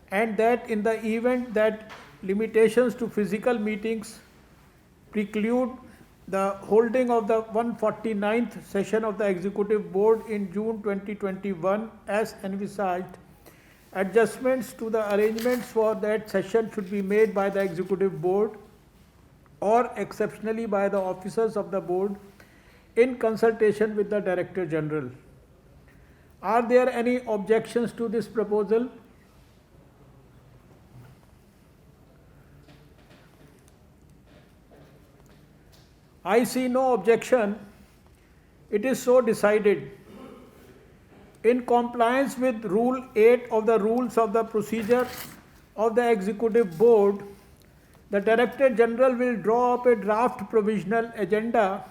and that in the event that limitations to physical meetings preclude the holding of the 149th session of the Executive Board in June 2021 as envisaged, adjustments to the arrangements for that session should be made by the Executive Board or exceptionally by the officers of the Board in consultation with the Director General. Are there any objections to this proposal? I see no objection. It is so decided. In compliance with Rule 8 of the Rules of the Procedure of the Executive Board, the Director General will draw up a draft provisional agenda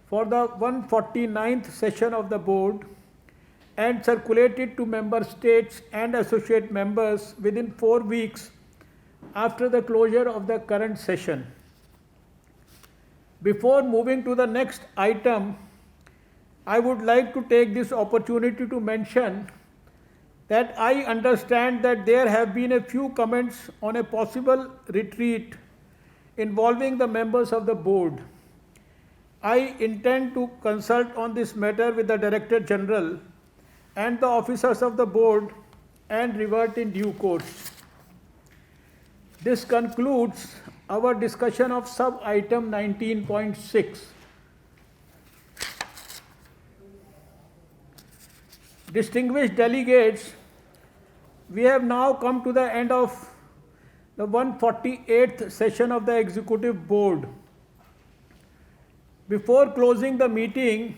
for the 149th session of the Board and circulate it to Member States and Associate Members within 4 weeks after the closure of the current session. Before moving to the next item, I would like to take this opportunity to mention that I understand that there have been a few comments on a possible retreat involving the members of the Board. I intend to consult on this matter with the Director General and the officers of the Board and revert in due course. This concludes our discussion of sub-item 19.6. distinguished delegates, we have now come to the end of the 148th session of the Executive Board. Before closing the meeting,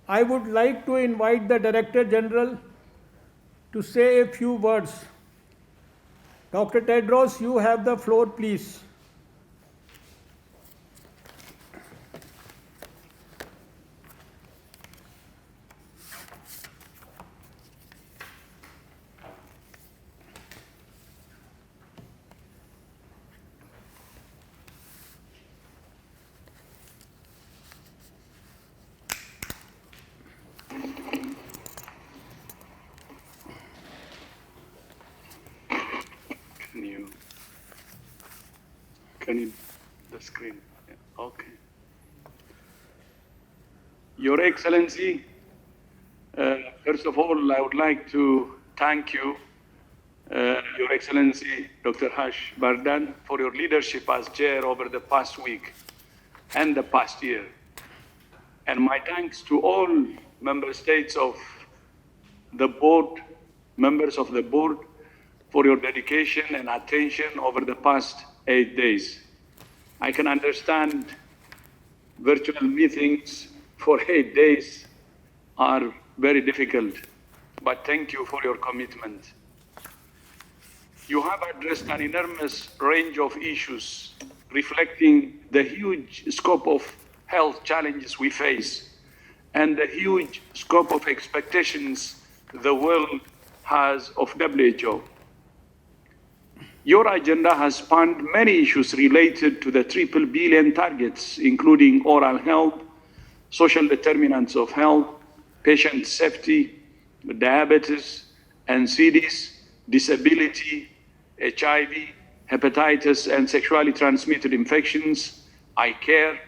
I would like to invite the Director General to say a few words. Dr. Tedros, you have the floor, please. The screen? Yeah. Okay. Your Excellency, first of all, I would like to thank you, Your Excellency, Dr. Harsh Vardhan, for your leadership as chair over the past week and the past year. And my thanks to all member states of the board, members of the board, for your dedication and attention over the past 8 days. I can understand virtual meetings for 8 days are very difficult, but thank you for your commitment. You have addressed an enormous range of issues reflecting the huge scope of health challenges we face and the huge scope of expectations the world has of WHO. Your agenda has spanned many issues related to the triple billion targets, including oral health, social determinants of health, patient safety, diabetes, NCDs, disability, HIV, hepatitis and sexually transmitted infections, eye care,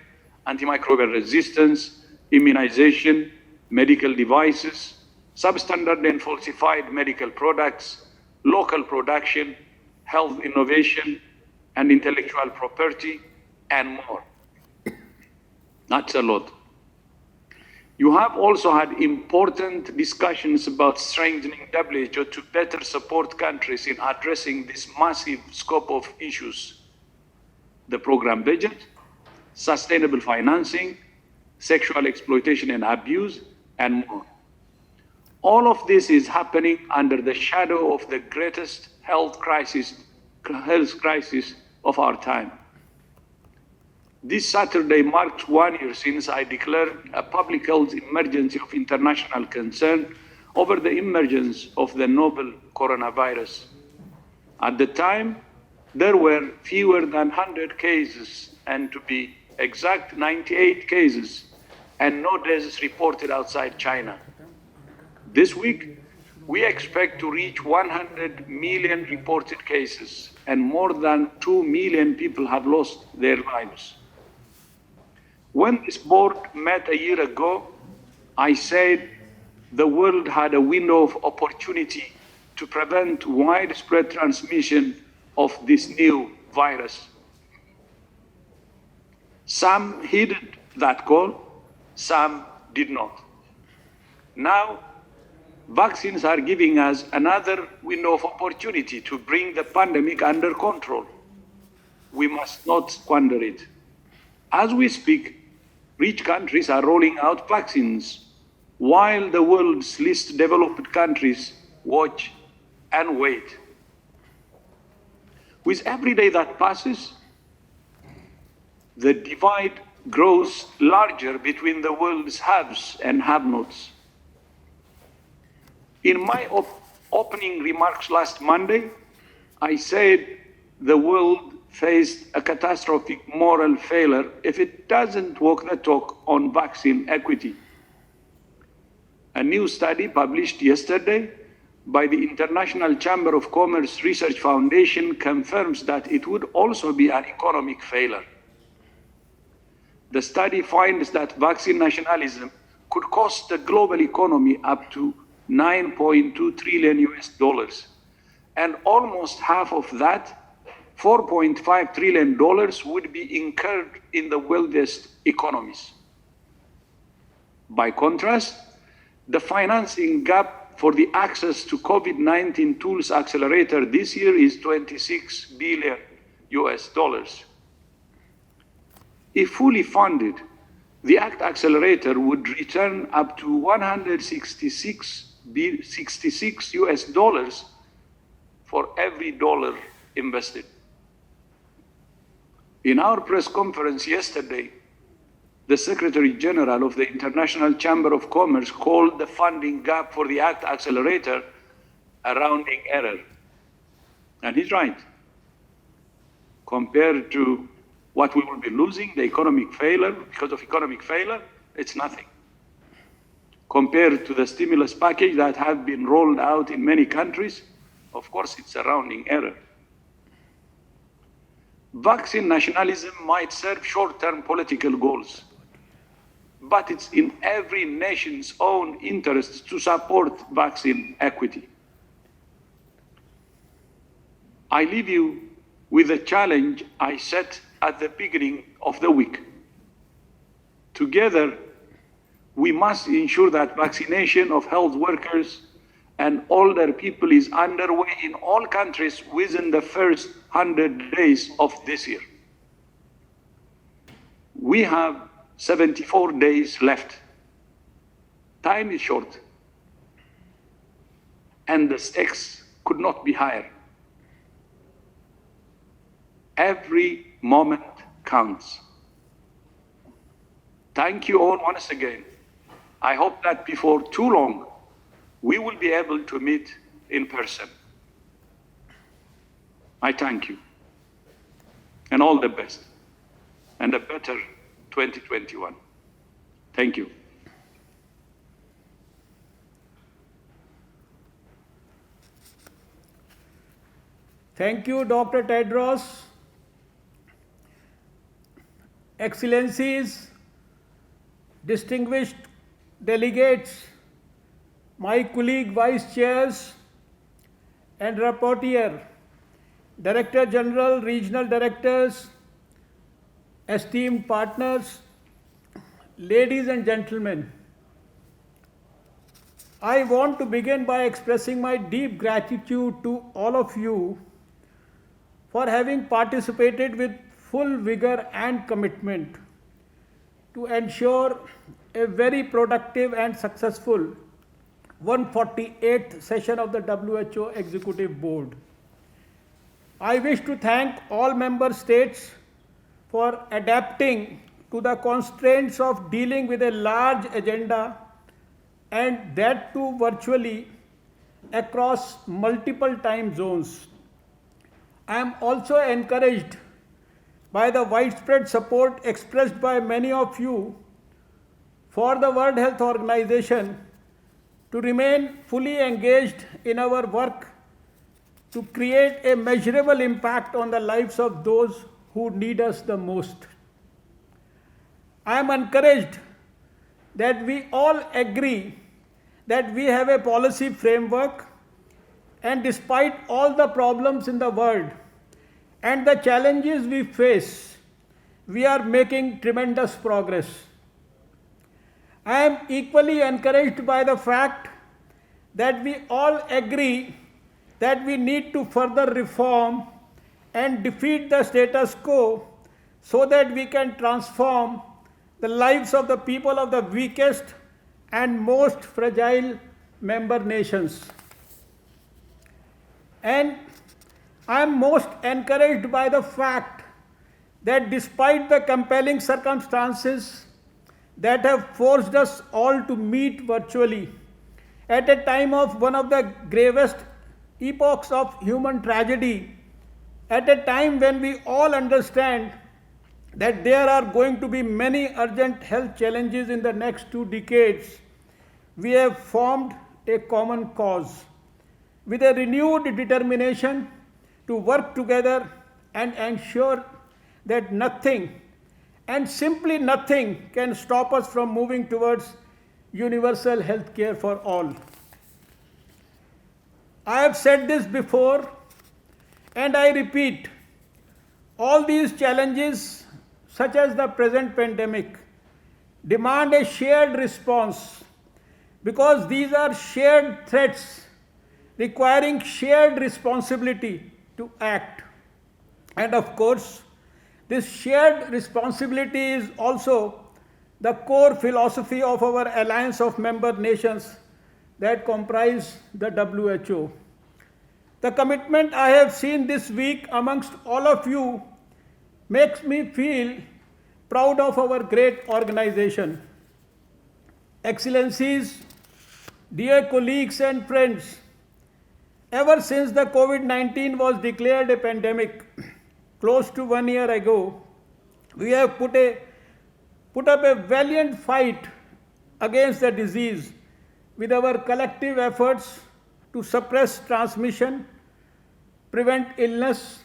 antimicrobial resistance, immunization, medical devices, substandard and falsified medical products, local production, health innovation, and intellectual property, and more. That's a lot. You have also had important discussions about strengthening WHO to better support countries in addressing this massive scope of issues: the program budget, sustainable financing, sexual exploitation and abuse, and more. All of this is happening under the shadow of the greatest health crisis of our time. This Saturday marks 1 year since I declared a public health emergency of international concern over the emergence of the novel coronavirus. At the time, there were fewer than 100 cases, and to be exact, 98 cases, and no deaths reported outside China. This week, we expect to reach 100 million reported cases, and more than 2 million people have lost their lives. When this board met a year ago, I said the world had a window of opportunity to prevent widespread transmission of this new virus. Some heeded that call, some did not. Now, vaccines are giving us another window of opportunity to bring the pandemic under control. We must not squander it. As we speak, rich countries are rolling out vaccines, while the world's least developed countries watch and wait. With every day that passes, the divide grows larger between the world's haves and have-nots. In my opening remarks last Monday, I said the world faced a catastrophic moral failure if it doesn't walk the talk on vaccine equity. A new study published yesterday by the International Chamber of Commerce Research Foundation confirms that it would also be an economic failure. The study finds that vaccine nationalism could cost the global economy up to $9.2 trillion US, and almost half of that, $4.5 trillion, would be incurred in the wealthiest economies. By contrast, The financing gap for the access to COVID-19 tools accelerator this year is 26 billion US dollars. If fully funded, the ACT accelerator would return up to 166 US dollars for every dollar invested. In our press conference yesterday, the Secretary General of the International Chamber of Commerce called the funding gap for the ACT accelerator a rounding error. And he's right. Compared to what we will be losing, the economic failure, because of economic failure, it's nothing. Compared to the stimulus package that have been rolled out in many countries, of course, it's a rounding error. Vaccine nationalism might serve short-term political goals, but it's in every nation's own interest to support vaccine equity. I leave you with a challenge I set at the beginning of the week. Together, we must ensure that vaccination of health workers and older people is underway in all countries within the first 100 days of this year. We have 74 days left. Time is short, and the stakes could not be higher. Every moment counts. Thank you all once again. I hope that before too long, we will be able to meet in person. I thank you, and all the best, and a better 2021. Thank you. Thank you, Dr. Tedros. Excellencies, distinguished delegates, my colleague vice chairs and rapporteur, Director General, regional directors, esteemed partners, ladies and gentlemen, I want to begin by expressing my deep gratitude to all of you for having participated with full vigor and commitment to ensure a very productive and successful 148th session of the WHO Executive Board. I wish to thank all member states for adapting to the constraints of dealing with a large agenda, and that too virtually across multiple time zones. I am also encouraged by the widespread support expressed by many of you for the World Health Organization to remain fully engaged in our work to create a measurable impact on the lives of those who need us the most. I am encouraged that we all agree that we have a policy framework, and despite all the problems in the world and the challenges we face, we are making tremendous progress. I am equally encouraged by the fact that we all agree that we need to further reform and defeat the status quo so that we can transform the lives of the people of the weakest and most fragile member nations. And I am most encouraged by the fact that despite the compelling circumstances that have forced us all to meet virtually at a time of one of the gravest epochs of human tragedy, at a time when we all understand that there are going to be many urgent health challenges in the next 2 decades, we have formed a common cause with a renewed determination to work together and ensure that nothing, and simply nothing, can stop us from moving towards universal health care for all. I have said this before, and I repeat, all these challenges, such as the present pandemic, demand a shared response because these are shared threats requiring shared responsibility to act. And of course, this shared responsibility is also the core philosophy of our alliance of member nations that comprise the WHO. The commitment I have seen this week amongst all of you makes me feel proud of our great organization. Excellencies, dear colleagues and friends, ever since the COVID-19 was declared a pandemic close to 1 year ago, we have put up a valiant fight against the disease with our collective efforts to suppress transmission, prevent illness,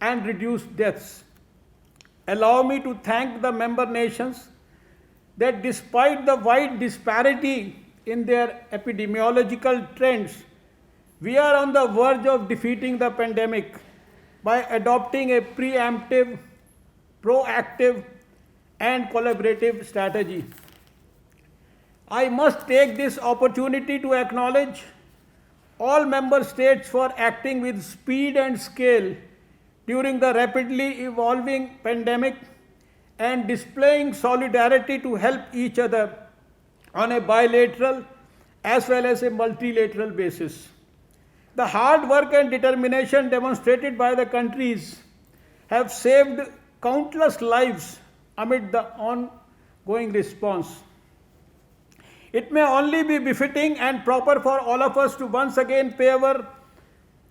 and reduce deaths. Allow me to thank the member nations that despite the wide disparity in their epidemiological trends, we are on the verge of defeating the pandemic by adopting a preemptive, proactive, and collaborative strategy. I must take this opportunity to acknowledge all member states for acting with speed and scale during the rapidly evolving pandemic and displaying solidarity to help each other on a bilateral as well as a multilateral basis. The hard work and determination demonstrated by the countries have saved countless lives amid the ongoing response. It may only be befitting and proper for all of us to once again pay our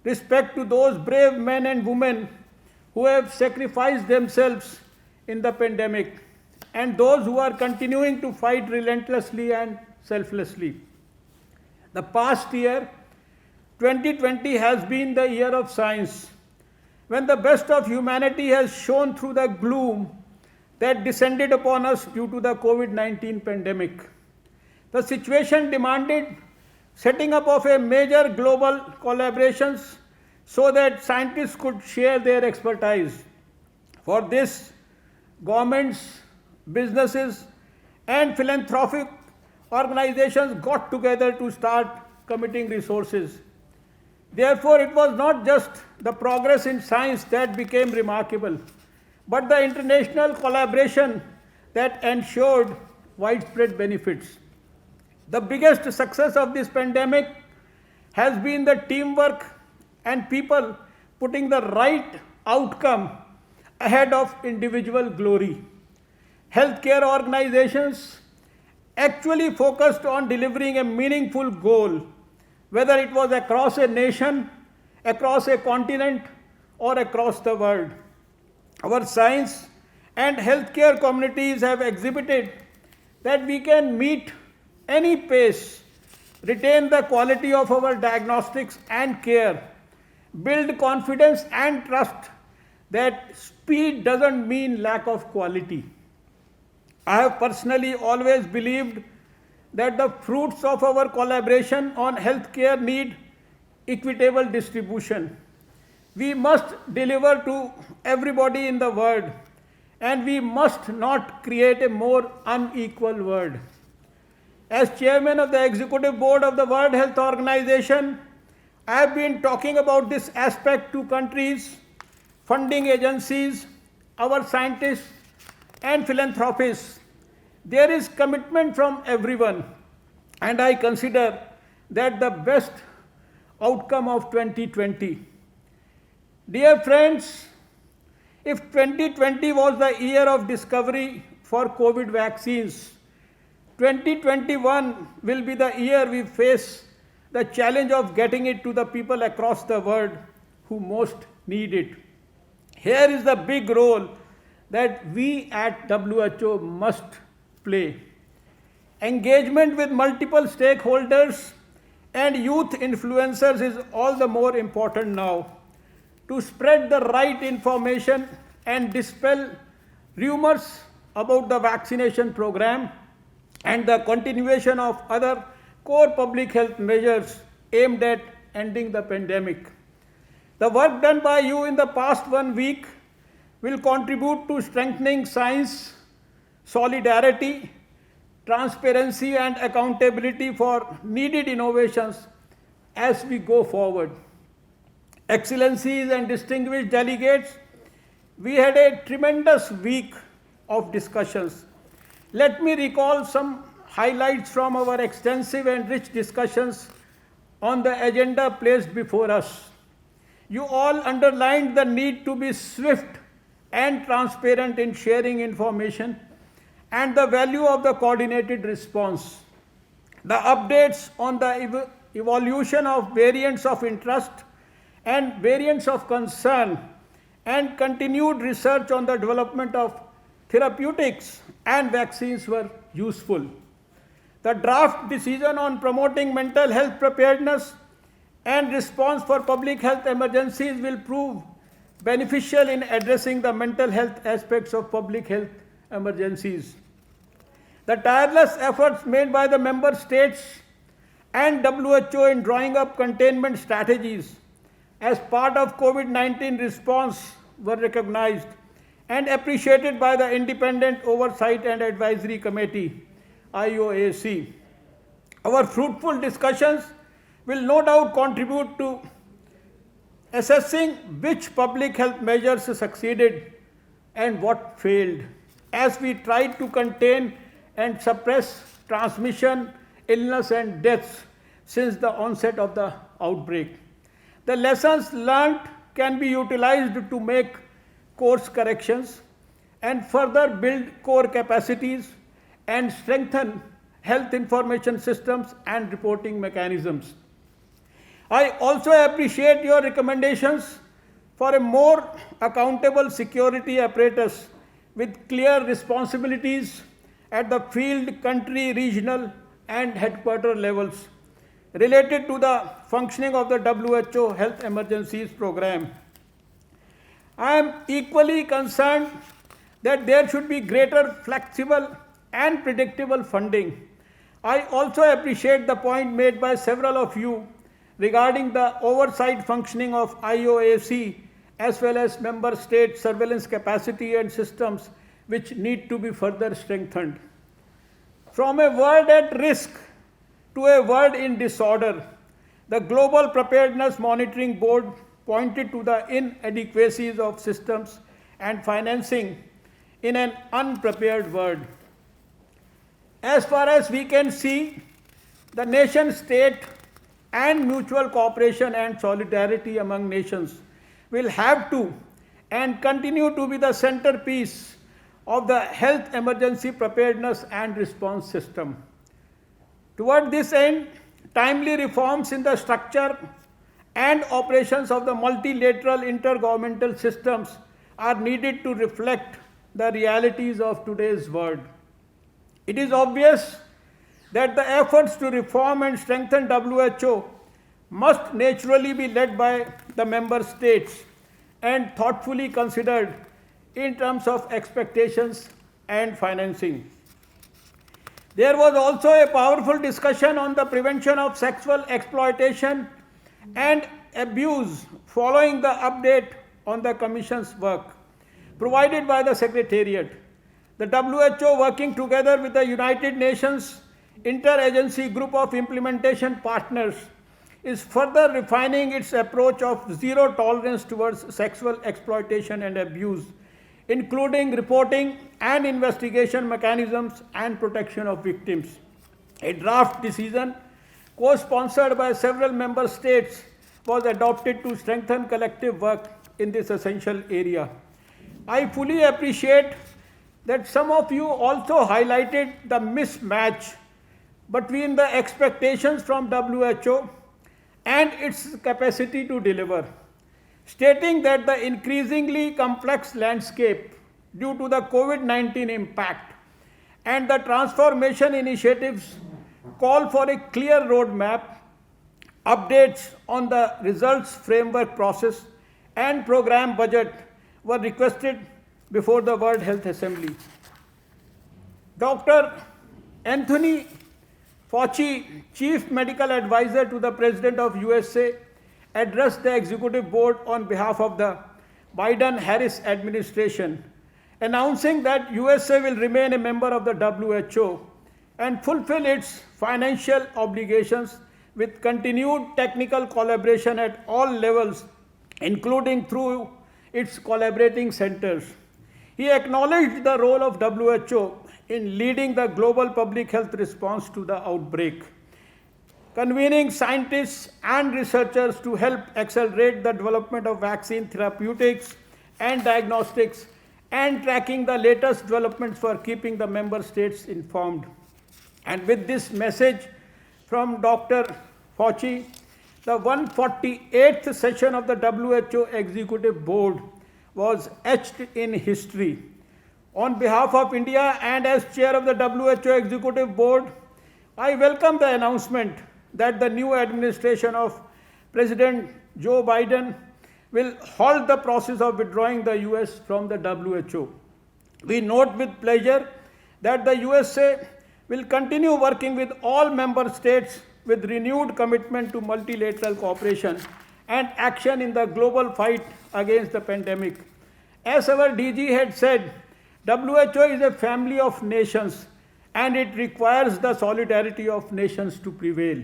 respect to those brave men and women who have sacrificed themselves in the pandemic and those who are continuing to fight relentlessly and selflessly. The past year, 2020, has been the year of science, when the best of humanity has shone through the gloom that descended upon us due to the COVID-19 pandemic. The situation demanded setting up of a major global collaborations so that scientists could share their expertise. For this, governments, businesses, and philanthropic organizations got together to start committing resources. Therefore, it was not just the progress in science that became remarkable, but the international collaboration that ensured widespread benefits. The biggest success of this pandemic has been the teamwork and people putting the right outcome ahead of individual glory. Healthcare organizations actually focused on delivering a meaningful goal, whether it was across a nation, across a continent, or across the world. Our science and healthcare communities have exhibited that we can meet any pace, retain the quality of our diagnostics and care, build confidence and trust that speed doesn't mean lack of quality. I have personally always believed that the fruits of our collaboration on healthcare need equitable distribution. We must deliver to everybody in the world, and we must not create a more unequal world. As chairman of the executive board of the World Health Organization, I have been talking about this aspect to countries, funding agencies, our scientists, and philanthropists. There is commitment from everyone, and I consider that the best outcome of 2020. Dear friends, if 2020 was the year of discovery for COVID vaccines, 2021 will be the year we face the challenge of getting it to the people across the world who most need it. Here is the big role that we at WHO must play. Engagement with multiple stakeholders and youth influencers is all the more important now to spread the right information and dispel rumors about the vaccination program and the continuation of other core public health measures aimed at ending the pandemic. The work done by you in the past 1 week will contribute to strengthening science, solidarity, transparency and accountability for needed innovations as we go forward. Excellencies and distinguished delegates, we had a tremendous week of discussions. Let me recall some highlights from our extensive and rich discussions on the agenda placed before us. You all underlined the need to be swift and transparent in sharing information and the value of the coordinated response. The updates on the evolution of variants of interest and variants of concern and continued research on the development of therapeutics and vaccines were useful. The draft decision on promoting mental health preparedness and response for public health emergencies will prove beneficial in addressing the mental health aspects of public health emergencies. The tireless efforts made by the member states and WHO in drawing up containment strategies as part of COVID-19 response were recognized and appreciated by the Independent Oversight and Advisory Committee, IOAC. Our fruitful discussions will no doubt contribute to assessing which public health measures succeeded and what failed, as we tried to contain and suppress transmission, illness and deaths since the onset of the outbreak. The lessons learned can be utilized to make course corrections and further build core capacities and strengthen health information systems and reporting mechanisms. I also appreciate your recommendations for a more accountable security apparatus with clear responsibilities at the field, country, regional and headquarter levels related to the functioning of the WHO Health Emergencies Program. I am equally concerned that there should be greater flexible and predictable funding. I also appreciate the point made by several of you regarding the oversight functioning of IOAC as well as member state surveillance capacity and systems which need to be further strengthened. From a world at risk to a world in disorder, the Global Preparedness Monitoring Board pointed to the inadequacies of systems and financing in an unprepared world. As far as we can see, the nation state and mutual cooperation and solidarity among nations will have to and continue to be the centerpiece of the health emergency preparedness and response system. Toward this end, timely reforms in the structure and operations of the multilateral intergovernmental systems are needed to reflect the realities of today's world. It is obvious that the efforts to reform and strengthen WHO must naturally be led by the member states and thoughtfully considered in terms of expectations and financing. There was also a powerful discussion on the prevention of sexual exploitation and abuse following the update on the Commission's work provided by the Secretariat. The WHO, working together with the United Nations Interagency Group of Implementation Partners, is further refining its approach of zero tolerance towards sexual exploitation and abuse, including reporting and investigation mechanisms and protection of victims. A draft decision, co-sponsored by several member states, was adopted to strengthen collective work in this essential area. I fully appreciate that some of you also highlighted the mismatch between the expectations from WHO and its capacity to deliver, stating that the increasingly complex landscape due to the COVID-19 impact and the transformation initiatives call for a clear roadmap, updates on the results framework process and program budget were requested before the World Health Assembly. Dr. Anthony Fauci, Chief Medical Advisor to the President of USA, addressed the Executive Board on behalf of the Biden-Harris administration, announcing that USA will remain a member of the WHO and fulfill its financial obligations with continued technical collaboration at all levels, including through its collaborating centers. He acknowledged the role of WHO in leading the global public health response to the outbreak, convening scientists and researchers to help accelerate the development of vaccine therapeutics and diagnostics, and tracking the latest developments for keeping the member states informed. And with this message from Dr. Fauci, the 148th session of the WHO Executive Board was etched in history. On behalf of India and as chair of the WHO Executive Board, I welcome the announcement that the new administration of President Joe Biden will halt the process of withdrawing the US from the WHO. We note with pleasure that the USA will continue working with all member states with renewed commitment to multilateral cooperation and action in the global fight against the pandemic. As our DG had said, WHO is a family of nations and it requires the solidarity of nations to prevail.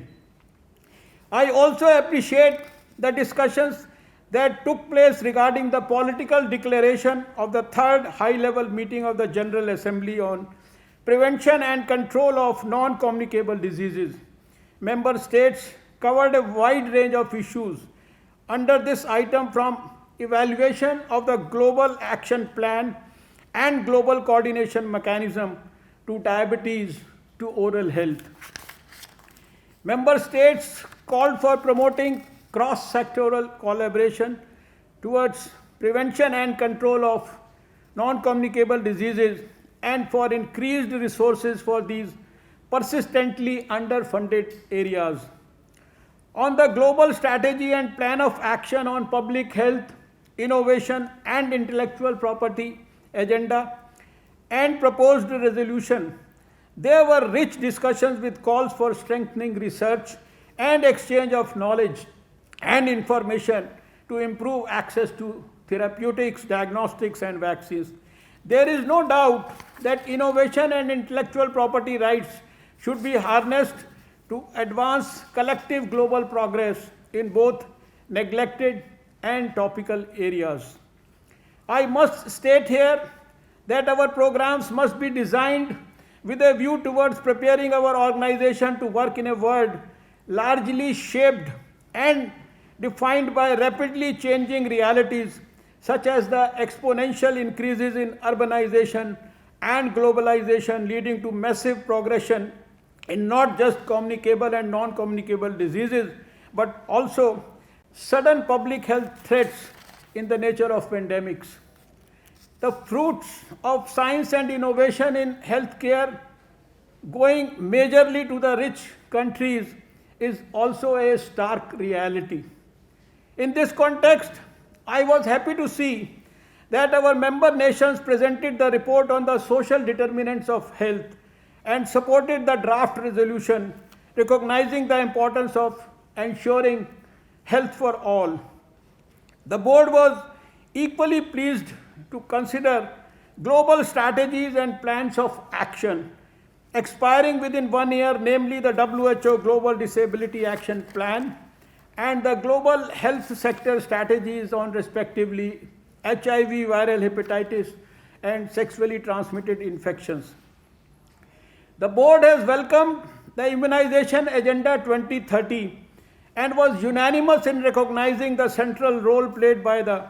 I also appreciate the discussions that took place regarding the political declaration of the third high-level meeting of the General Assembly on prevention and control of non-communicable diseases. Member states covered a wide range of issues under this item, from evaluation of the Global Action Plan and Global Coordination Mechanism to diabetes to oral health. Member states called for promoting cross-sectoral collaboration towards prevention and control of non-communicable diseases and for increased resources for these persistently underfunded areas. On the global strategy and plan of action on public health, innovation and intellectual property agenda and proposed resolution, there were rich discussions with calls for strengthening research and exchange of knowledge and information to improve access to therapeutics, diagnostics and vaccines. There is no doubt that innovation and intellectual property rights should be harnessed to advance collective global progress in both neglected and topical areas. I must state here that our programs must be designed with a view towards preparing our organization to work in a world largely shaped and defined by rapidly changing realities such as the exponential increases in urbanization and globalization, leading to massive progression in not just communicable and non-communicable diseases, but also sudden public health threats in the nature of pandemics. The fruits of science and innovation in healthcare going majorly to the rich countries is also a stark reality. In this context, I was happy to see that our member nations presented the report on the social determinants of health and supported the draft resolution recognizing the importance of ensuring health for all. The board was equally pleased to consider global strategies and plans of action expiring within 1 year, namely the WHO Global Disability Action Plan and the Global Health Sector Strategies on respectively HIV, viral hepatitis, and sexually transmitted infections. The board has welcomed the Immunization Agenda 2030 and was unanimous in recognizing the central role played by the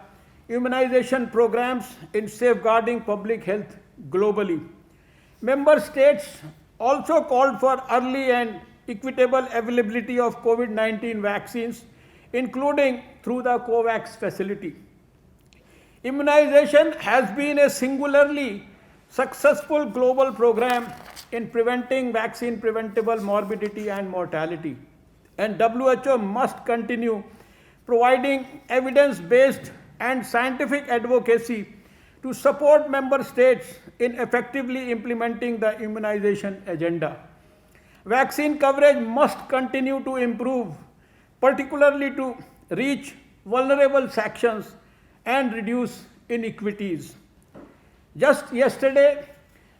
immunization programs in safeguarding public health globally. Member states also called for early and equitable availability of COVID-19 vaccines, including through the COVAX facility. Immunization has been a singularly successful global program in preventing vaccine-preventable morbidity and mortality, and WHO must continue providing evidence-based and scientific advocacy to support member states in effectively implementing the immunization agenda. Vaccine coverage must continue to improve, particularly to reach vulnerable sections and reduce inequities. Just yesterday,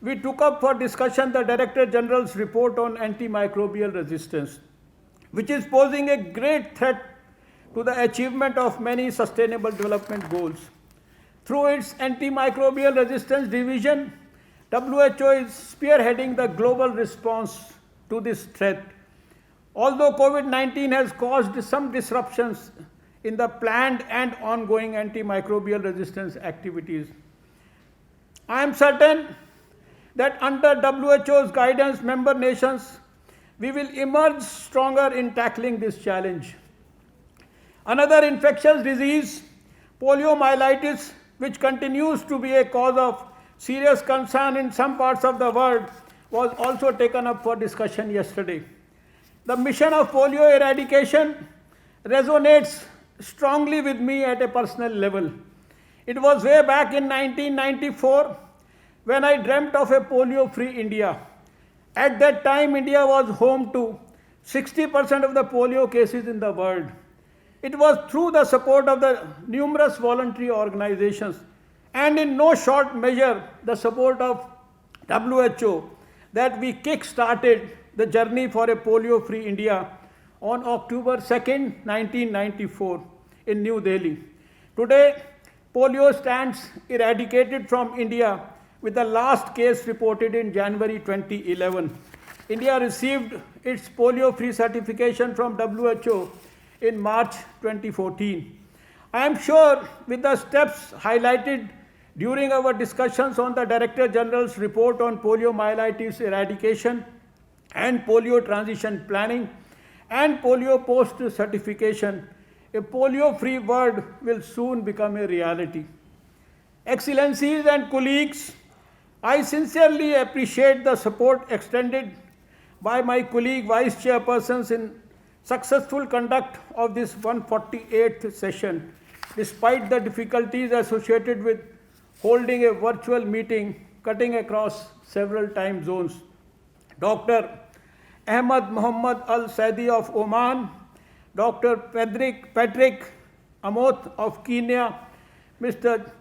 we took up for discussion the Director General's report on antimicrobial resistance, which is posing a great threat to the achievement of many sustainable development goals. Through its antimicrobial resistance division, WHO is spearheading the global response to this threat. Although COVID-19 has caused some disruptions in the planned and ongoing antimicrobial resistance activities, I am certain that under WHO's guidance, member nations, we will emerge stronger in tackling this challenge. Another infectious disease, poliomyelitis, which continues to be a cause of serious concern in some parts of the world, was also taken up for discussion yesterday. The mission of polio eradication resonates strongly with me at a personal level. It was way back in 1994 when I dreamt of a polio-free India. At that time, India was home to 60% of the polio cases in the world. It was through the support of the numerous voluntary organizations and in no short measure the support of WHO that we kick-started the journey for a polio-free India on October 2nd, 1994 in New Delhi. Today, polio stands eradicated from India with the last case reported in January 2011. India received its polio-free certification from WHO in March 2014. I am sure with the steps highlighted during our discussions on the Director General's report on poliomyelitis eradication and polio transition planning and polio post-certification, a polio-free world will soon become a reality. Excellencies and colleagues, I sincerely appreciate the support extended by my colleague Vice Chairpersons in successful conduct of this 148th session, despite the difficulties associated with holding a virtual meeting cutting across several time zones. Dr. Ahmad Muhammad Al Saidi of Oman, Dr. Patrick Amoth of Kenya, Mr.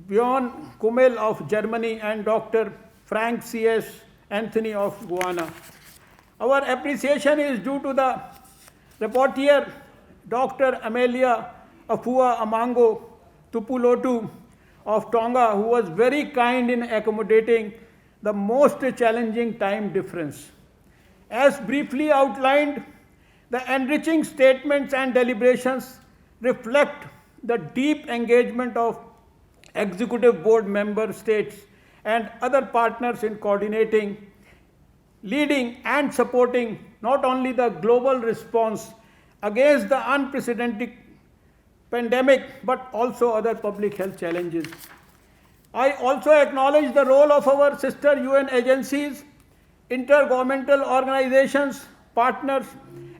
Bjorn Kummel of Germany, and Dr. Frank C.S. Anthony of Guyana. Our appreciation is due to the rapporteur, Dr. Amelia Afua Amango Tupulotu of Tonga, who was very kind in accommodating the most challenging time difference. As briefly outlined, the enriching statements and deliberations reflect the deep engagement of Executive Board member states and other partners in coordinating, leading and supporting not only the global response against the unprecedented pandemic but also other public health challenges. I also acknowledge the role of our sister UN agencies, intergovernmental organizations, partners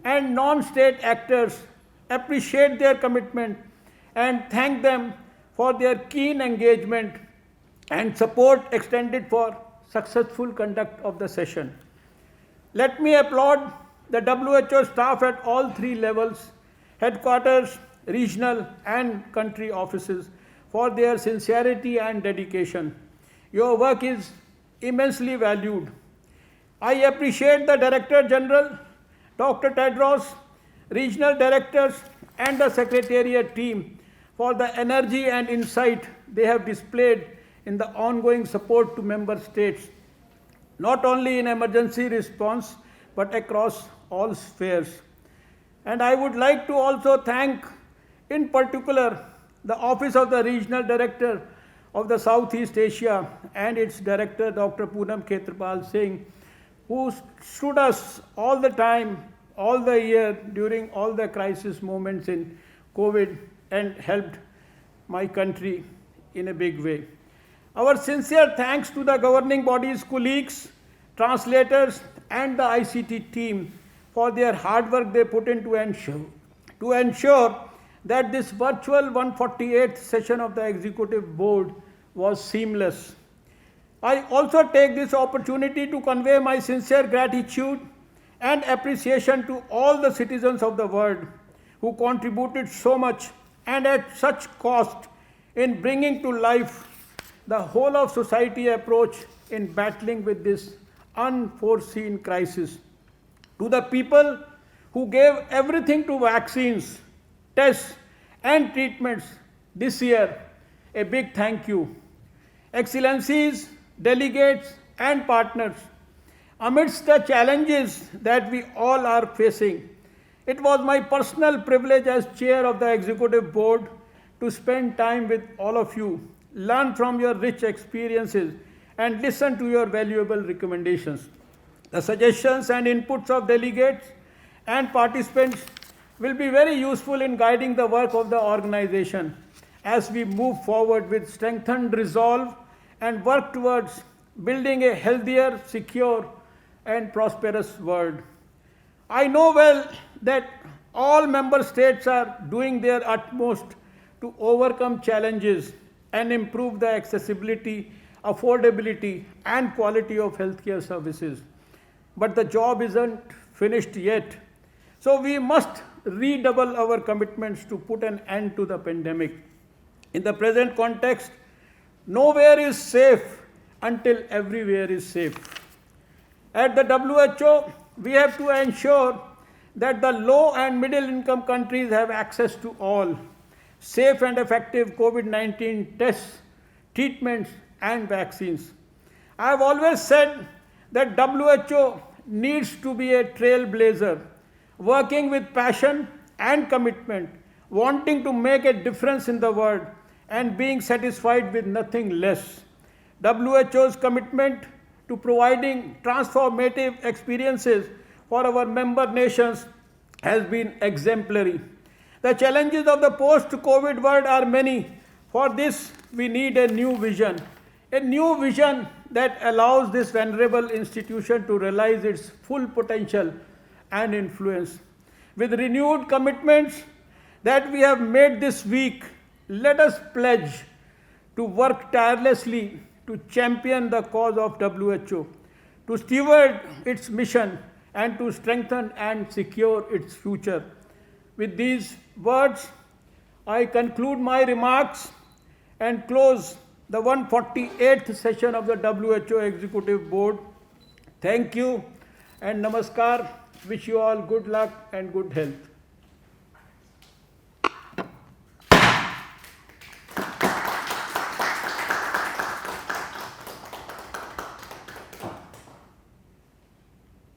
and non-state actors, appreciate their commitment and thank them for their keen engagement and support extended for successful conduct of the session. Let me applaud the WHO staff at all three levels, headquarters, regional and country offices, for their sincerity and dedication. Your work is immensely valued. I appreciate the Director General, Dr. Tedros, regional directors and the Secretariat team for the energy and insight they have displayed in the ongoing support to member states, not only in emergency response, but across all spheres. And I would like to also thank, in particular, the Office of the Regional Director of the Southeast Asia and its Director, Dr. Poonam Khetrapal Singh, who stood us all the time, all the year, during all the crisis moments in COVID and helped my country in a big way. Our sincere thanks to the governing body's colleagues, translators and the ICT team for their hard work they put in to ensure that this virtual 148th session of the Executive Board was seamless. I also take this opportunity to convey my sincere gratitude and appreciation to all the citizens of the world who contributed so much and at such cost in bringing to life the whole of society approach in battling with this unforeseen crisis. To the people who gave everything to vaccines, tests, and treatments this year, a big thank you. Excellencies, delegates, and partners, amidst the challenges that we all are facing, it was my personal privilege as chair of the executive board to spend time with all of you, learn from your rich experiences, and listen to your valuable recommendations. The suggestions and inputs of delegates and participants will be very useful in guiding the work of the organization as we move forward with strengthened resolve and work towards building a healthier, secure, and prosperous world. I know well that all member states are doing their utmost to overcome challenges and improve the accessibility, affordability, and quality of healthcare services. But the job isn't finished yet. So we must redouble our commitments to put an end to the pandemic. In the present context, nowhere is safe until everywhere is safe. At the WHO, we have to ensure that the low and middle income countries have access to all safe and effective COVID-19 tests, treatments, and vaccines. I have always said that WHO needs to be a trailblazer, working with passion and commitment, wanting to make a difference in the world, and being satisfied with nothing less. WHO's commitment to providing transformative experiences for our member nations has been exemplary. The challenges of the post-COVID world are many. For this, we need a new vision that allows this venerable institution to realize its full potential and influence. With renewed commitments that we have made this week, let us pledge to work tirelessly to champion the cause of WHO, to steward its mission, and to strengthen and secure its future. With these words, I conclude my remarks and close the 148th session of the WHO Executive Board. Thank you and namaskar. Wish you all good luck and good health.